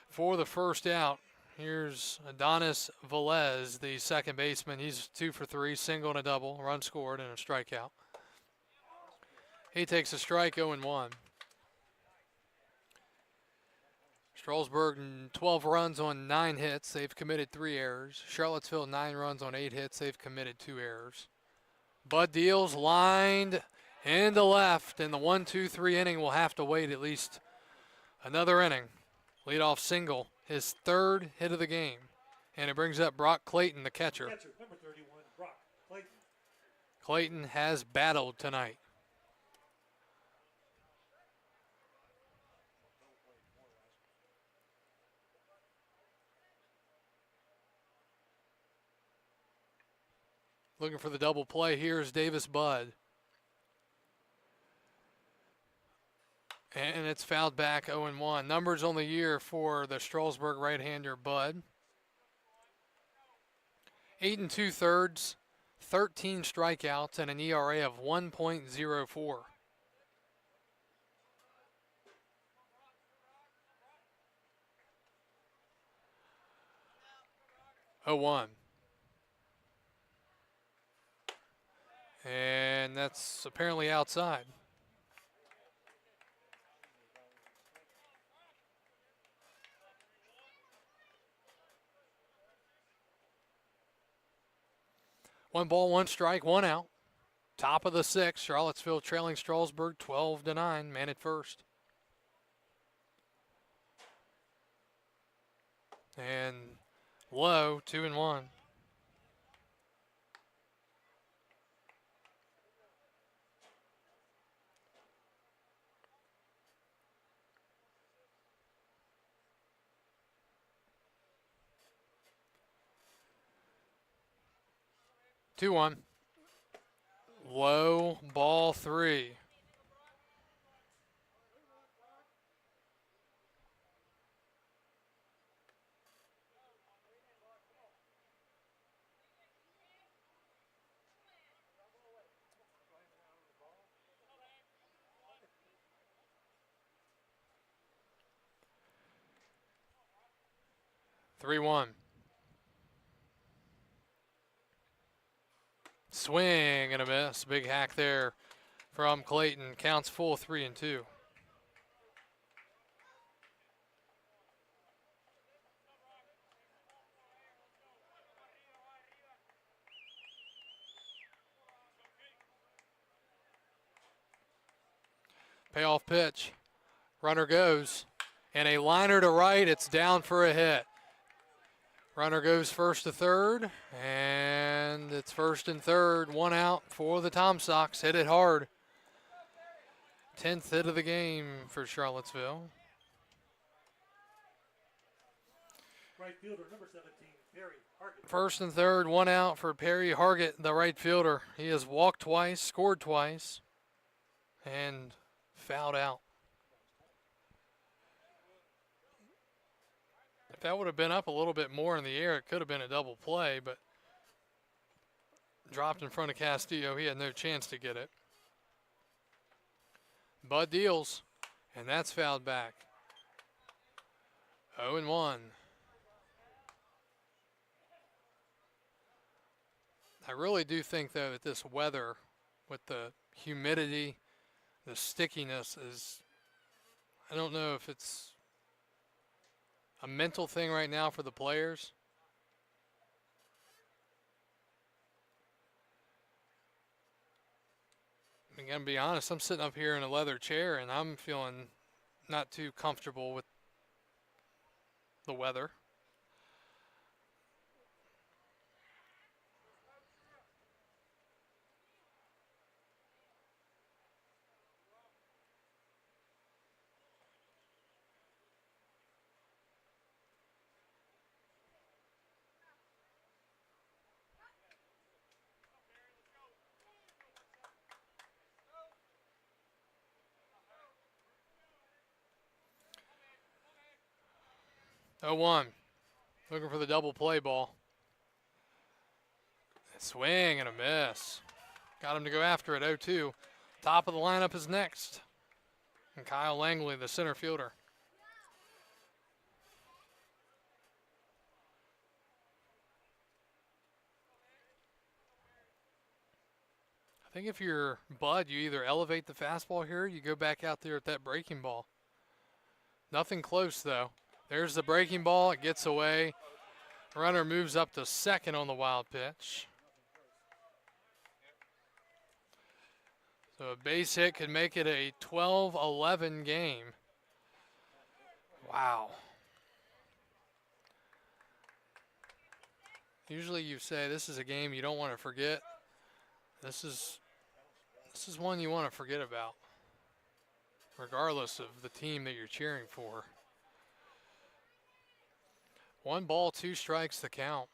for the first out. Here's Adonis Velez, the second baseman. He's 2 for 3, single and a double, run scored and a strikeout. He takes a strike, 0-1. Strasburg 12 runs on 9 hits. They've committed 3 errors. Charlottesville 9 runs on 8 hits. They've committed 2 errors. Bud deals lined into left, and the 1-2-3 inning will have to wait at least another inning. Leadoff single, his 3rd hit of the game. And it brings up Brock Clayton, the catcher.
Number 31, Brock Clayton.
Clayton has battled tonight. Looking for the double play here is Davis Budd. And it's fouled back, 0-1. Numbers on the year for the Strasburg right-hander Budd. 8 2/3, 13 strikeouts, and an ERA of 1.04. And that's apparently outside. One ball, one strike, one out. Top of the sixth, Charlottesville trailing Strasburg 12-9, man at first. And low, 2-1. Two one. Low, ball 3. Three one. Swing and a miss. Big hack there from Clayton. Counts full, 3-2. Payoff pitch. Runner goes. And a liner to right. It's down for a hit. Runner goes first to third, and it's first and third. One out for the Tom Sox. Hit it hard. 10th hit of the game for Charlottesville.
Right fielder, number 17, Perry Hargett.
First and third, one out for Perry Hargett, the right fielder. He has walked twice, scored twice, and fouled out. If that would have been up a little bit more in the air, it could have been a double play, but dropped in front of Castillo. He had no chance to get it. Bud deals, and that's fouled back. 0-1. I really do think, though, that this weather with the humidity, the stickiness is, I don't know if it's a mental thing right now for the players. I'm going to be honest, I'm sitting up here in a leather chair and I'm feeling not too comfortable with the weather. Oh, 1. Looking for the double play ball. Swing and a miss. Got him to go after it. 0-2. Top of the lineup is next. And Kyle Langley, the center fielder. I think if you're Bud, you either elevate the fastball here, or you go back out there at that breaking ball. Nothing close, though. There's the breaking ball. It gets away. Runner moves up to second on the wild pitch. So a base hit could make it a 12-11 game. Wow. Usually you say this is a game you don't want to forget. This is one you want to forget about, regardless of the team that you're cheering for. 1 ball, 2 strikes, the count.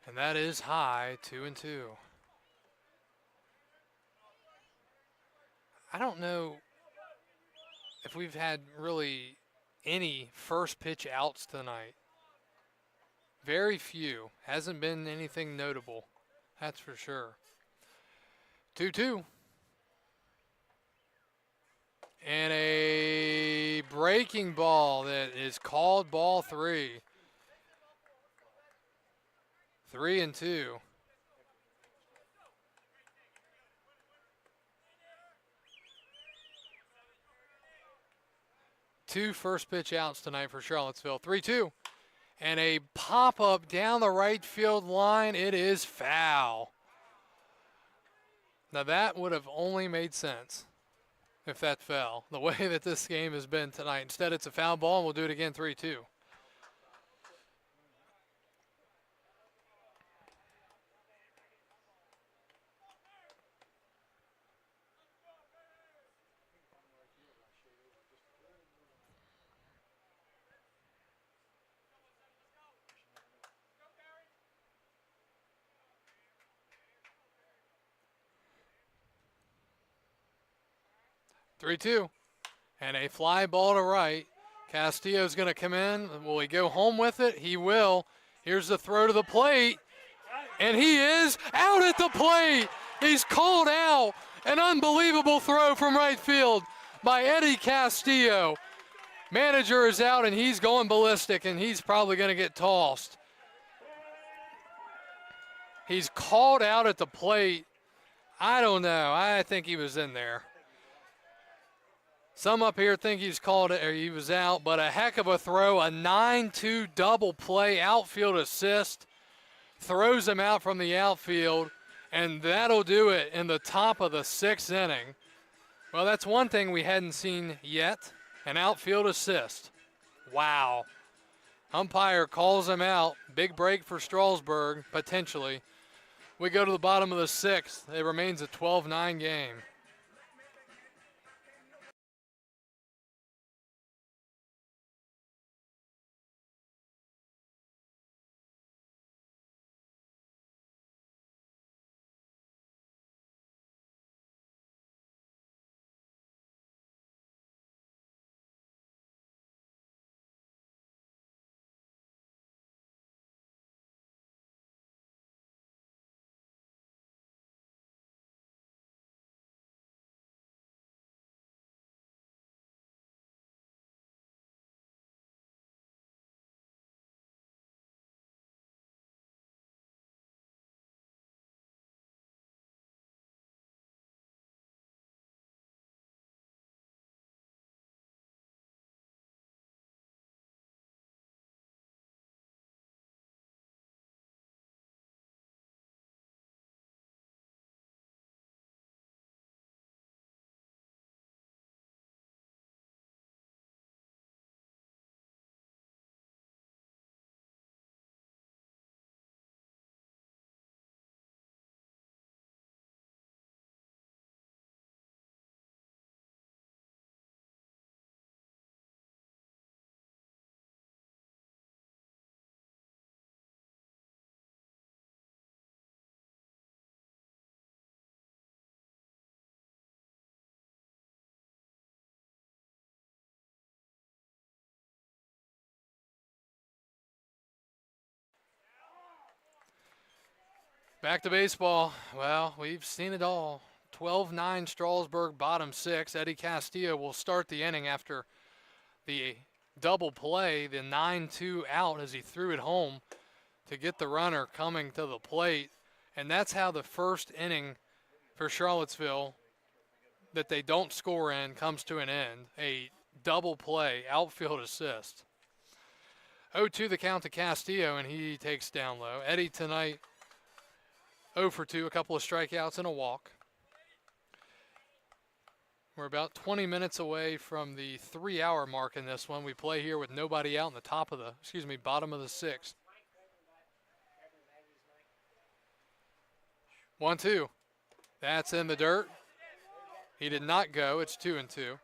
And that is high, 2-2. I don't know if we've had really any first pitch outs tonight. Very few. Hasn't been anything notable, that's for sure. 2-2. And a breaking ball that is called ball 3. 3-2. Two first pitch outs tonight for Charlottesville. 3-2. And a pop-up down the right field line. It is foul. Now that would have only made sense if that fell, the way that this game has been tonight. Instead, it's a foul ball, and we'll do it again, 3-2. Three-two, and a fly ball to right. Castillo's going to come in. Will he go home with it? He will. Here's the throw to the plate, and he is out at the plate. He's called out. An unbelievable throw from right field by Eddie Castillo. Manager is out, and he's going ballistic, and he's probably going to get tossed. He's called out at the plate. I don't know. I think he was in there. Some up here think he's called it or he was out, but a heck of a throw, a 9-2 double play, outfield assist, throws him out from the outfield, and that'll do it in the top of the 6th inning. Well, that's one thing we hadn't seen yet, an outfield assist. Wow. Umpire calls him out. Big break for Strasburg, potentially. We go to the bottom of the 6th. It remains a 12-9 game. Back to baseball. Well, we've seen it all. 12-9 Strasburg, bottom 6. Eddie Castillo will start the inning after the double play, the 9-2 out as he threw it home to get the runner coming to the plate. And that's how the first inning for Charlottesville that they don't score in comes to an end. A double play, outfield assist. 0-2 the count to Castillo, and he takes down low. Eddie tonight 0 for 2, a couple of strikeouts and a walk. We're about 20 minutes away from the 3-hour mark in this one. We play here with nobody out in the bottom of the 6th. 1-2. That's in the dirt. He did not go. It's 2-2.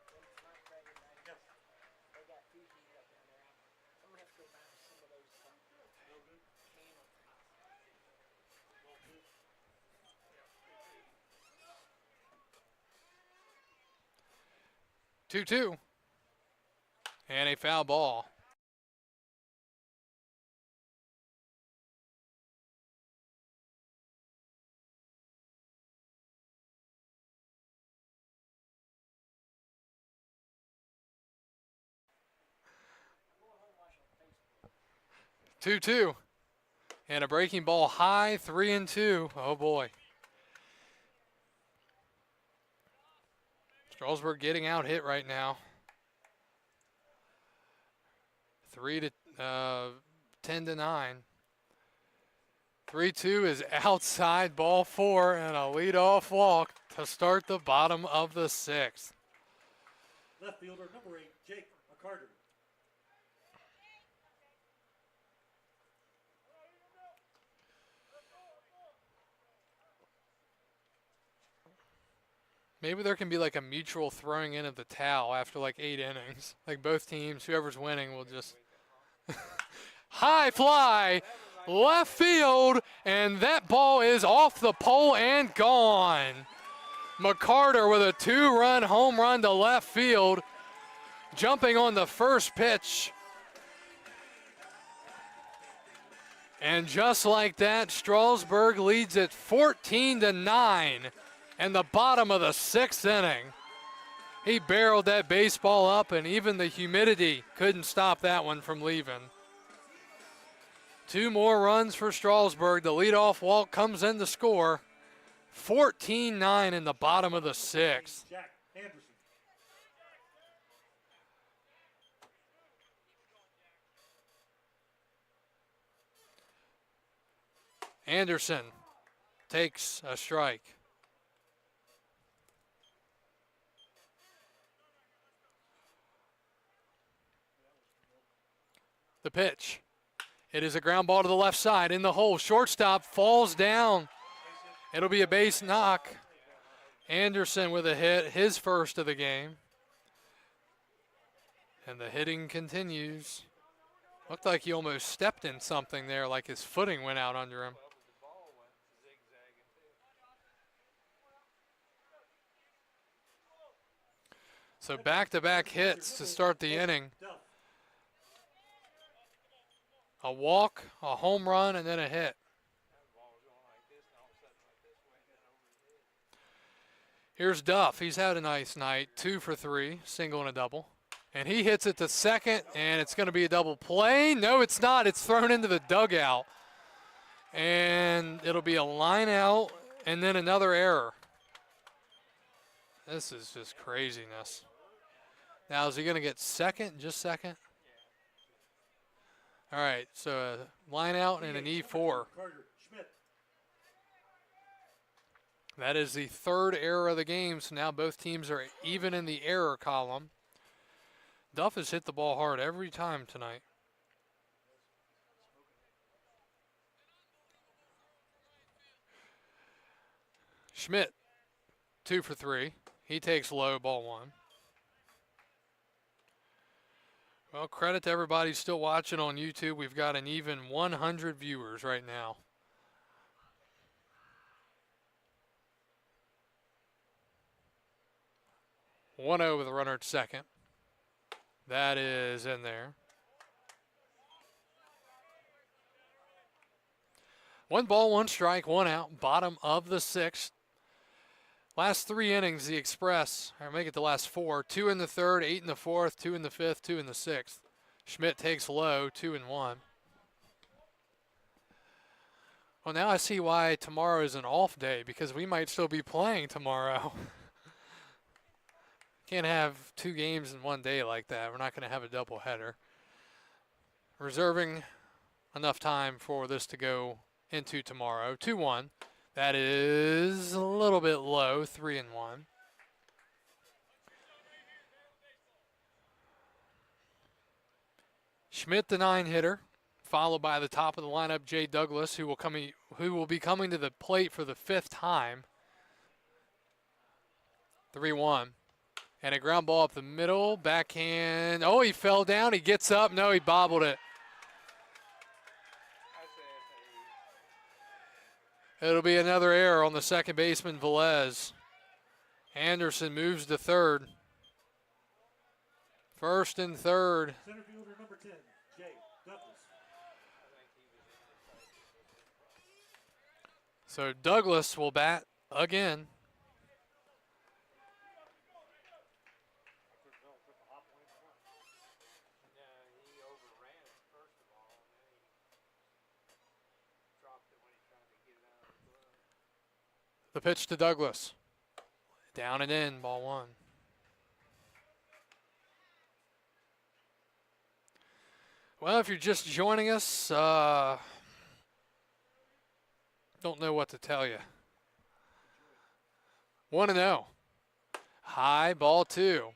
And a foul ball. Two. And a breaking ball high, 3-2. Oh boy. Strasburg getting out hit right now. 10-9. 3-2 is outside, ball 4, and a leadoff walk to start the bottom of the 6th.
Left fielder number 8, Jake McCarter.
Maybe there can be like a mutual throwing in of the towel after like 8 innings. Like both teams, whoever's winning will just high fly, left field, and that ball is off the pole and gone. McCarter with a 2-run home run to left field, jumping on the first pitch. And just like that, Strasburg leads it 14-9 in the bottom of the 6th inning. He barreled that baseball up, and even the humidity couldn't stop that one from leaving. 2 more runs for Strasburg. The leadoff walk comes in to score. 14-9 in the bottom of the 6th.
Jack Anderson.
Anderson takes a strike. The pitch. It is a ground ball to the left side in the hole. Shortstop falls down. It'll be a base knock. Anderson with a hit, his first of the game. And the hitting continues. Looked like he almost stepped in something there, like his footing went out under him. So back-to-back hits to start the inning. A walk, a home run, and then a hit. Here's Duff. He's had a nice night. 2 for 3, single and a double. And he hits it to second, and it's going to be a double play. No, it's not. It's thrown into the dugout. And it'll be a line out and then another error. This is just craziness. Now, is he going to get second, just second? All right, so a line out and an E4. That is the 3rd error of the game, so now both teams are even in the error column. Duff has hit the ball hard every time tonight. Schmidt, 2 for 3. He takes low, ball 1. Well, credit to everybody still watching on YouTube. We've got an even 100 viewers right now. One over the runner at second. That is in there. 1 ball, 1 strike, 1 out, bottom of the 6th. Last 3 innings, the Express, or make it the last 4, 2 in the 3rd, 8 in the 4th, 2 in the 5th, 2 in the 6th. Schmidt takes low, 2-1. Well, now I see why tomorrow is an off day, because we might still be playing tomorrow. Can't have 2 games in one day like that. We're not going to have a doubleheader. Reserving enough time for this to go into tomorrow. 2-1. That is a little bit low, 3-1. Schmidt, the 9-hitter, followed by the top of the lineup, Jay Douglas, who will be coming to the plate for the 5th time. 3-1. And a ground ball up the middle, backhand. Oh, he fell down. He gets up. No, he bobbled it. It'll be another error on the second baseman, Velez. Anderson moves to third. First and third.
Center fielder number 10, Jay Douglas.
So Douglas will bat again. The pitch to Douglas. Down and in, ball 1. Well, if you're just joining us, don't know what to tell you. 1-0. High, ball 2.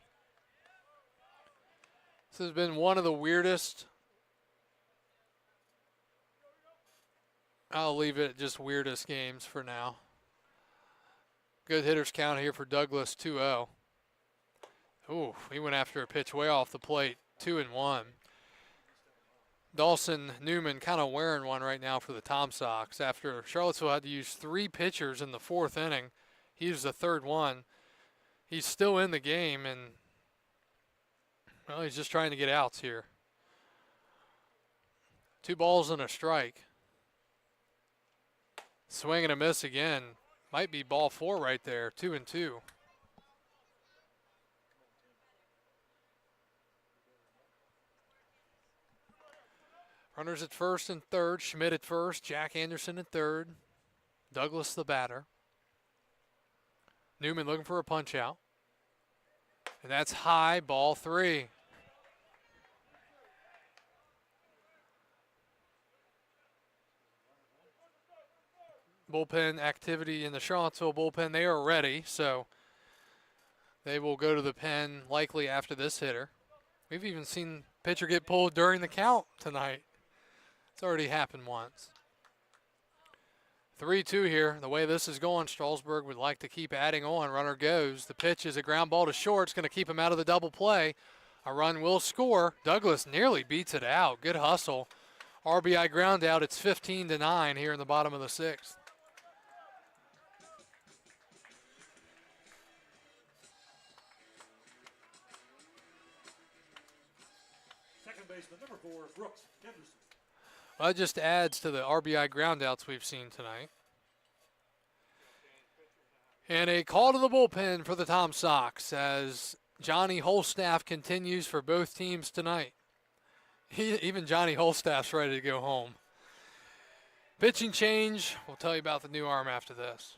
This has been one of the weirdest. I'll leave it at just weirdest games for now. Good hitters count here for Douglas, 2-0. Ooh, he went after a pitch way off the plate, 2-1. Dawson Newman kind of wearing one right now for the Tom Sox after Charlottesville had to use 3 pitchers in the 4th inning. He used the 3rd one. He's still in the game, and, well, he's just trying to get outs here. 2 balls and a strike. Swing and a miss again. Might be ball 4 right there, 2-2. Runners at first and third. Schmidt at first. Jack Anderson at third. Douglas the batter. Newman looking for a punch out. And that's high, ball 3. Bullpen activity in the Charlottesville bullpen. They are ready, so they will go to the pen likely after this hitter. We've even seen pitcher get pulled during the count tonight. It's already happened once. 3-2 here. The way this is going, Strasburg would like to keep adding on. Runner goes. The pitch is a ground ball to short. It's going to keep him out of the double play. A run will score. Douglas nearly beats it out. Good hustle. RBI ground out. It's 15-9 here in the bottom of the 6th.
Second baseman number 4, Brooks Henderson.
Well, it just adds to the RBI groundouts we've seen tonight. And a call to the bullpen for the Tom Sox as Johnny Holstaff continues for both teams tonight. Even Johnny Holstaff's ready to go home. Pitching change. We'll tell you about the new arm after this.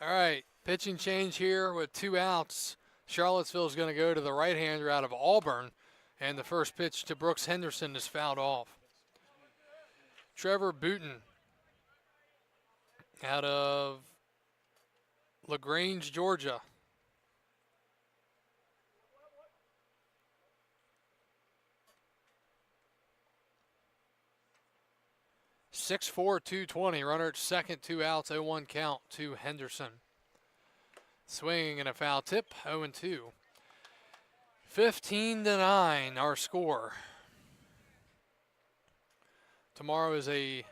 All right, pitching change here with 2 outs. Charlottesville is going to go to the right-hander out of Auburn, and the first pitch to Brooks Henderson is fouled off. Trevor Booten out of LaGrange, Georgia. .6'4", 220. Runner at second, 2 outs, 0-1 count to Henderson. Swinging and a foul tip, 0-2. 15-9, our score. Tomorrow is a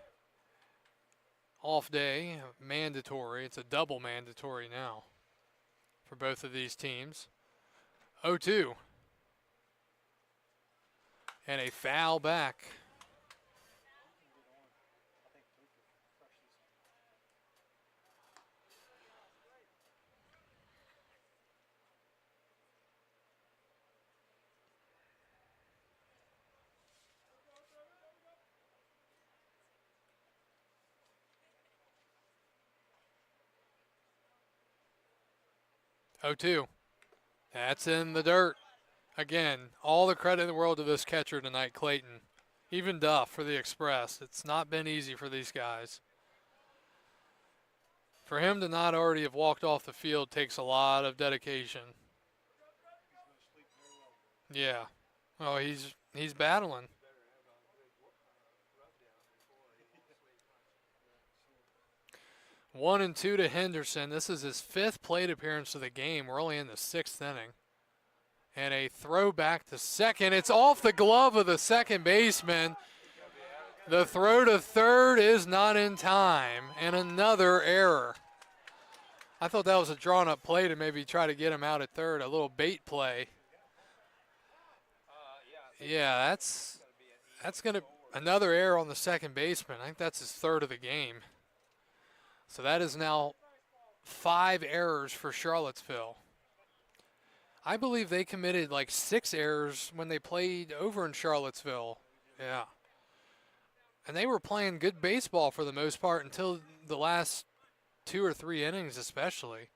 off day, mandatory. It's a double mandatory now for both of these teams. 0-2. And a foul back. Oh, 2. That's in the dirt. Again, all the credit in the world to this catcher tonight, Clayton. Even Duff for the Express. It's not been easy for these guys. For him to not already have walked off the field takes a lot of dedication. Yeah. Oh, he's battling. One and 2 to Henderson. This is his 5th plate appearance of the game. We're only in the 6th inning. And a throw back to second. It's off the glove of the second baseman. The throw to third is not in time. And another error. I thought that was a drawn-up play to maybe try to get him out at third. A little bait play. Yeah, that's going to another error on the second baseman. I think that's his 3rd of the game. So that is now 5 errors for Charlottesville. I believe they committed like 6 errors when they played over in Charlottesville. Yeah. And they were playing good baseball for the most part until the last 2 or 3 innings especially.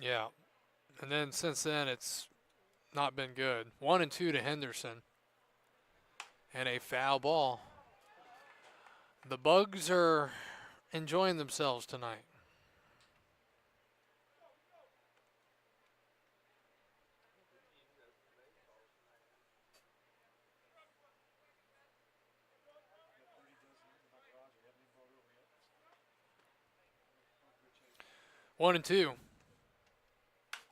Yeah. And then since then it's not been good. 1 and 2 to Henderson. And a foul ball. The Bugs are enjoying themselves tonight. One and 2.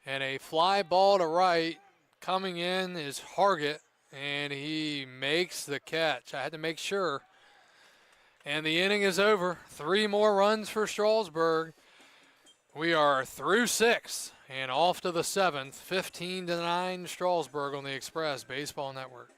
And a fly ball to right. Coming in is Hargett, and he makes the catch. I had to make sure. And the inning is over. 3 more runs for Strasburg. We are through 6 and off to the 7th. 15-9 Strasburg on the Express Baseball Network.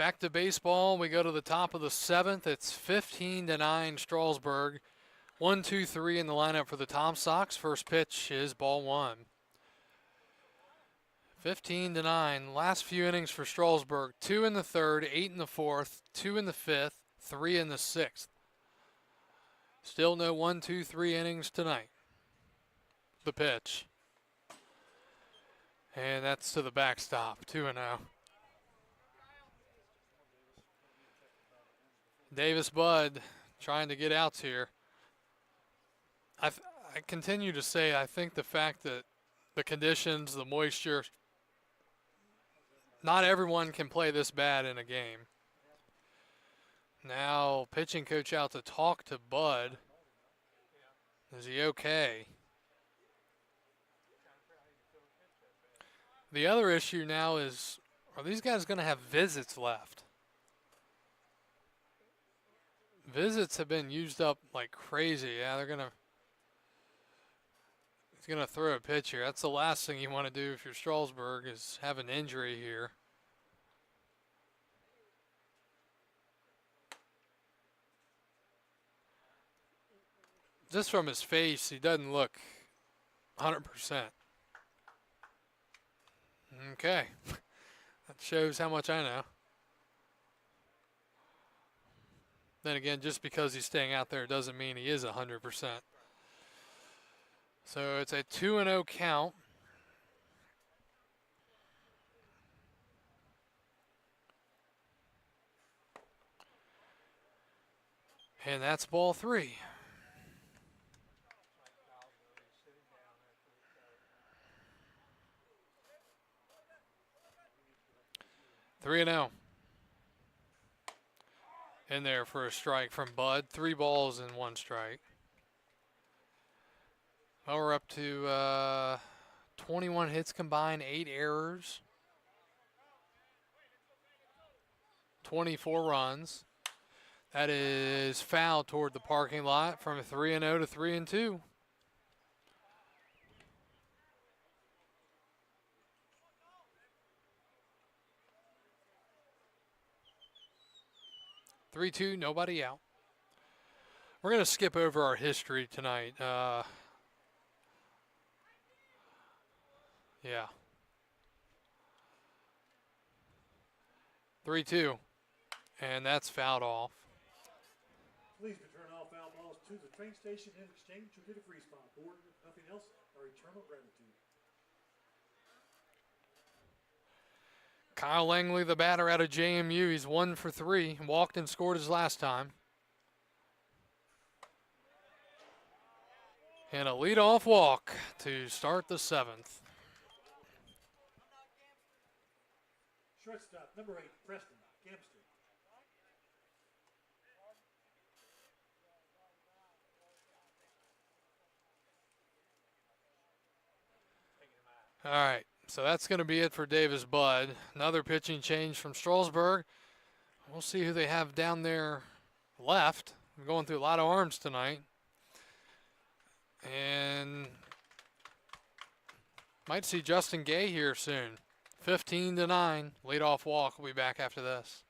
Back to baseball. We go to the top of the 7th. It's 15-9 Strasburg. 1, 2, 3 in the lineup for the Tom Sox. First pitch is ball 1. 15-9. Last few innings for Strasburg. 2 in the 3rd, 8 in the 4th, 2 in the 5th, 3 in the 6th. Still no 1, 2, 3 innings tonight. The pitch. And that's to the backstop. 2-0. Davis Budd trying to get outs here. I continue to say I think the fact that the conditions, the moisture, not everyone can play this bad in a game. Now pitching coach out to talk to Bud. Is he okay? The other issue now is, are these guys going to have visits left? Visits have been used up like crazy. Yeah, he's gonna throw a pitch here. That's the last thing you want to do if you're Strasburg, is have an injury here. Just from his face, he doesn't look 100%. Okay. That shows how much I know. Then again, just because he's staying out there doesn't mean he is 100%. So it's a 2-0 count. And that's ball 3. Three and 0. In there for a strike from Bud. 3 balls and 1 strike. Well, we're up to 21 hits combined, 8 errors, 24 runs. That is foul toward the parking lot from 3-0 to 3-2. Nobody out. We're going to skip over our history tonight. Yeah. 3-2. And that's fouled off.
Please return all foul balls to the train station in exchange for duty-free spot. Board, nothing else, our eternal gratitude.
Kyle Langley, the batter out of JMU. He's 1 for 3. Walked and scored his last time. And a leadoff walk to start the 7th.
Shortstop, number 8, Preston Gamster.
All right, so that's going to be it for Davis Budd. Another pitching change from Strasburg. We'll see who they have down there left. We're going through a lot of arms tonight. And might see Justin Gay here soon. 15-9, leadoff walk. We'll be back after this.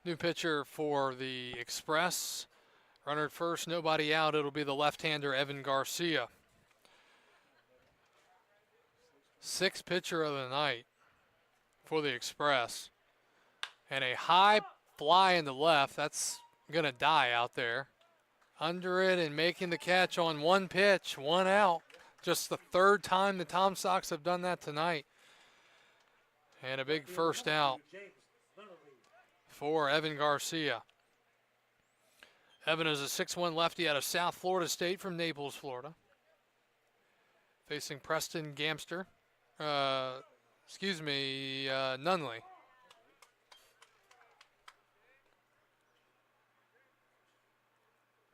New pitcher for the Express. Runner at first, nobody out. It'll be the left-hander Evan Garcia. Sixth pitcher of the night for the Express. And a high fly in the left. That's going to die out there. Under it and making the catch on one pitch, one out. Just the third time the Tom Sox have done that tonight. And a big first out for Evan Garcia. Evan is a 6'1" lefty out of South Florida State from Naples, Florida. Facing Preston Gamster. Nunley.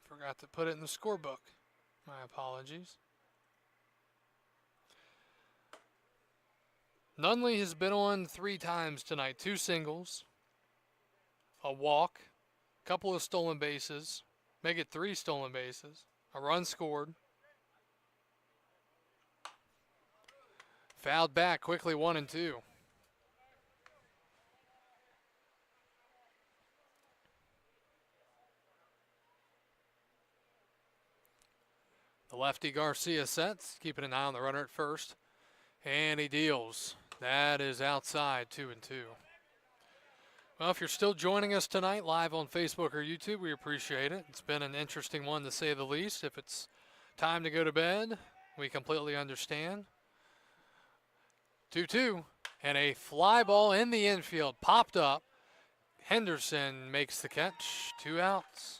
Forgot to put it in the scorebook. My apologies. Nunley has been on 3 times tonight. 2 singles, a walk, a couple of stolen bases, make it 3 stolen bases, a run scored. Fouled back quickly, 1-2. The lefty Garcia sets, keeping an eye on the runner at first. And he deals. That is outside, 2-2. Well, if you're still joining us tonight live on Facebook or YouTube, we appreciate it. It's been an interesting one to say the least. If it's time to go to bed, we completely understand. 2-2. And a fly ball in the infield popped up. Henderson makes the catch. 2 outs.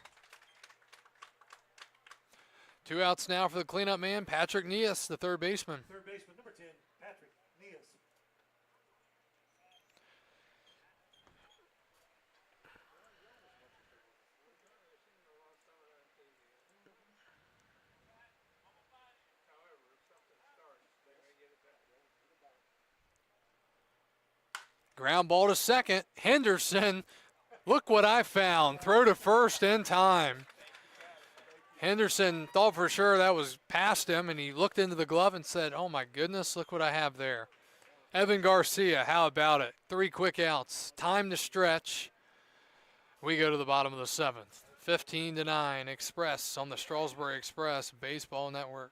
2 outs now for the cleanup man, Patrick Nias, the third baseman.
Third baseman, number 10, Patrick Nias.
Ground ball to second. Henderson, look what I found. Throw to first in time. Henderson thought for sure that was past him, and he looked into the glove and said, oh my goodness, look what I have there. Evan Garcia, how about it? 3 quick outs. Time to stretch. We go to the bottom of the 7th. 15-9, Express on the Strasburg Express Baseball Network.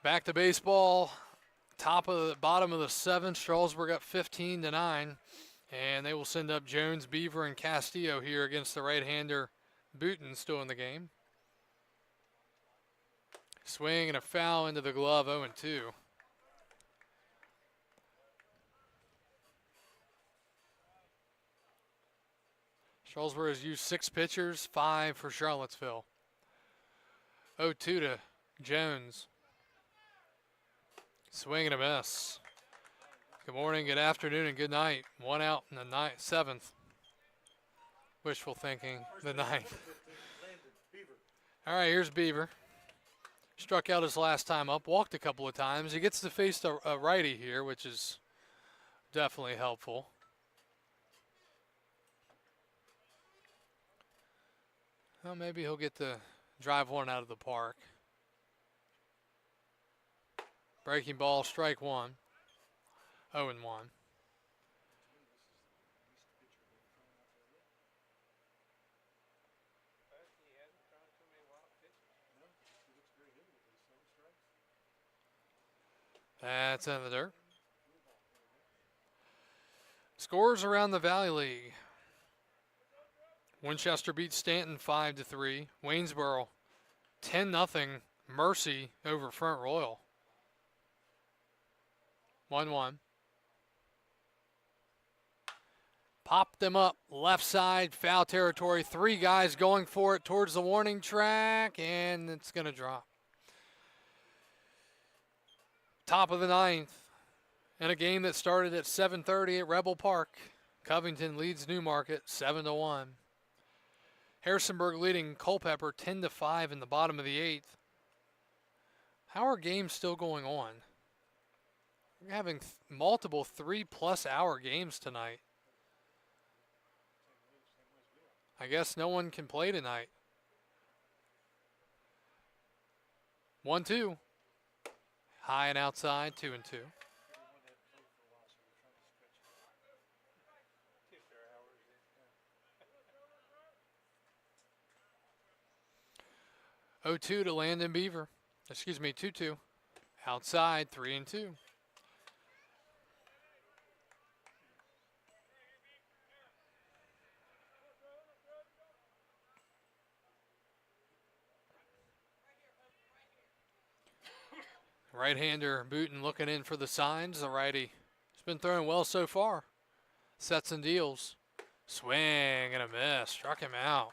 Back to baseball. Bottom of the 7th. Strasburg up 15-9. And they will send up Jones, Beaver, and Castillo here against the right-hander Booten still in the game. Swing and a foul into the glove, 0-2. Strasburg has used 6 pitchers, 5 for Charlottesville. 0-2 to Jones. Swing and a miss. Good morning, good afternoon, and good night. One out in the seventh. Wishful thinking, the ninth. All right, here's Beaver. Struck out his last time up, walked a couple of times. He gets to face a righty here, which is definitely helpful. Well, maybe he'll get to drive one out of the park. Breaking ball, strike one. 0-1. That's in the dirt. Scores around the Valley League. Winchester beats Stanton 5-3. Waynesboro 10-0 Mercy over Front Royal. 1-1. Popped them up left side, foul territory. 3 guys going for it towards the warning track, and it's going to drop. Top of the 9th. In a game that started at 7:30 at Rebel Park. Covington leads Newmarket 7-1. Harrisonburg leading Culpeper 10-5 in the bottom of the 8th. How are games still going on? We're having multiple 3+ hour games tonight. I guess no one can play tonight. 1-2. High and outside, 2-2. 0-2 to Landon Beaver. 2-2. Outside, 3-2. Right-hander Booten looking in for the signs. The righty has been throwing well so far. Sets and deals. Swing and a miss. Struck him out.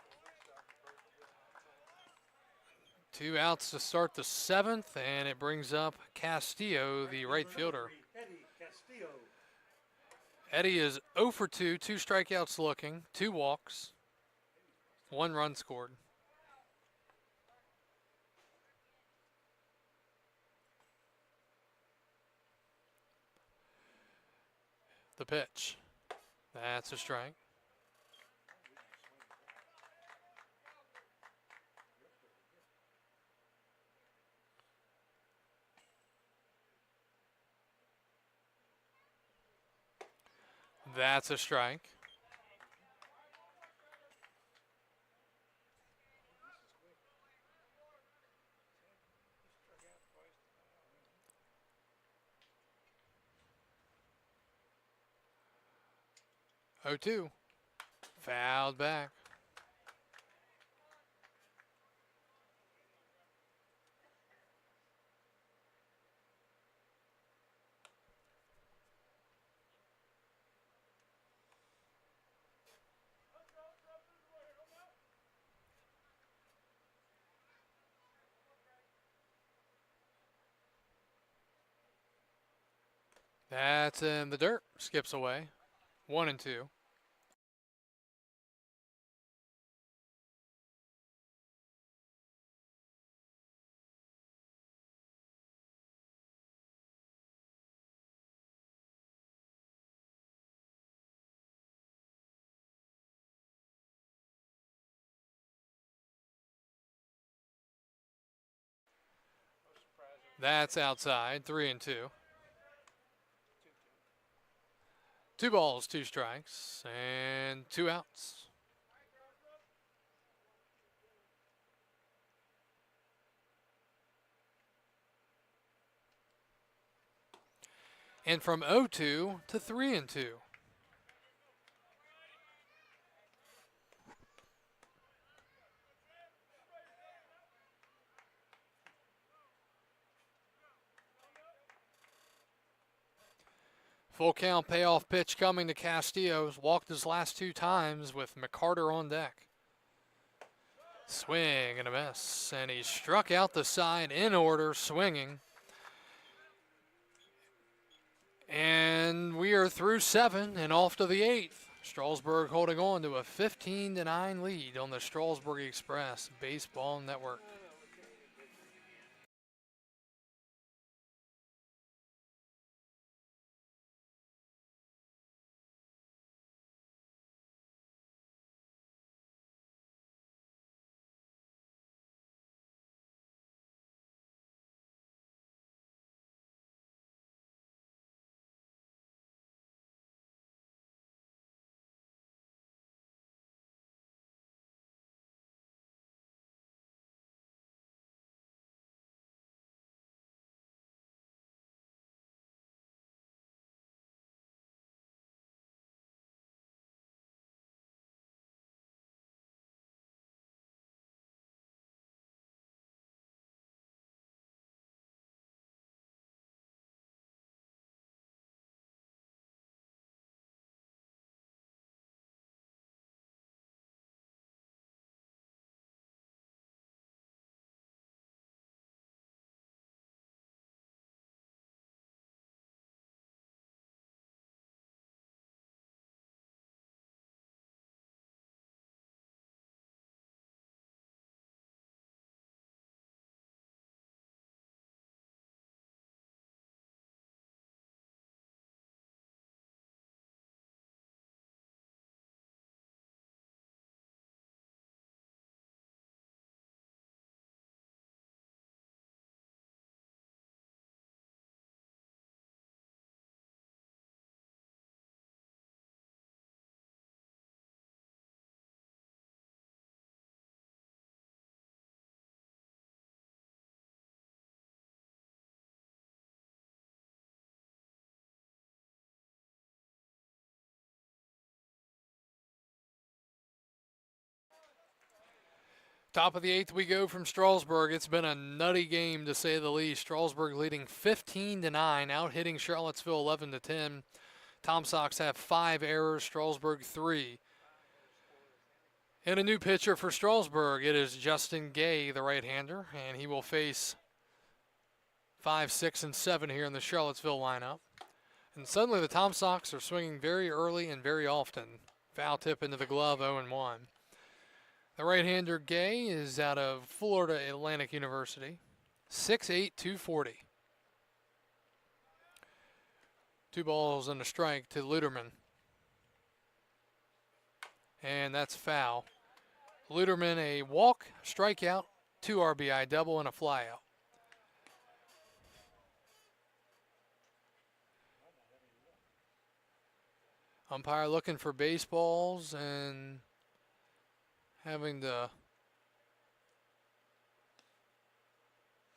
2 outs to start the 7th, and it brings up Castillo, the right fielder. Eddie is 0 for 2, 2 strikeouts looking, 2 walks, 1 run scored. The pitch. That's a strike. That's a strike. Oh, 2. Fouled back. That's in the dirt. Skips away. 1-2. That's outside. 3-2. 2 balls, 2 strikes, and 2 outs. And from 0-2 to 3-2. Full count payoff pitch coming to Castillo. Walked his last 2 times with McCarter on deck. Swing and a miss. And he struck out the side in order, swinging. And we are through 7 and off to the 8th. Strasburg holding on to a 15-9 lead on the Strasburg Express Baseball Network. Top of the 8th we go from Strasburg. It's been a nutty game to say the least. Strasburg leading 15-9, out hitting Charlottesville 11-10. Tom Sox have 5 errors, Strasburg 3. And a new pitcher for Strasburg. It is Justin Gay, the right-hander, and he will face 5, 6, and 7 here in the Charlottesville lineup. And suddenly the Tom Sox are swinging very early and very often. Foul tip into the glove, 0-1. The right-hander Gay is out of Florida Atlantic University, 6'8", 240. 2 balls and a strike to Luderman. And that's foul. Luderman a walk, strikeout, 2 RBI double, and a flyout. Umpire looking for baseballs and having to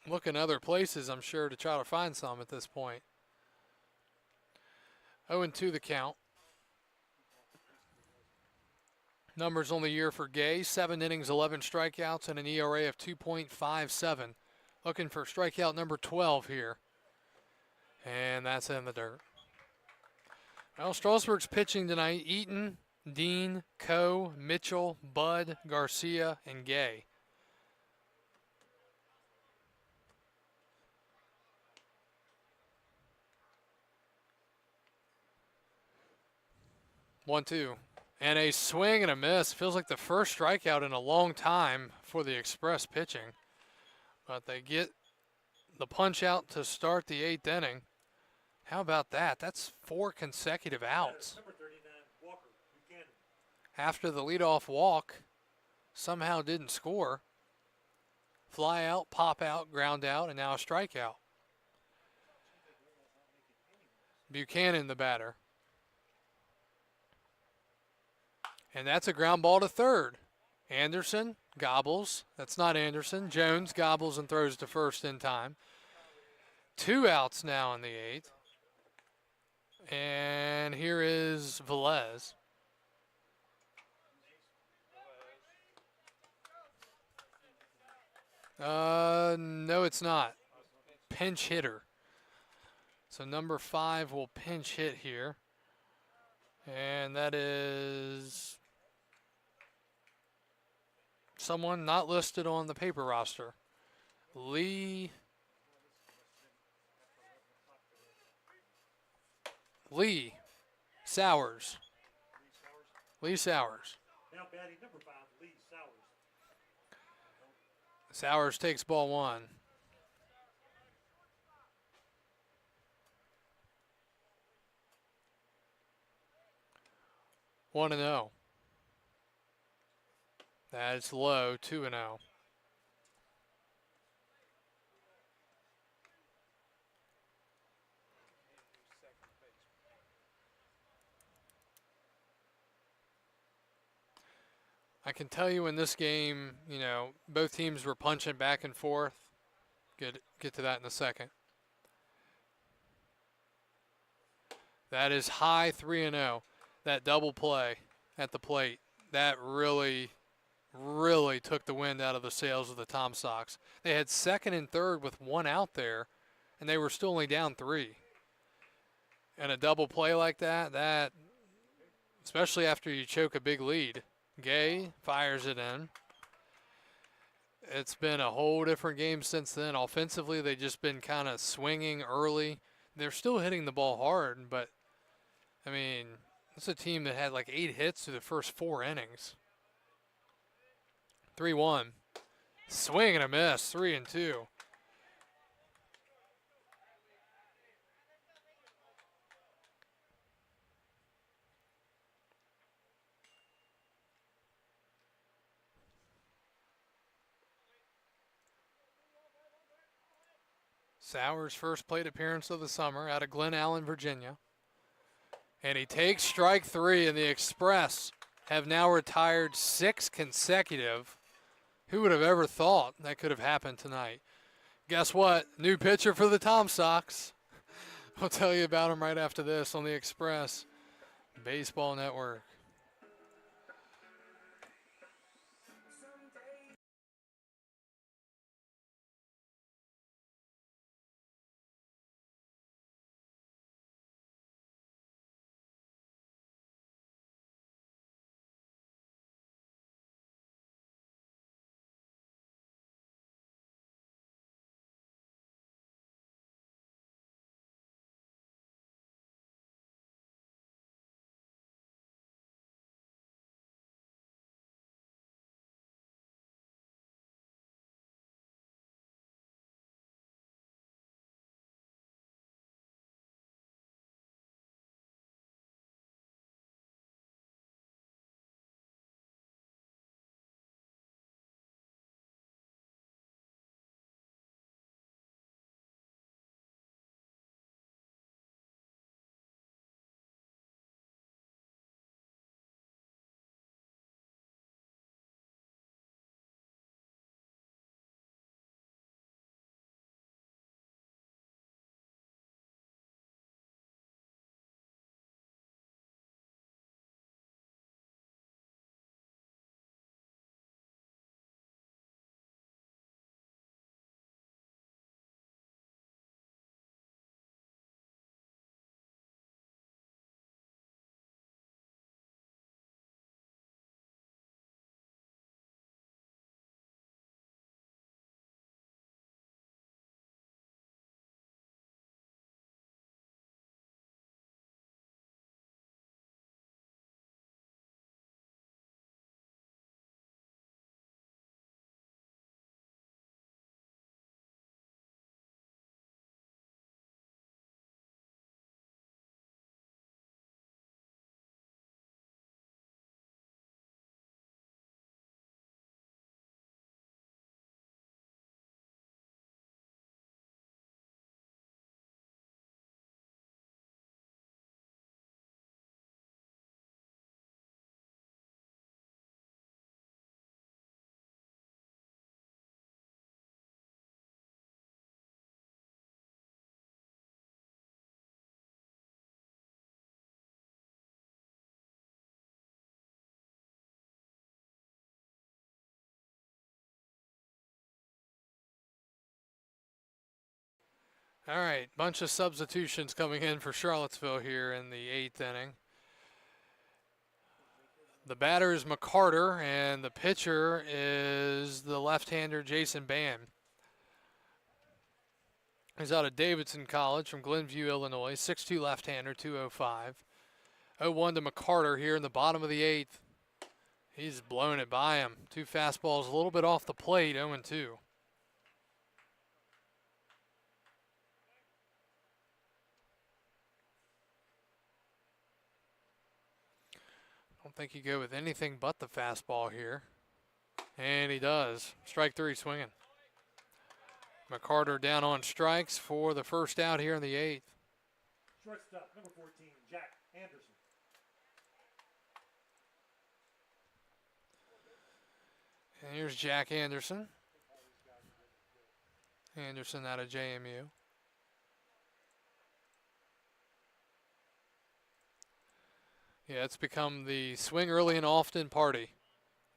look in other places, I'm sure, to try to find some at this point. 0-2 the count. Numbers on the year for Gay, 7 innings, 11 strikeouts, and an ERA of 2.57. Looking for strikeout number 12 here. And that's in the dirt. Well, Strasburg's pitching tonight. Eaton, Dean, Coe, Mitchell, Budd, Garcia, and Gay. One, two. And a swing and a miss. Feels like the first strikeout in a long time for the Express pitching. But they get the punch out to start the 8th inning. How about that? That's 4 consecutive outs.
Number 39, Walker, Buchanan.
After the leadoff walk, somehow didn't score. Fly out, pop out, ground out, and now a strikeout. Buchanan, the batter. And that's a ground ball to third. Anderson gobbles. That's not Anderson. Jones gobbles and throws to first in time. 2 outs now in the 8th. And here is Velez. No, it's not. Pinch hitter. So number 5 will pinch hit here. And that is someone not listed on the paper roster. Lee Lee Sowers. Lee Sowers.
Now batting number 5, Lee Sowers.
Sowers takes ball 1. One and 0. That's low. 2 and 0. I can tell you in this game, you know, both teams were punching back and forth. Get to that in a second. That is high 3 and 0. That double play at the plate, that really took the wind out of the sails of the Tom Sox. They had second and third with 1 out there, and they were still only down 3. And a double play like that, especially after you choke a big lead. Gay fires it in. It's been a whole different game since then. Offensively, they've just been kind of swinging early. They're still hitting the ball hard, but, I mean, it's a team that had like 8 hits through the first 4 innings. 3-1. Swing and a miss. 3 and 2. Sowers' first plate appearance of the summer out of Glen Allen, Virginia. And he takes strike 3, and the Express have now retired 6 consecutive. Who would have ever thought that could have happened tonight? Guess what? New pitcher for the Tom Sox. I'll tell you about him right after this on the Express Baseball Network. All right, bunch of substitutions coming in for Charlottesville here in the 8th inning. The batter is McCarter, and the pitcher is the left-hander Jason Ban. He's out of Davidson College from Glenview, Illinois. 6'2" left-hander, 205. 0-1 to McCarter here in the bottom of the 8th. He's blown it by him. 2 fastballs, a little bit off the plate, 0-2. Don't think you go with anything but the fastball here. And he does. Strike 3 swinging. McCarter down on strikes for the first out here in the 8th.
Shortstop, number 14, Jack Anderson.
And here's Jack Anderson. Anderson out of JMU. Yeah, it's become the swing early and often party.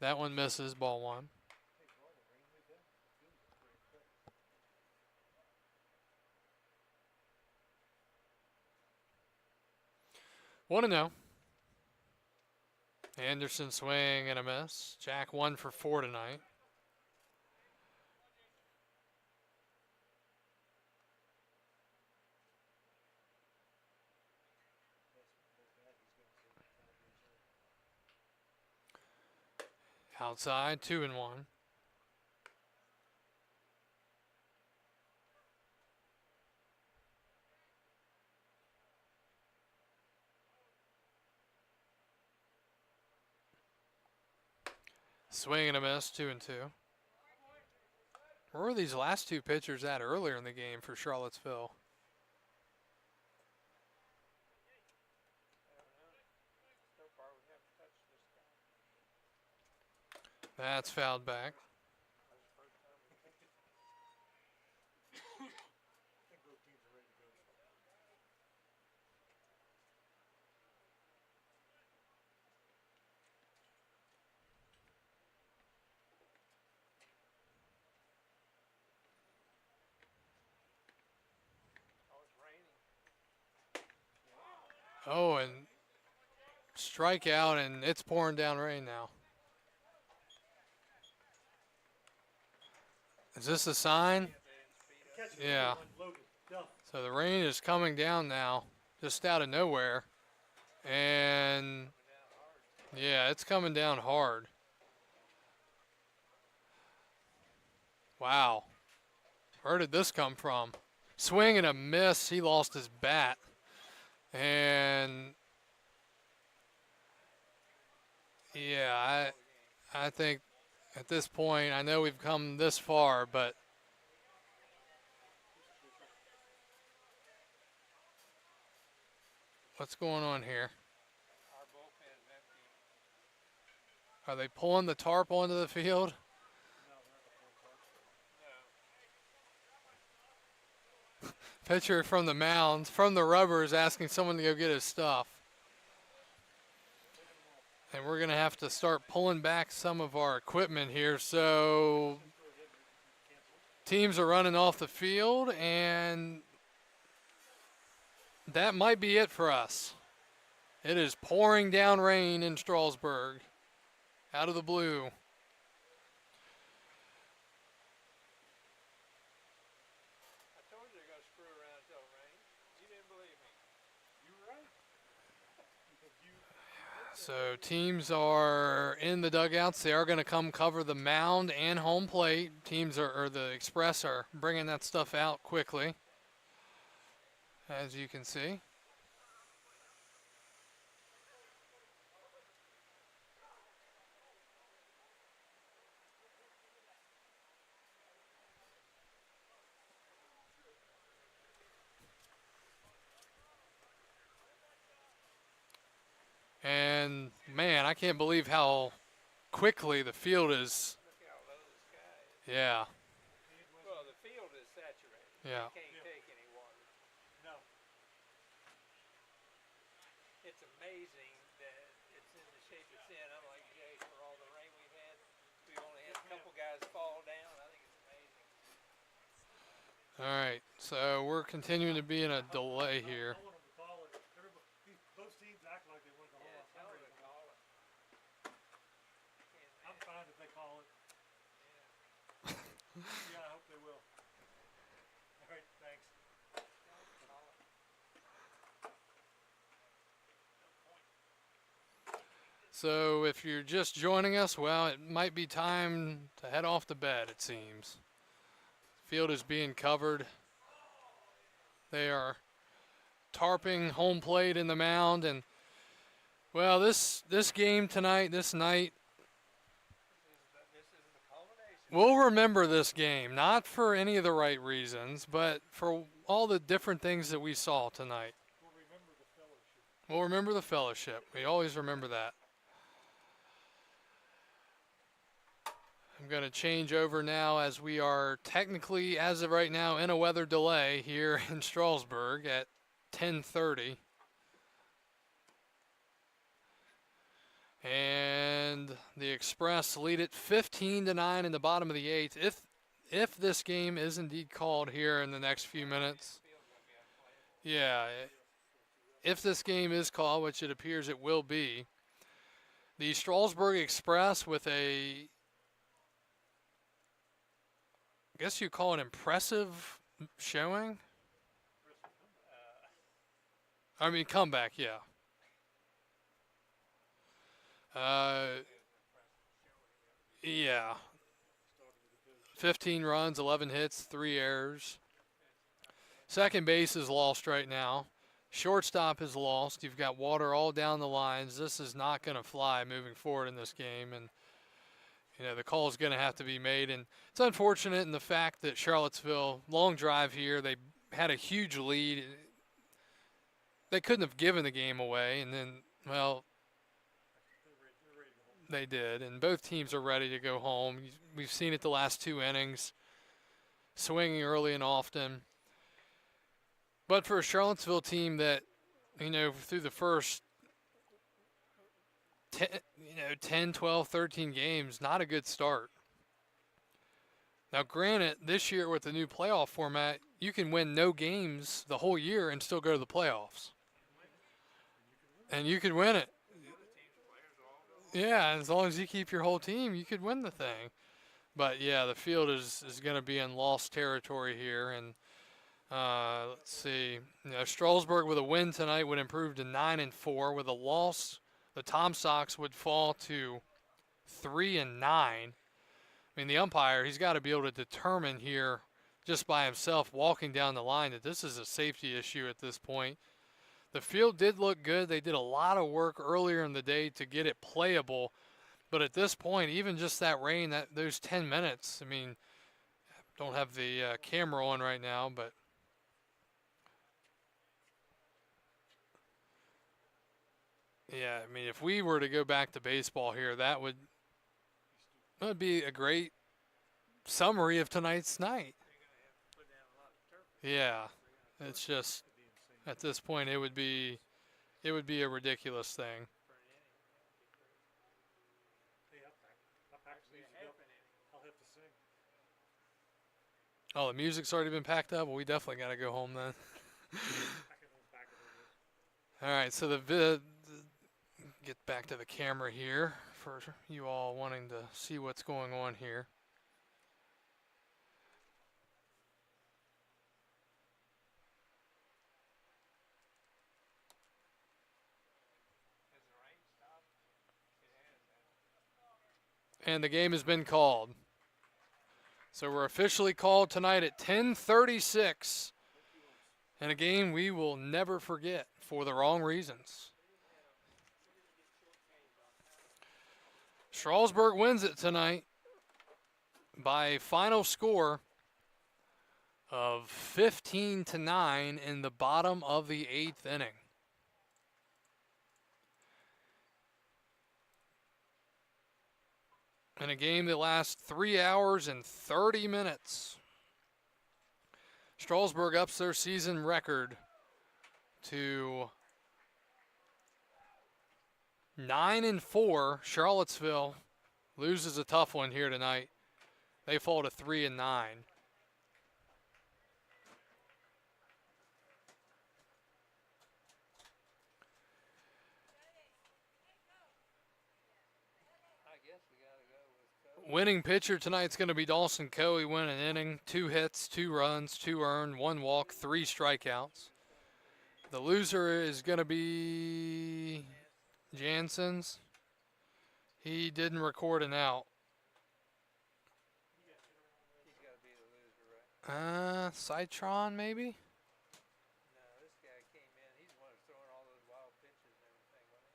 That one misses, ball 1. Want to know. Anderson swing and a miss. Jack 1 for 4 tonight. Outside, 2-1. Swing and a miss, 2-2. Where were these last 2 pitchers at earlier in the game for Charlottesville? That's fouled back. Oh, and strikeout, and it's pouring down rain now. Is this a sign? Yeah. So the rain is coming down now, just out of nowhere. And, yeah, it's coming down hard. Wow. Where did this come from? Swing and a miss. He lost his bat. And, yeah, I think at this point, I know we've come this far, but what's going on here? Are they pulling the tarp onto the field? Pitcher from the mound, from the rubber, is asking someone to go get his stuff. And we're going to have to start pulling back some of our equipment here. So teams are running off the field, and that might be it for us. It is pouring down rain in Strasburg, out of the blue. So teams are in the dugouts. They are going to come cover the mound and home plate. Teams or the Express are bringing that stuff out quickly, as you can see. And, man, I can't believe how quickly the field is. Yeah.
Well, the field is saturated.
Yeah.
You can't take any water.
No.
It's amazing that it's in the shape it's in. I'm like Jay, for all the rain we've had, we only had a couple guys fall down. I think it's amazing.
All right. So we're continuing to be in a delay here.
I want them to call it. Both teams act like they want to call it.
Tell them to call it.
I'm fine if they call it. Yeah, I hope they will. All right, thanks.
So if you're just joining us, well, it might be time to head off to bed, it seems. Field is being covered. They are tarping home plate in the mound, and well, this game tonight, this night,
This is the culmination.
we'll remember this game, not for any of the right reasons, but for all the different things that we saw tonight.
We'll remember the fellowship.
We'll remember the fellowship. We always remember that. I'm going to change over now as we are technically, as of right now, in a weather delay here in Strasburg at 10:30. And the Express lead it 15-9 in the bottom of the eighth. If this game is indeed called here in the next few minutes, yeah, if this game is called, which it appears it will be, the Strasburg Express with a, I guess you call it impressive showing. I mean comeback, yeah. 15 runs, 11 hits, 3 errors. Second base is lost right now. Shortstop is lost. You've got water all down the lines. This is not going to fly moving forward in this game, and the call is going to have to be made. And it's unfortunate in the fact that Charlottesville, long drive here, they had a huge lead. They couldn't have given the game away, and then, well, they did, and both teams are ready to go home. We've seen it the last 2 innings, swinging early and often. But for a Charlottesville team that, through the first 10, 12, 13 games, not a good start. Now, granted, this year with the new playoff format, you can win no games the whole year and still go to the playoffs. And you could win it. Yeah, as long as you keep your whole team, you could win the thing. But, yeah, the field is going to be in lost territory here. And let's see. Strasburg with a win tonight would improve to 9-4. With a loss, the Tom Sox would fall to 3-9. I mean, the umpire, he's got to be able to determine here just by himself walking down the line that this is a safety issue at this point. The field did look good. They did a lot of work earlier in the day to get it playable. But at this point, even just that rain, those 10 minutes, I mean, don't have the camera on right now, but yeah, I mean, if we were to go back to baseball here, that would be a great summary of tonight's night. Yeah, it's just, at this point, it would be a ridiculous thing.
I'll have to sing.
Oh, the music's already been packed up? Well, we definitely got to go home then. All right, so get back to the camera here for you all wanting to see what's going on here. And the game has been called. So we're officially called tonight at 10:36. And a game we will never forget for the wrong reasons. Strasburg wins it tonight by a final score of 15-9 in the bottom of the 8th inning. In a game that lasts 3 hours and 30 minutes. Strasburg ups their season record to 9-4. Charlottesville loses a tough one here tonight. They fall to 3-9. Winning pitcher tonight's going to be Dawson Coe. He went an inning, 2 hits, 2 runs, 2 earned, 1 walk, 3 strikeouts. The loser is going to be Jansen's. He didn't record an out.
He's got to be the loser, right?
Citron maybe?
No, this guy came in. He's the one who's throwing all those wild pitches and everything, wasn't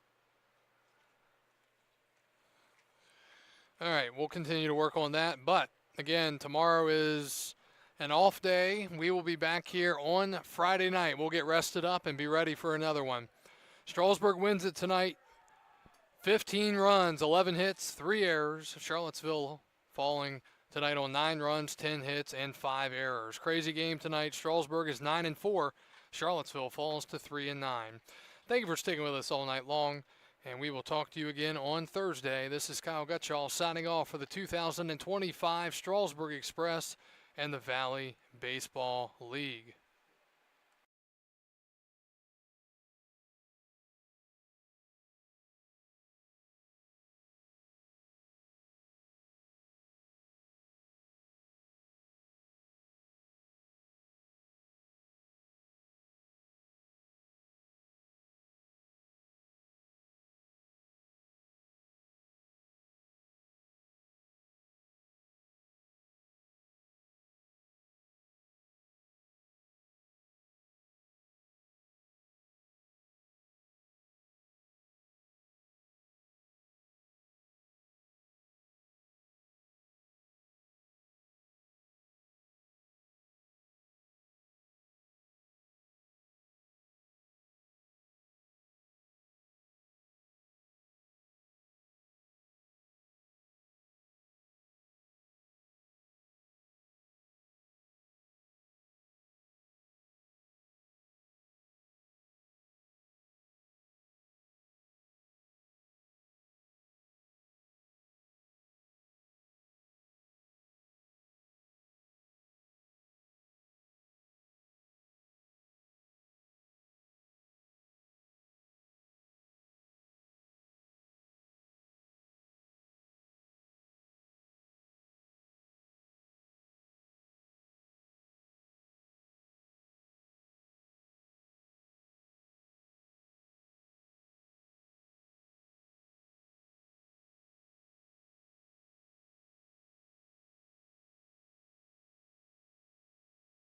he?
All right, we'll continue to work on that. But, again, tomorrow is an off day. We will be back here on Friday night. We'll get rested up and be ready for another one. Strasburg wins it tonight. 15 runs, 11 hits, 3 errors. Charlottesville falling tonight on 9 runs, 10 hits, and 5 errors. Crazy game tonight. Strasburg is 9-4. Charlottesville falls to 3-9. Thank you for sticking with us all night long, and we will talk to you again on Thursday. This is Kyle Gutschall signing off for the 2025 Strasburg Express and the Valley Baseball League.